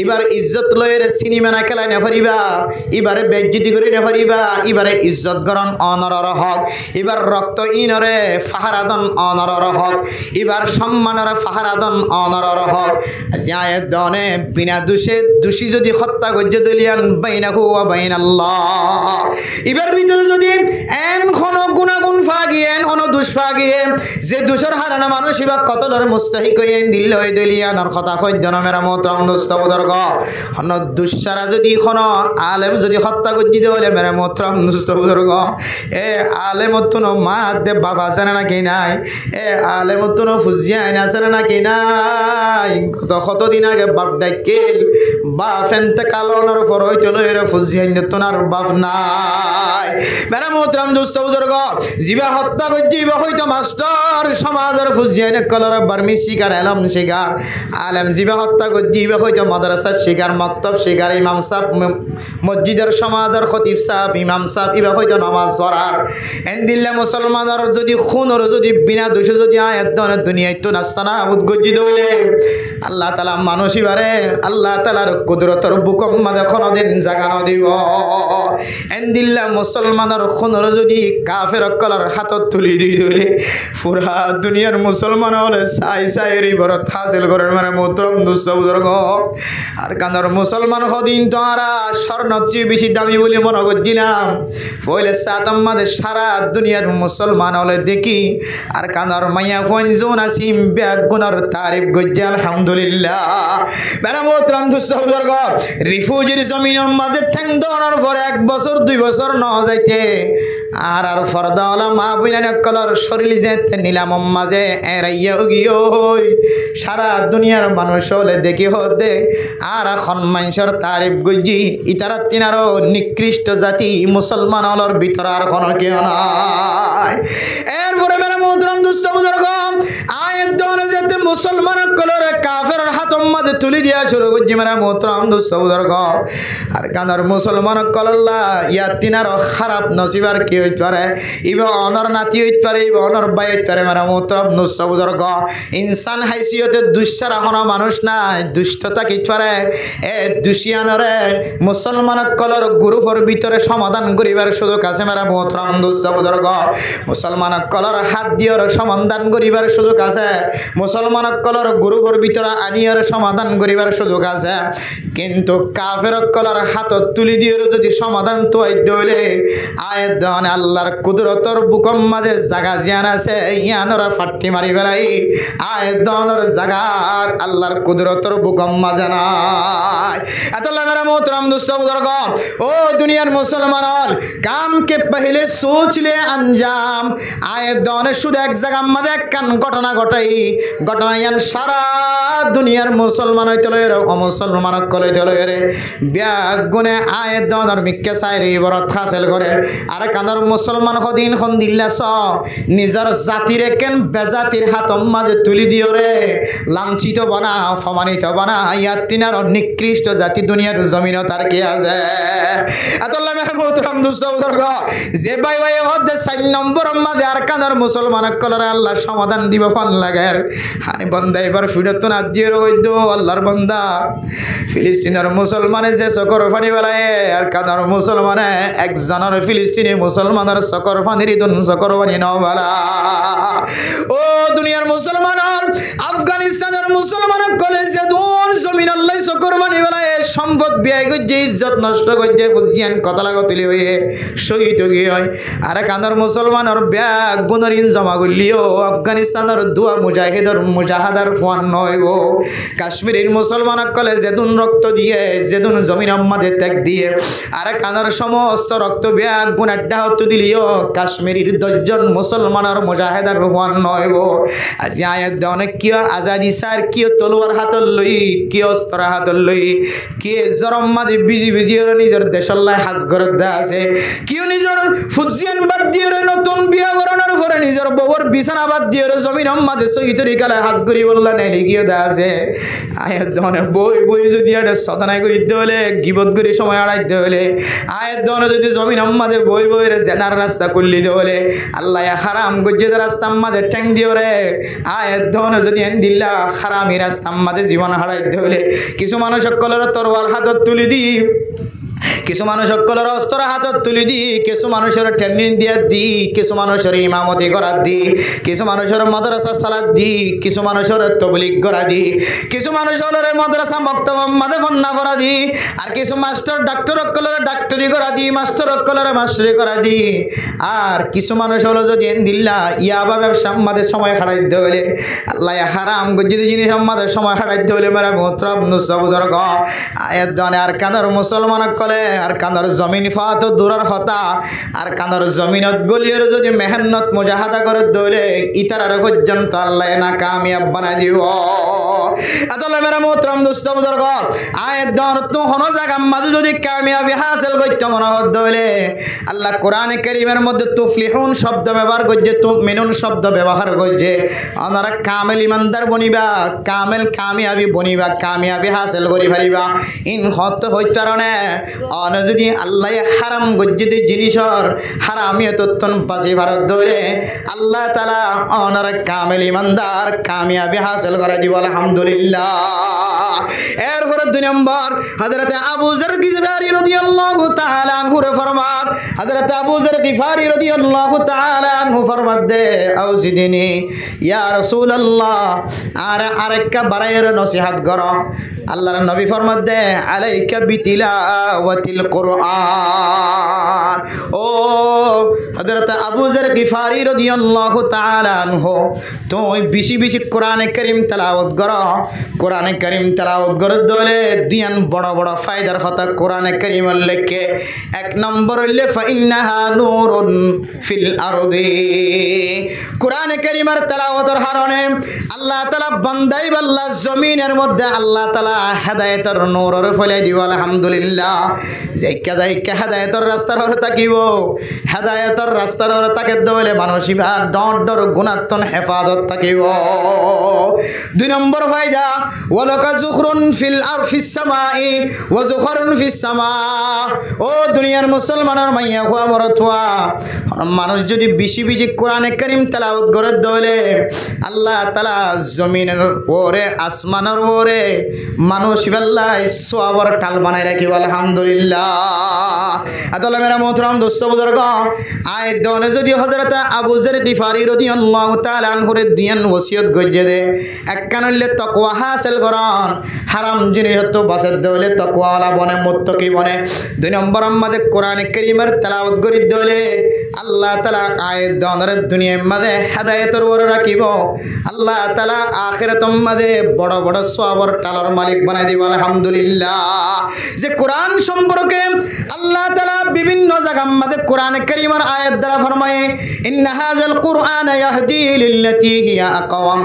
এবার ইজ্জত লয়ের সিনেমা না খেলায় না পারিবা, এবারে বেজ্জতি করে না পারিবা, এবারে ইজ্জত গরণ অনরর হক, এবার রক্ত ইনরে ফাহারাদন অনরর হক, এবার সম্মানের ফাহারাদন অনরর হক। আয়াত দনে বিনা দোষী যদি হত্যা গজ্জ দলিয়ান বাইনাহু ওয়া বাইনাল্লাহ, এবার ভিতরে যদি এন কোন গুণাগুণ ফাগিয়েন অন দুষ ফাগিয়ে যে দুষর হারানা মানুষ ইবা কতলর মুস্তাহিক হইয়েন দিল্ল হই দলিয়ানোর কথা কইদ্য না মেরা মোহতরম দোস্ত বুজুর্গ। অন দুষারা যদি কোন আলেম যদি হত্যা গজ্জি দেওয়ালে মেরা মোহতরম দোস্ত বুজুর্গ, এ আলেমতুন মা দে বাবা আছে নাকি নাই, এ আলেমতুন ফুজিয়া আইনা আছে নাকি নাই। কতদিন আগে বাপ ডাইকেল বাপ এনতে কালনের পর হইতে লইরে ফুজিয়া তোনার বাপ নাই। মেরা মোহতরম দোস্ত বুজুর্গ, জিবা হত্যা গজ্জি বা হয়তো মাস্টার সমাজের ফুজিয়া কলর বার্মি শিকার এলম শিকার, আলেম জিবা হত্যা গজ্জি বা হয়তো মাদ্রাসার শিকার, মক্তব শিকার, ইমাম সাহেব মসজিদের সমাজের খতিব সাহেব, ইমাম সাহেব ইবা হয়তো নামাজ পড়ার। এন্দিল্লা মুসলমানের যদি খুনের যদি বিনা দোষে যদি আয়াত দুনিয়ায় তো নাস্তানা আবুদ গজ্জি দইলে আল্লাহ তাআলা মানুষ ইবারে আল্লাহ তাআলার কুদরতের বুকম মাঝে কোনদিন জাগা না দিব। এন্দিল্লা মুসলমানের খুনের যদি কাফের কলার হাতত তুলি দিই দইলে পুরা দুনিয়ার মুসলমান হলে সাই সাইয়ের ইবারত হাসিল করার মানে মোহতরম দোস্ত বুজুর্গ। আর কান্দর মুসলমান হদিন তো আর স্বর্ণর চেয়ে বেশি দামি বলে মনে করছিলাম, পয়লে সাতম মাঝে সারা দুনিয়ার মুসলমান হলে দেখি আর কান্দর মাইয়া ফোন জোন আসিম ব্যাগুনার তারিফ গজ্জা আলহামদুলিল্লাহ। মেরা মোহতরম দোস্ত বুজুর্গ, রিফিউজির জমিনের মাঝে ঠ্যাং দেওয়ার পরে 1 বছর 2 বছর ন যাইতে আর ফরদাওয়ালা মা বইনা কলর শরীর যেতে নিলাম মাঝে এরাইয়া গিয়ে সারা দুনিয়ার মানুষ হলে দেখি হতে আর এখন মানুষের তারিফ গজ্জি ইতারা তিনারও নিকৃষ্ট জাতি মুসলমান হলর ভিতর আর কোনো কেউ নাই। এরপরে মেরা মোহতরম দোস্ত বুজুর্গ, আয়াত দনে যেতে মুসলমান কলর কাফের হাতম মাঝে তুলি দিয়া শুরু করছি মেরা মোহতরম দোস্ত বুজুর্গ। আর কানার মুসলমান কলল্লা ইয়া তিনারও খারাপ নসিবার কি হইতে পারে, ইবা অনর নাতি হইতে পারে, ইবা অনর বাই হইতে পারে মেরা মোহতরম দোস্ত বুজুর্গ। ইনসান হাইসিয়তে দুষ্টার এখনো মানুষ নাই, দুষ্টতা কি পারে এ দুশিয়ানরে মুসলমান কলর গ্রুপের ভিতরে সমাধান করিবার সুযোগ আছে মেরা মোহতরম দোস্ত বুজুর্গ। মুসলমান কলর হাত দিয়ের সমাধান করিবার সুযোগ আছে, মুসলমান কলর গ্রুপের ভিতরে আনিয়ার সমাধান করিবার সুযোগ আছে, কিন্তু কাফের কলর হাত তুলি দিয়ে যদি সমাধান তো হইলে আয়াত দন আল্লাহর কুদরতর বুকম মাঝে জাগা জিয়ান আছে ইয়ানরা ফাট্টি মারি ফেলাই আয়াত দনের জাগার আল্লাহর কুদরতর বুকম মাঝে নাই। এতলা মেরা मोहतरम दोस्तों बुजुर्ग, ओ दुनियार मुसलमान काम के पहले सोच ले अंजाम आए दोने शुद्ध एक जगह मदे कन घटना घटाई घटना यान सारा दुनियार मुसलमान तलोरे अमुसलमान कले तलोरे ब्यागुने आए दोनर मिक्के साइरे बरत हासिल करे आरे कानर मुसलमान खदिन खन दिल्ला स निजर जातिरे केन बेजातिर हातम माजे तुली दियो रे लांछित बना फमानित बना या तिनार निकृष्ट जाति दुनियार जमीन तार के आजे अतल्ला मेरे मोहतरम दोस्तों बुजुर्ग जे भाई भाई हद 4 नंबर माजे आर कानर मुसलमान कलर अल्लाह समाधान दिबे फन लागेर हाय बंदा एबार फिडत ना दियो रइदो अल्लाहर बंदा फिलिस्तीनर मुसलमान जे सकर फानी बेलाए आर कानर मुसलमान एक जनर फिलिस्तीनी मुसलमानर सकर फानी रिदुन सकर फानी न बाला ओ दुनियार मुसलमान अफगानिस्तानर मुसलमान कलेज दोन जमीन अल्लाह सकर फानी बेलाए সম্পদ ব্যয় করে ইজ্জত নষ্ট করে ফুজিয়ান কথা লাগতলি হয়ে শহীদ হয়ে হয় আরে কান্দর মুসলমানের ব্যাগ গুণরিন জমা করলিও আফগানিস্তানের দুয়া মুজাহিদর মুজাহাদার ফোন নয়ব কাশ্মীরের মুসলমান কলে যেদুন রক্ত দিয়ে যেদুন জমিন আম্মাদের ত্যাগ দিয়ে আর কানার সমস্ত রক্ত ব্যাগ গুণাড্ডা হতে দিলিও কাশ্মীরের 10 জন মুসলমানের মুজাহিদার রুহান নয় গো আজি আয়াত অনেক কিয় আজাদি সার কিয় তলোয়ার হাতল লই কিয় অস্ত্র হাতল লই কে জরম মাঝে বিজি বিজি নিজের দেশল্লাই হাজ ঘরত দা আছে কিয় নিজের ফুজিয়ান বাদ দিয়ে নতুন বিয়া করানোর পরে নিজের বউর বিছানা বাদ দিয়ে জমিন মাঝে সহি তরিকালে হাজ করি বললা নেই লিখিয়ে দা আছে আয়াত ধনে বই বই যদি এটা সদানাই করে দিতে হলে গিবত করে সময় আড়াইতে হলে আয়াত ধনে যদি জমিন আম্মাদে বই বইরে জেনার রাস্তা করলি দে হলে আল্লাহ হারাম গজ্জেদ রাস্তা আম্মাদে ঠ্যাং দিও রে আয়াত ধনে যদি এন দিল্লা হারামি রাস্তা আম্মাদে জীবন হারাইতে হলে কিছু মানুষ সকলের তরোয়াল হাতত তুলি দি কিছু মানুষ সকলের অস্ত্র হাতত তুলি দি কিছু মানুষের ট্রেনিং দিয়া দি কিছু মানুষের ইমামতি করা দি কিছু মানুষের মাদ্রাসা সালাদ দি কিছু মানুষের তবলিগ করা দি কিছু মানুষের মাদ্রাসা মক্তব মাদে ফন্না করা দি আর কিছু মাস্টার ডাক্তার সকলের ডাক্তারি করা দি মাস্টার সকলের মাস্টারি করা দি আর কিছু মানুষ হলো যদি দিল্লা ইয়াবা ব্যবসা আমাদের সময় হারাইতে হলে আল্লাহ হারাম গজ্জিদ জিনিস আমাদের সময় হারাইতে হলে মেরা মোহতরম নুসবুদর গ আয়াত দানে আর কানার মুসলমান কলে আর কানার জমিন ফাত দূরের হতা আর কানার জমিনত গলিয়ের যদি মেহনত মুজাহাদা করে দলে ইতারার পর্যন্ত আল্লাহ না কামিয়াব বানাই দিব আদলে মেরা মোহতরম নুসবুদর গ আয়াত দান তো হন জায়গা মাঝে যদি কামিয়াবি হাসিল করতে মনে হত হলে আল্লাহ কোরআনে কারীমের মধ্যে তুফলিহুন শব্দ ব্যবহার করছে তুমিনুন শব্দ ব্যবহার করছে আপনারা কামেল ইমানদার বনিবা কামেল কামিয়াবি বনিবা কামিয়াবি হাসিল করি পারিবা ইন হত হইত কারণে অন যদি আল্লাহ হারাম গজ্জিত জিনিসর হারামিয়ে তত্তন বাঁচি ভারত ধরে আল্লাহ তাআলা অনারা কামেল ইমানদার কামিয়াবি হাসিল করে দিব আলহামদুলিল্লাহ এরপর 2 নম্বর হযরত আবু যর গিফারি রাদিয়াল্লাহু তাআলা আনহু ফরমান হযরত আবু যর গিফারি রাদিয়াল্লাহু তাআলা আনহু ফরমাত দে আউজিদিনি ইয়া রাসূলুল্লাহ আর আরেকটা বারায়ের নসিহত করো আল্লাহর নবী ফরমাত দে আলাইকা বিতিলাওয়াতিল কুরআন ও হযরত আবু যর গিফারি রাদিয়াল্লাহু তাআলা আনহু তুই বেশি বেশি কোরআনে কারীম তেলাওয়াত করো কোরআনে কারীম তেলাওয়াত করে দলে দিয়ান বড় বড় ফায়দার কথা কোরআনে কারীমের লেখে 1 নম্বর হইলে ফাইন্নাহা নূরুন ফিল আরদি কোরআনে কারীমের তেলাওয়াতের কারণে আল্লাহ তাআলা বান্দাই আল্লাহ জমিনের মধ্যে আল্লাহ তাআলা হেদায়েতের নূরের ফলাই দিব আলহামদুলিল্লাহ যাইকা যাইকা হেদায়েতের রাস্তার ওরে তাকিব হেদায়েতের রাস্তার ওরে তাকে দলে মানসিবা ডর গুণাত্মন হেফাজত থাকিব 2 নম্বর ফায়দা ওয়ালাকা যুখরুন ফিল আরফিস সামাই ওয়া যুখরুন ফিস সামা ও দুনিয়ার মুসলমানের মাইয়া হুয়া মরতুয়া মানুষ যদি বেশি বেশি কোরআনে কারীম তেলাওয়াত করে দলে আল্লাহ তাআলা জমিনের ওরে আসমানের ওরে মানুষ বেল্লাই সওয়াবের টাল বানাই রাখিব আলহামদুলিল্লাহ আদলে মেরা মোহতরম দোস্ত বুজুর্গ আয়াত দনে যদি হযরত আবু যর গিফারি রাদিয়াল্লাহু তাআলা আনহু দিয়ান ওসিয়ত গজ্জে দে এককানলে তাকওয়া হাসিল করন হারাম জিনিস তো বাসের দলে তাকওয়ালা বনে মুত্তাকি বনে 2 নম্বর আমাদের কোরআনে কারীমের তেলাওয়াত করি দলে আল্লাহ তাআলা আয়াত দনের দুনিয়ার মধ্যে হেদায়েতের ওরে রাখিব আল্লাহ তাআলা আখিরাতের মধ্যে বড় বড় সওয়াবের টালার মালিক বানাই দিব আলহামদুলিল্লাহ যে কোরআন সম্পর্কে আল্লাহ তাআলা বিভিন্ন জায়গার মধ্যে কোরআনে কারীমের আয়াত দ্বারা ফরমায় ইন্না হাযাল কুরআন ইয়াহদি লিল্লাতী হিয়া আকওয়াম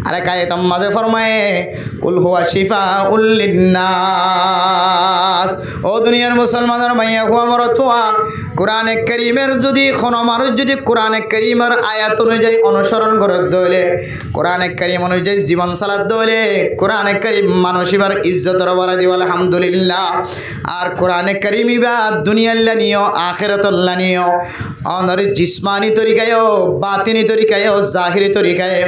আর এক আয়াতের মধ্যে ফরমায় কুল হুয়া শিফাউল লিন্নাস ও দুনিয়ার মুসলমানের মাইয়া হুয়া মরতুয়া কোরআনে কারীমের যদি কোন মানুষ যদি কোরআনে কারীমের আয়াত অনুযায়ী অনুসরণ করে দলে কোরআনে কারীম অনুযায়ী জীবন চালাত দলে কোরআনে কারীম মানুষিবার ইজ্জতের বাড়া দিব আলহামদুলিল্লাহ আর কোরআনে কারীমই বা দুনিয়ার লানিও আখিরাতুল লানিও অনর জিসমানি তরিকায় বাতিনি তরিকায় জাহিরি তরিকায়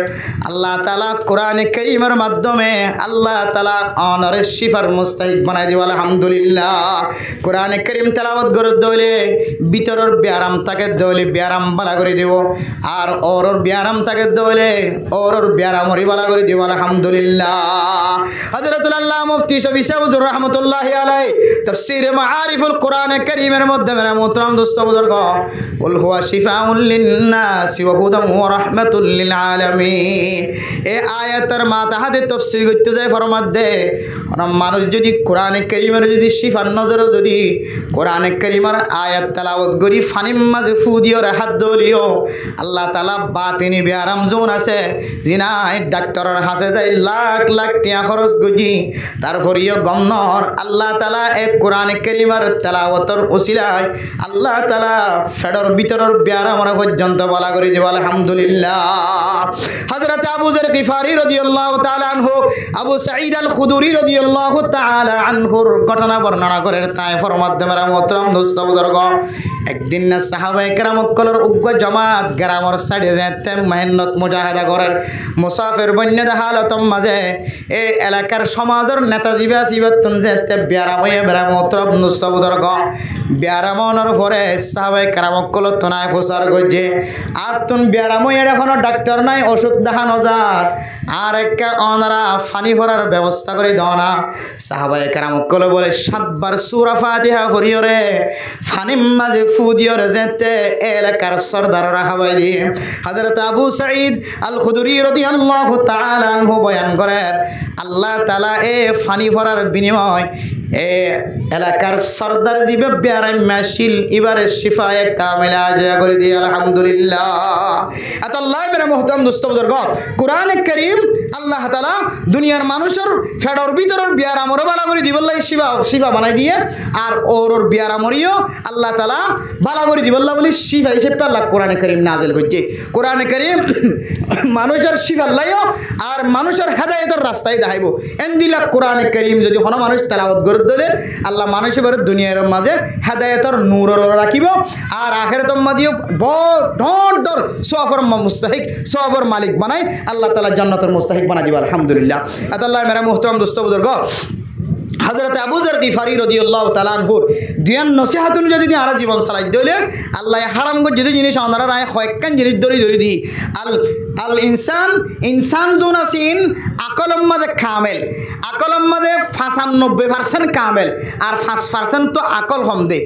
আল্লাহ তাআলা কোরআনে কারীমের মাধ্যমে আল্লাহ তাআলা অনর শিফার মুস্তাহিক বানাই দিব আলহামদুলিল্লাহ কোরআনে কারীম তেলাওয়াত করে দলে ভিতরের ব্যারাম তাকে দলে ব্যারাম বালা করে দিব আর ওরর ব্যারাম তাকে দলে ওরর ব্যারাম মরি বালা করে দিব আলহামদুলিল্লাহ হযরতুল আল্লাহ মুফতি শফি হুজুর রাহমাতুল্লাহি আলাইহি তাফসীরে মাআরিফুল কোরআনে কারীমের মধ্যে মেরা মোহতরম দোস্ত বুজুর্গ কুল হুয়া শিফাউল লিন্নাস ওয়া হুদাম ওয়া রাহমাতুল লিল আলামিন এই আয়াতের মাথা আয়াতে তাফসীর করতে যায় ফরমাত দে মানুষ যদি কোরআনে কারীমের যদি শিফার নজরে যদি কোরআনে কারীমের আয়াত তেলাওয়াত করি ফানিম মাঝে ফু দিও হাত দলিও আল্লাহ তাআলা বাতিনি বিয়ারাম জোন আছে জিনাই ডাক্তারের হাসে যায় লাখ লাখ টাকা খরচ করি তারপর ইও গমনর আল্লাহ তাআলা এক কোরআনে কারীমের তেলাওয়াতের ওসিলায় আল্লাহ তাআলা ফেডর ভিতরের বিয়ারামরা পর্যন্ত বলা করে দিব আলহামদুলিল্লাহ। হযরত আবু যর গিফারি রাদিয়াল্লাহু তাআলা আনহু আবু সাঈদ আল খুদরি রাদিয়াল্লাহু তাআলা আনহুর ঘটনা বর্ণনা করে তাই ফরমাতে মেরা মোহতরম দোস্ত বুজুর্গ একদিন না সাহাবায়ে কেরাম কলর উগ্র জামাত গ্রামের সাইডে যেতে মেহনত মুজাহিদা করার মুসাফির বন্যদ হালতম মাঝে এই এলাকার সমাজের নেতা জিবা সিবাতুন যেতে বিয়ারাময়ে মেরা মোহতরম দোস্ত বুজুর্গ বিয়ারামনের পরে সাহাবায়ে কেরাম কল তোনায় ফুসার গজে আর তুন বিয়ারাময়ে এখনো ডাক্তার নাই ওষুধ দেখানো যার আর একটা অনারা ফানি ভরার ব্যবস্থা করে দাও না সাহাবায়ে কেরাম কল বলে 7 বার সূরা ফাতিহা পড়িও রে ফানিম মাঝে ফু দিও রে যেতে এলাকার সরদাররা হাবাই দিয়ে হযরত আবু সাঈদ আল খুদরি রাদিয়াল্লাহু তাআলা আনহু বয়ান করেন আল্লাহ তাআলা এ ফানি ভরার বিনিময় এ এলাকার সরদার জিবে বিয়ারাম মাশিল ইবারে শিফায়ে কামিলা আজা করে দিয়ে আলহামদুলিল্লাহ। আল্লাহ মেরা মুহতারাম দোস্ত বুজুর্গ কোরআনে কারীম আল্লাহ তাআলা দুনিয়ার মানুষের ফেডর ভিতরের বিয়ারামর বালা করে দিবল্লাই শিফা বানাই দিয়ে আর ওর বিয়ারামরিও আল্লাহ তাআলা বালা করে দিবল্লা বলি শিফা হিসেবে আল্লাহ কোরআনে কারীম নাজিল করছে। কোরআনে কারীম মানুষের শিফা লাইও আর মানুষের হেদায়েতের রাস্তায় দেখাইবো এন্দিলা কোরআনে কারীম যদি কোনো মানুষ তেলাওয়াত করে দিলে আল্লাহ মানুষের দুনিয়ার মাঝে হেদায়েতের নূর রাখিব আর আখিরাতের মাঝেও বড় ডর সওয়াবের মুস্তাহিক সওয়াবের মালিক বানাই আল্লাহ তাআলা জান্নাতের মুস্তাহিক বানাই দিব আলহামদুলিল্লাহ। আল্লাহ মেরা মুহতারাম দোস্ত বুজুর্গ হযরত আবু যর গিফারি রাদিয়াল্লাহু তাআলা আনহুর দুয়ান নসিহতুন যদি আর জীবন চালাই দিলে আল্লাহ হারাম করে যদি জিনিস আনারা রায় কয়েকখান জিনিস ধরি দি আল ইনসান যোন আছেন আকলম মাঝে কামেল আকলম মাঝে 95% কামেল আর 5% তো আকল কম দে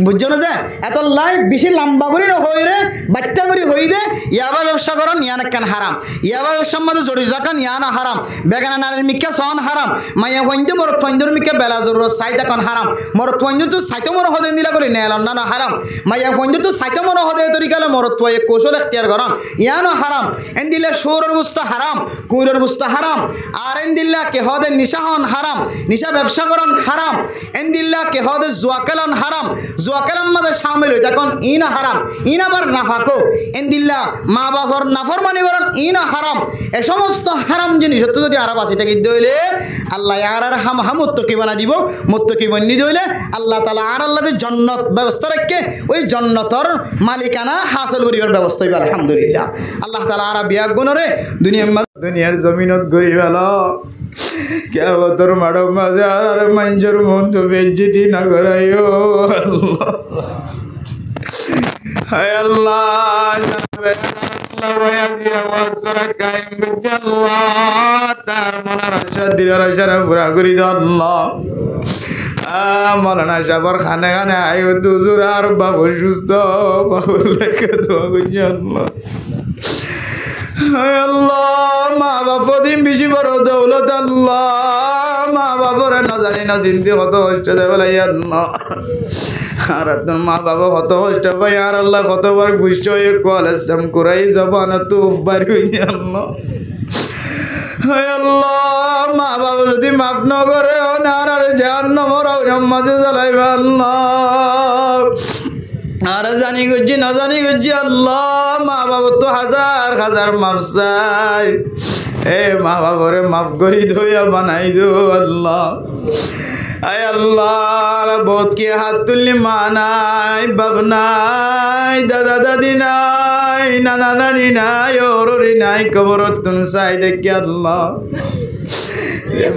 বুঝছো না যে এত লাই বেশি লম্বা করে হই রে বাচ্চা করে হই দে ইয়াবা ব্যবসা করন ইয়ান কেন হারাম ইয়াবা ব্যবসার মাঝে জড়িত থাকেন ইয়ানা হারাম বেগানা নারীর মিক্কা সন হারাম মাইয়া হইন্দে মর থইন্দর মিক্কা বেলা জরুর সাইতা কোন হারাম মর থইন্দে তো সাইতো মর হদে দিলা করে নেলন না হারাম মাইয়া হইন্দে তো সাইতো মর হদে তরিকালে মর থয়ে কৌশল ইখতিয়ার করন ইয়ানো হারাম এন্দিলে সুরের বস্তু হারাম কুইরের বস্তু হারাম আর এন্দিল্লা কে হদে নিশাহন হারাম নিশা ব্যবসা করন হারাম এন্দিল্লা কে হদে জুয়াকেলন হারাম জুয়াকেলন মাঝে শামিল হই তখন ইনা হারাম ইনা বার নাফাকো এন্দিল্লা মা বাবার নাফরমানি করন ইনা হারাম এ সমস্ত হারাম জিনিস তো যদি আরব আসি থেকে দইলে আল্লাহ আর মুত্তাকি বানা দিব মুত্তাকি বন্নি দইলে আল্লাহ তাআলা আর আল্লাহর জান্নাত ব্যবস্থা রাখকে ওই জান্নাতের মালিকানা হাসিল করিবার ব্যবস্থা হইবে আলহামদুলিল্লাহ। আল্লাহ তাআলা আর বিয়া গুণরে দুনিয়ার জমিনত গরি ভালো কিয়ামতের মাঠের মাঝে আর মানুষের মন তো বেইজ্জতি না করাইও আল্লাহ হায় আল্লাহ তার মনের আশা দিলের আশারা পুরা করি দাও আল্লাহ। মৌলানা সাহেবের খানে খানে আয়ো দুজুর আর বাবু সুস্থ বাবু লেখে দোয়া করি আল্লাহ। আল্লাহ মা বাবা দিন বেশি বড় দৌলত আল্লাহ মা বাবার না জানি না চিন্তি কত কষ্ট দেবে আল্লাহ আর তোর মা বাবা কত কষ্ট পাই আর আল্লাহ কতবার গুষ্ট হয়ে কলেজাম কুরাই জবান তুফ বাড়ি হইনি আল্লাহ। আল্লাহ মা বাবা যদি মাফ ন করে আর জাহান্নামের আগুনের মাঝে জ্বালাইবে আল্লাহ আর জানি গুজি না জানি গুজি আল্লাহ মা বাবা তো হাজার হাজার মাফ চাই এ মা বাবারে মাফ করি ধইয়া বানাই দো আল্লাহ। আয় আল্লাহ বহুত কি হাত তুললি মা নাই বাপ নাই দাদা দাদি নাই নানা নানি নাই ওররি নাই কবরত তুন চাই দেখি আল্লাহ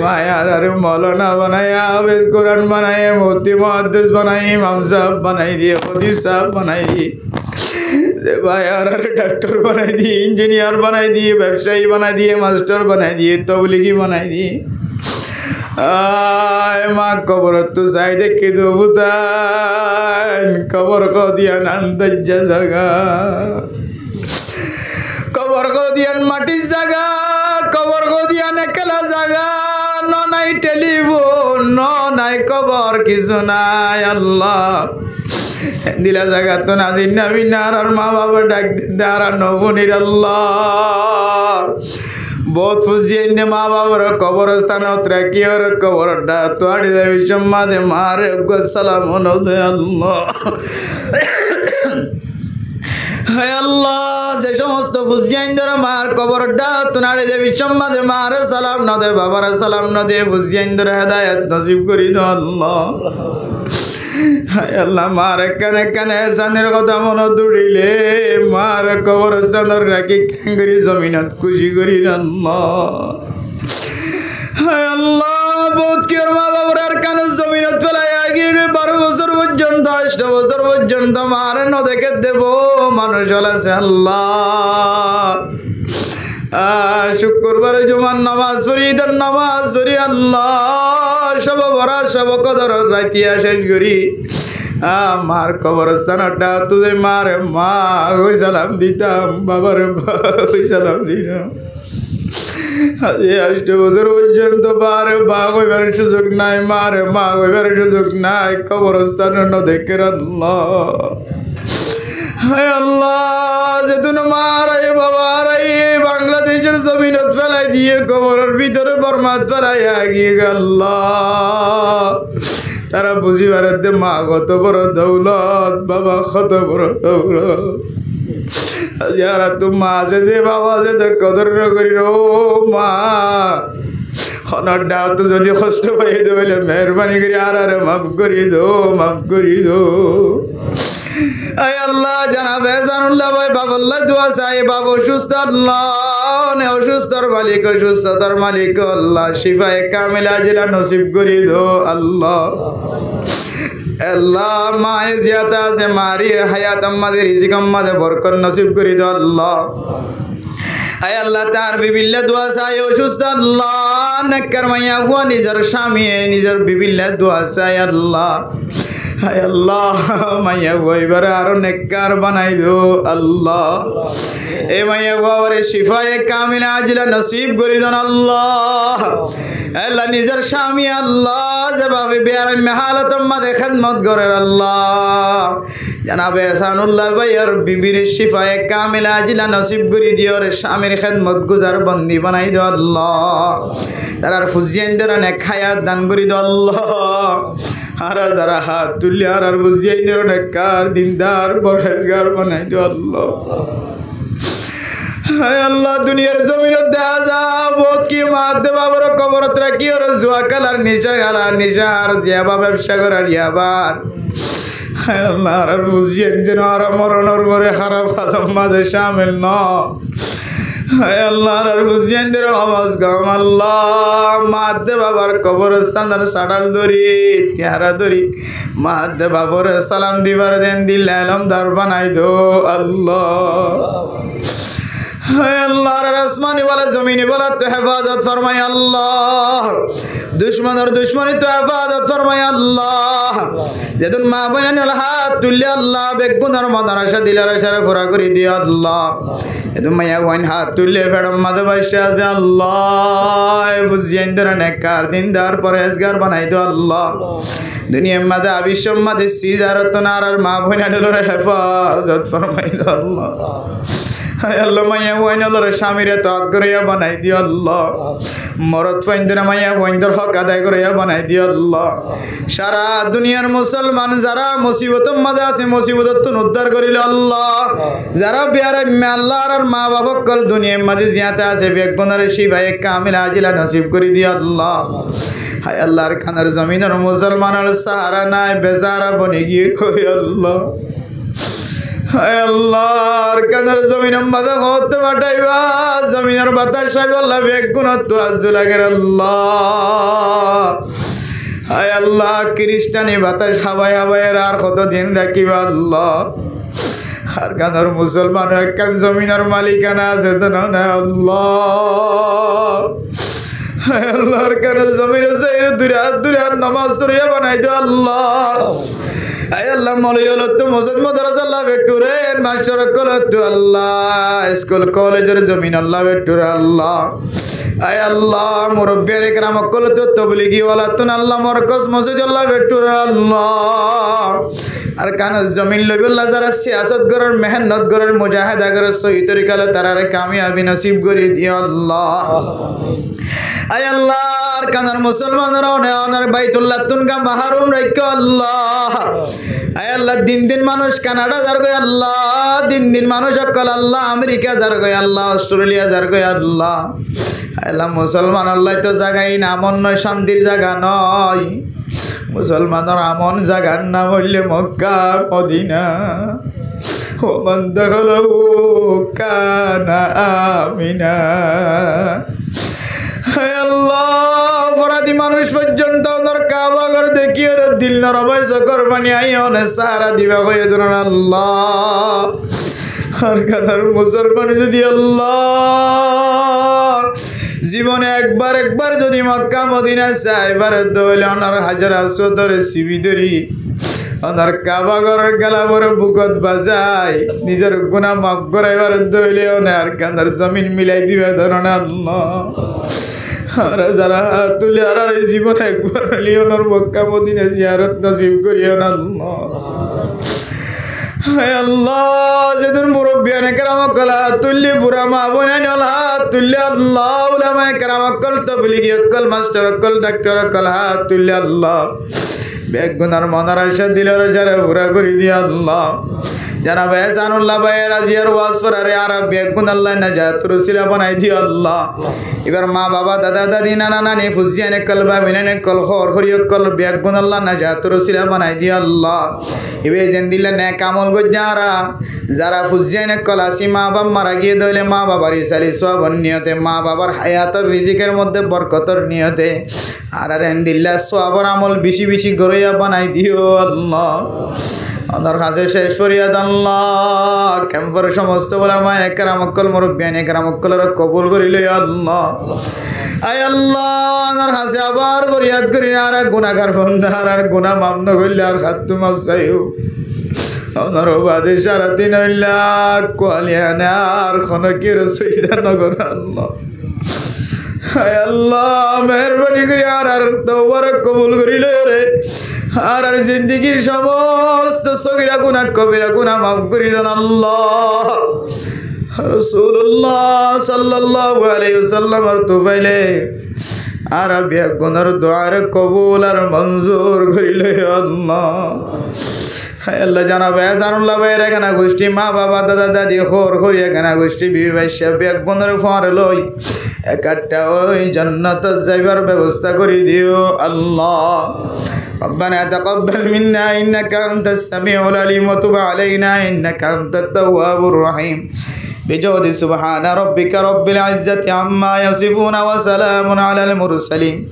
মায়ার মৌলানা বানায়া হাফেজ কোরআন বানায় মুফতি মুহাদ্দিস বানাই ইমাম সাহেব বানাই দিয়ে খতিব সাহেব বানাই দিয়ে মায়ার ডাক্তার বানাই দিয়ে ইঞ্জিনিয়ার বানাই দিয়ে ব্যবসায়ী বানাই দিয়ে মাস্টার বানাই দিয়ে তবলিগি বানাই দিয়ে আয় মা কবর তো চাই দেখি দেবুতান কবর কদিয়ান আন্তর্জা জাগা কবর কদিয়ান মাটির জাগা কবর কদিয়ান একলা জাগা ন নাই টেলিফোন ন নাই খবর কিছু নাই আল্লাহ দিলা জাগা তো নাজিন নবী নার মা বাবা ডাক দাঁড়া নবনির আল্লাহ বহুত ফুজিয়ে মা বাবার কবরস্থান রাখি ওর কবরটা তো আড়ি দেবী সম্মাদে মারে সালাম দে আল্লাহ হায় আল্লাহ যে সমস্ত ফুজিয়াইন্দর মার কবরটা তো নাড়ি দেবী সম্মাদে মারে সালাম ন দে বাবার সালাম ন দে ফুজিয়াইন্দর হেদায়েত নসিব করি দো আল্লাহ হায় আল্লাহ মার কানে কানে সানের কথা মনে দৌড়িলে মার কবর সানর রাখি কাঙ্গরি জমিনত খুশি করি আল্লাহ হায় আল্লাহ বহুত কি মা বাবার কানে জমিনত ফেলাই আগিয়ে 12 বছর পর্যন্ত 8 বছর পর্যন্ত মার ন দেখে দেব মানুষ আছে আল্লাহ শুক্রবার জুমার নামাজ পড়ি ঈদের নামাজ পড়ি আল্লাহ সব ভরা সব কদর রাতিয়া শেষ করি মার কবরস্থানটা তুই মার মা ওই সালাম দিতাম বাবার ওই সালাম দিতাম 8 বছর পর্যন্ত বারে বা কইবার সুযোগ নাই মারে মা কইবার সুযোগ নাই কবরস্থান দেখে আল্লাহ হায় আল্লাহ যেদিন মারাই বাবা রাই বাংলাদেশের জমিনত ফেলাই দিয়ে কবরের ভিতরে বরমাত ফেলাই গিয়ে গেল তারা বুঝিবার মা কত বড় দৌলত বাবা কত বড় দৌলত যারা তো মা আছে যে বাবা আছে তো কদর না করি ও মা হনার ডাও তো যদি কষ্ট পাই দেবলে মেহরবানি করি আর মাফ করি দো মাফ করি দো আয় আল্লাহ জানাবে জানুল্লাহ ভাই বাবুল্লাহ দোয়া চাই বাবু সুস্থ আল্লাহ নে অসুস্থর মালিক সুস্থতার মালিক আল্লাহ শিফায়ে কামিলা জিলা নসিব করি দো আল্লাহ আল্লাহ মায়ে জিয়াতা আছে মারি হায়াত আমাদের রিজিক আমাদের বরকত নসিব করি দো আল্লাহ আয় আল্লাহ তার বিবিল্লা দোয়া চাই অসুস্থ আল্লাহ নেককার মাইয়া ফুয়া নিজের স্বামী নিজের বিবিল্লা দোয়া চাই আল্লাহ হায় আল্লাহ মাইয়া বইবারে আরো নেককার বানাই দো আল্লাহ এ মাইয়া বাবারে শিফায়ে কামিলা আজিলা নসিব করি দেন আল্লাহ আল্লাহ নিজের স্বামী আল্লাহ যেভাবে বিয়ার মেহালত মাদে খেদমত করে আল্লাহ জানাবে এহসানুল্লাহ ভাইয়ার বিবির শিফায়ে কামিলা আজিলা নসিব করি দিও রে স্বামীর খেদমত গুজার বন্দি বানাই দো আল্লাহ তারার ফুজিয়াইনদের নেক হায়াত দান করি দো আল্লাহ আর যারা হাত তুলি আর বুঝিয়ে নেককার দিনদার পরহেজগার বানাই দো আল্লাহ হায় আল্লাহ দুনিয়ার জমিনত দেখা যা বহুত কি মাদ বাবার কবরত রাখি ওর জুয়া কালার নিশা গালা নিশা আর জিয়াবা ব্যবসা করার ইয়াবার হায় আল্লাহ আর বুঝিয়ে যেন আর মরণর ঘরে খারাপ হাসাম মাঝে শামিল ন হায় আল্লাহ আর হুসেন দের আওয়াজ গাম আল্লাহ মাদে বাবার কবরস্থানের সাডাল ধরি তিয়ারা ধরি মাদে বাবার সালাম দিবার দেন দিল আলম দার বানাই দো আল্লাহ হায় আল্লাহ আর আসমানি ওয়ালা জমিনি ওয়ালা তো হেফাজত ফরমাই আল্লাহ দুশমনের দুশমনি তো হেফাজত ফরমাই আল্লাহ যেদিন মা বোনের হাত তুললে আল্লাহ বেগুনার মাদারাসা দিলার সারে ফোরা করে দিয়ে আল্লাহ যেদিন মাইয়া ওয়াইন হাত তুললে ফেড়ম মাদে বাইশে আছে আল্লাহ ফুজিয়াইন ধরে নেককার দিনদার পরহেজগার বানাই দো আল্লাহ দুনিয়ার মাঝে আবিশ্বর মাঝে সিজারত নারার মা বোনের হেফাজত ফরমাই দো আল্লাহ হায় আল্লাহ মাইয়া ওয়াইনলরে স্বামীরে তো করিয়া বানাই দিও আল্লাহ মরদ ফাইন্দরে মাইয়া ওয়াইন্দর হক আদায় করিয়া বানাই দিও আল্লাহ সারা দুনিয়ার মুসলমান যারা মুসিবতের মাঝে আছে মুসিবত তো উদ্ধার করিল আল্লাহ যারা বিয়ারে আল্লাহর আর মা বাবা কল দুনিয়ার মাঝে জিয়াতে আছে বেগুনারে শিফায়ে কামিলা আজিলা নসিব করে দিও আল্লাহ হায় আল্লাহর খানার জমিনের মুসলমানের সাহারা নাই বেচারা বনে গিয়ে কই আল্লাহ হায় আল্লাহর কানার জমিনের মাঝে হতে পাঠাইবা জমিনের বাতাস সাহেব আল্লাহ বেগুনত তো আজু লাগে আল্লাহ হায় আল্লাহ খ্রিস্টানি বাতাস হাওয়ায় হাওয়ায় আর কতদিন রাখিবা আল্লাহ আর কানার মুসলমান একখান জমিনের মালিকানা আছে তো না আল্লাহ হায় আল্লাহর কানার জমিনে যাই দূরে নামাজ তরিয়া বানাই দো আল্লাহ আয় আল্লাহ মলিয়লত তো মসজিদ মাদ্রাসা আল্লাহ বেটুরে মাস্টার কলত তো আল্লাহ স্কুল কলেজের জমিন আল্লাহ বেটুরে আল্লাহ আয় আল্লাহ মুরব্বিয়ানে কেরাম অকল তো তবলিগি ওয়ালা তুন আল্লাহ মরকজ মসজিদ আল্লাহ বেটুর আল্লাহ আর কান জমিন লবিল্লাহ যারা সিয়াসত গরের মেহনত গরের মুজাহিদা গরের সহি তরিকালে তারারে কামিয়াবি নসিব করে দিও আল্লাহ আয় আল্লাহ আর কানার মুসলমানরা অনার বাইতুল্লাহ তুনগা মাহরুম রাখো আল্লাহ আয় আল্লাহ দিন দিন মানুষ কানাডা যার গো আল্লাহ দিন দিন মানুষ অকল আল্লাহ আমেরিকা যার গো আল্লাহ অস্ট্রেলিয়া যার গো আল্লাহ আল্লাহ মুসলমান আল্লাহ তো জায়গায় নামন নয় শান্তির জায়গা নয় মুসলমানের আমন জায়গার নাম হইলে মক্কা মদিনা ওমান দখলহু কানা আমিনা হায় আল্লাহ ফরাদি মানুষ পর্যন্ত ওনার কাবা ঘর দেখি ওর দিল নরমাই সকর পানি আই অনেক সাহারা দিবা কয়ে ধরেন আল্লাহ আর কাতার মুসলমান যদি আল্লাহ জীবনে একবার যদি মক্কা মদিনা চাই এবার দইলে ওনার হাজার আসর সিবি ধরি ওনার কাবা ঘরের গেলা বড় বুকত বাজায় নিজের গুণা মাফ করে এবার দইলে ওনার কান্দার জমিন মিলাই দিবে ধরেন আল্লাহ আর যারা তুলে আর জীবন একবার লিওনার মক্কা মদিনা জিয়ারত নসিব করিও না আল্লাহ হায় আল্লাহ যেদিন মুরব্বিয়ানে কেরাম কলা তুল্লি বুড়া মা বোনানি হাত তুল্লি আল্লাহ উলামা কেরাম call Tablighi call master call doctor call হাত তুল্লি আল্লাহ বেগুনার মনার আশা দিলের যারা পুরা করে দিয়ে আল্লাহ জানাব এহসানুল্লাহ ভাই রাজিয়ার ওয়াজ ফরারে আর বেগুন আল্লাহ নাজাত রসিলা বানাই দিও আল্লাহ এবার মা বাবা দাদা দাদি নানা নানি ফুজিয়ানে কল বা মিনানে কল খর খরিয় কল বেগুন আল্লাহ নাজাত রসিলা বানাই দিও আল্লাহ ইবে যেন দিলে নে কামল গজ্জারা যারা ফুজিয়ানে কল আসি মা বাবা মারা গিয়ে দইলে মা বাবার ইসালি সব নিয়তে মা বাবার হায়াতর রিজিকের মধ্যে বরকতর নিয়তে আর দিল্লা সবর আমল বেশি বেশি গড়িয়া বানাই দিও আল্লাহ ওনার কাছে শেষ ফরিয়াদ আল্লাহ ক্যাম্পের সমস্ত ওলামা একরাম অক্কল মুরব্বিয়ান একরাম অক্কলের কবুল করিল আল্লাহ আয় আল্লাহ ওনার কাছে আবার ফরিয়াদ করি আর গুনাহগার বান্দার আর গুনাহ মাফ না করলে আর খাত্তু মাফ চাইও ওনার বাদে সারা দিন হইলা কোয়ালিয়ানা আর খনকির সুইদা নগর আল্লাহ হায় আল্লাহ মেহরবানি করি আর তওবার কবুল করিল রে আর জিন্দেগীর সমস্ত সগীরা গুনাহ কবিরা গুনাহ মাফ করে দেন আল্লাহ রাসূলুল্লাহ সাল্লাল্লাহু আলাইহি ওয়াসাল্লাম আর তুফাইলে আর বিয়া গুনার দোয়ার কবুল আর মঞ্জুর করিল আল্লাহ হায় আল্লাহ জানাবে এহসানুল্লাহ ভাইয়ের এখানা গোষ্ঠী মা বাবা দাদা দাদি খোর খরি এখানা গোষ্ঠী বিবি বাইশা বিয়া গুনার ফোয়ার লই একটা ওই জান্নাত যাইবার ব্যবস্থা করে দিও আল্লাহ ربنا تقبل منا إنك أنت السميع العليم وتب علينا إنك أنت التواب الرحيم بجود سبحان ربك رب العزة عما يصفون وسلام على المرسلين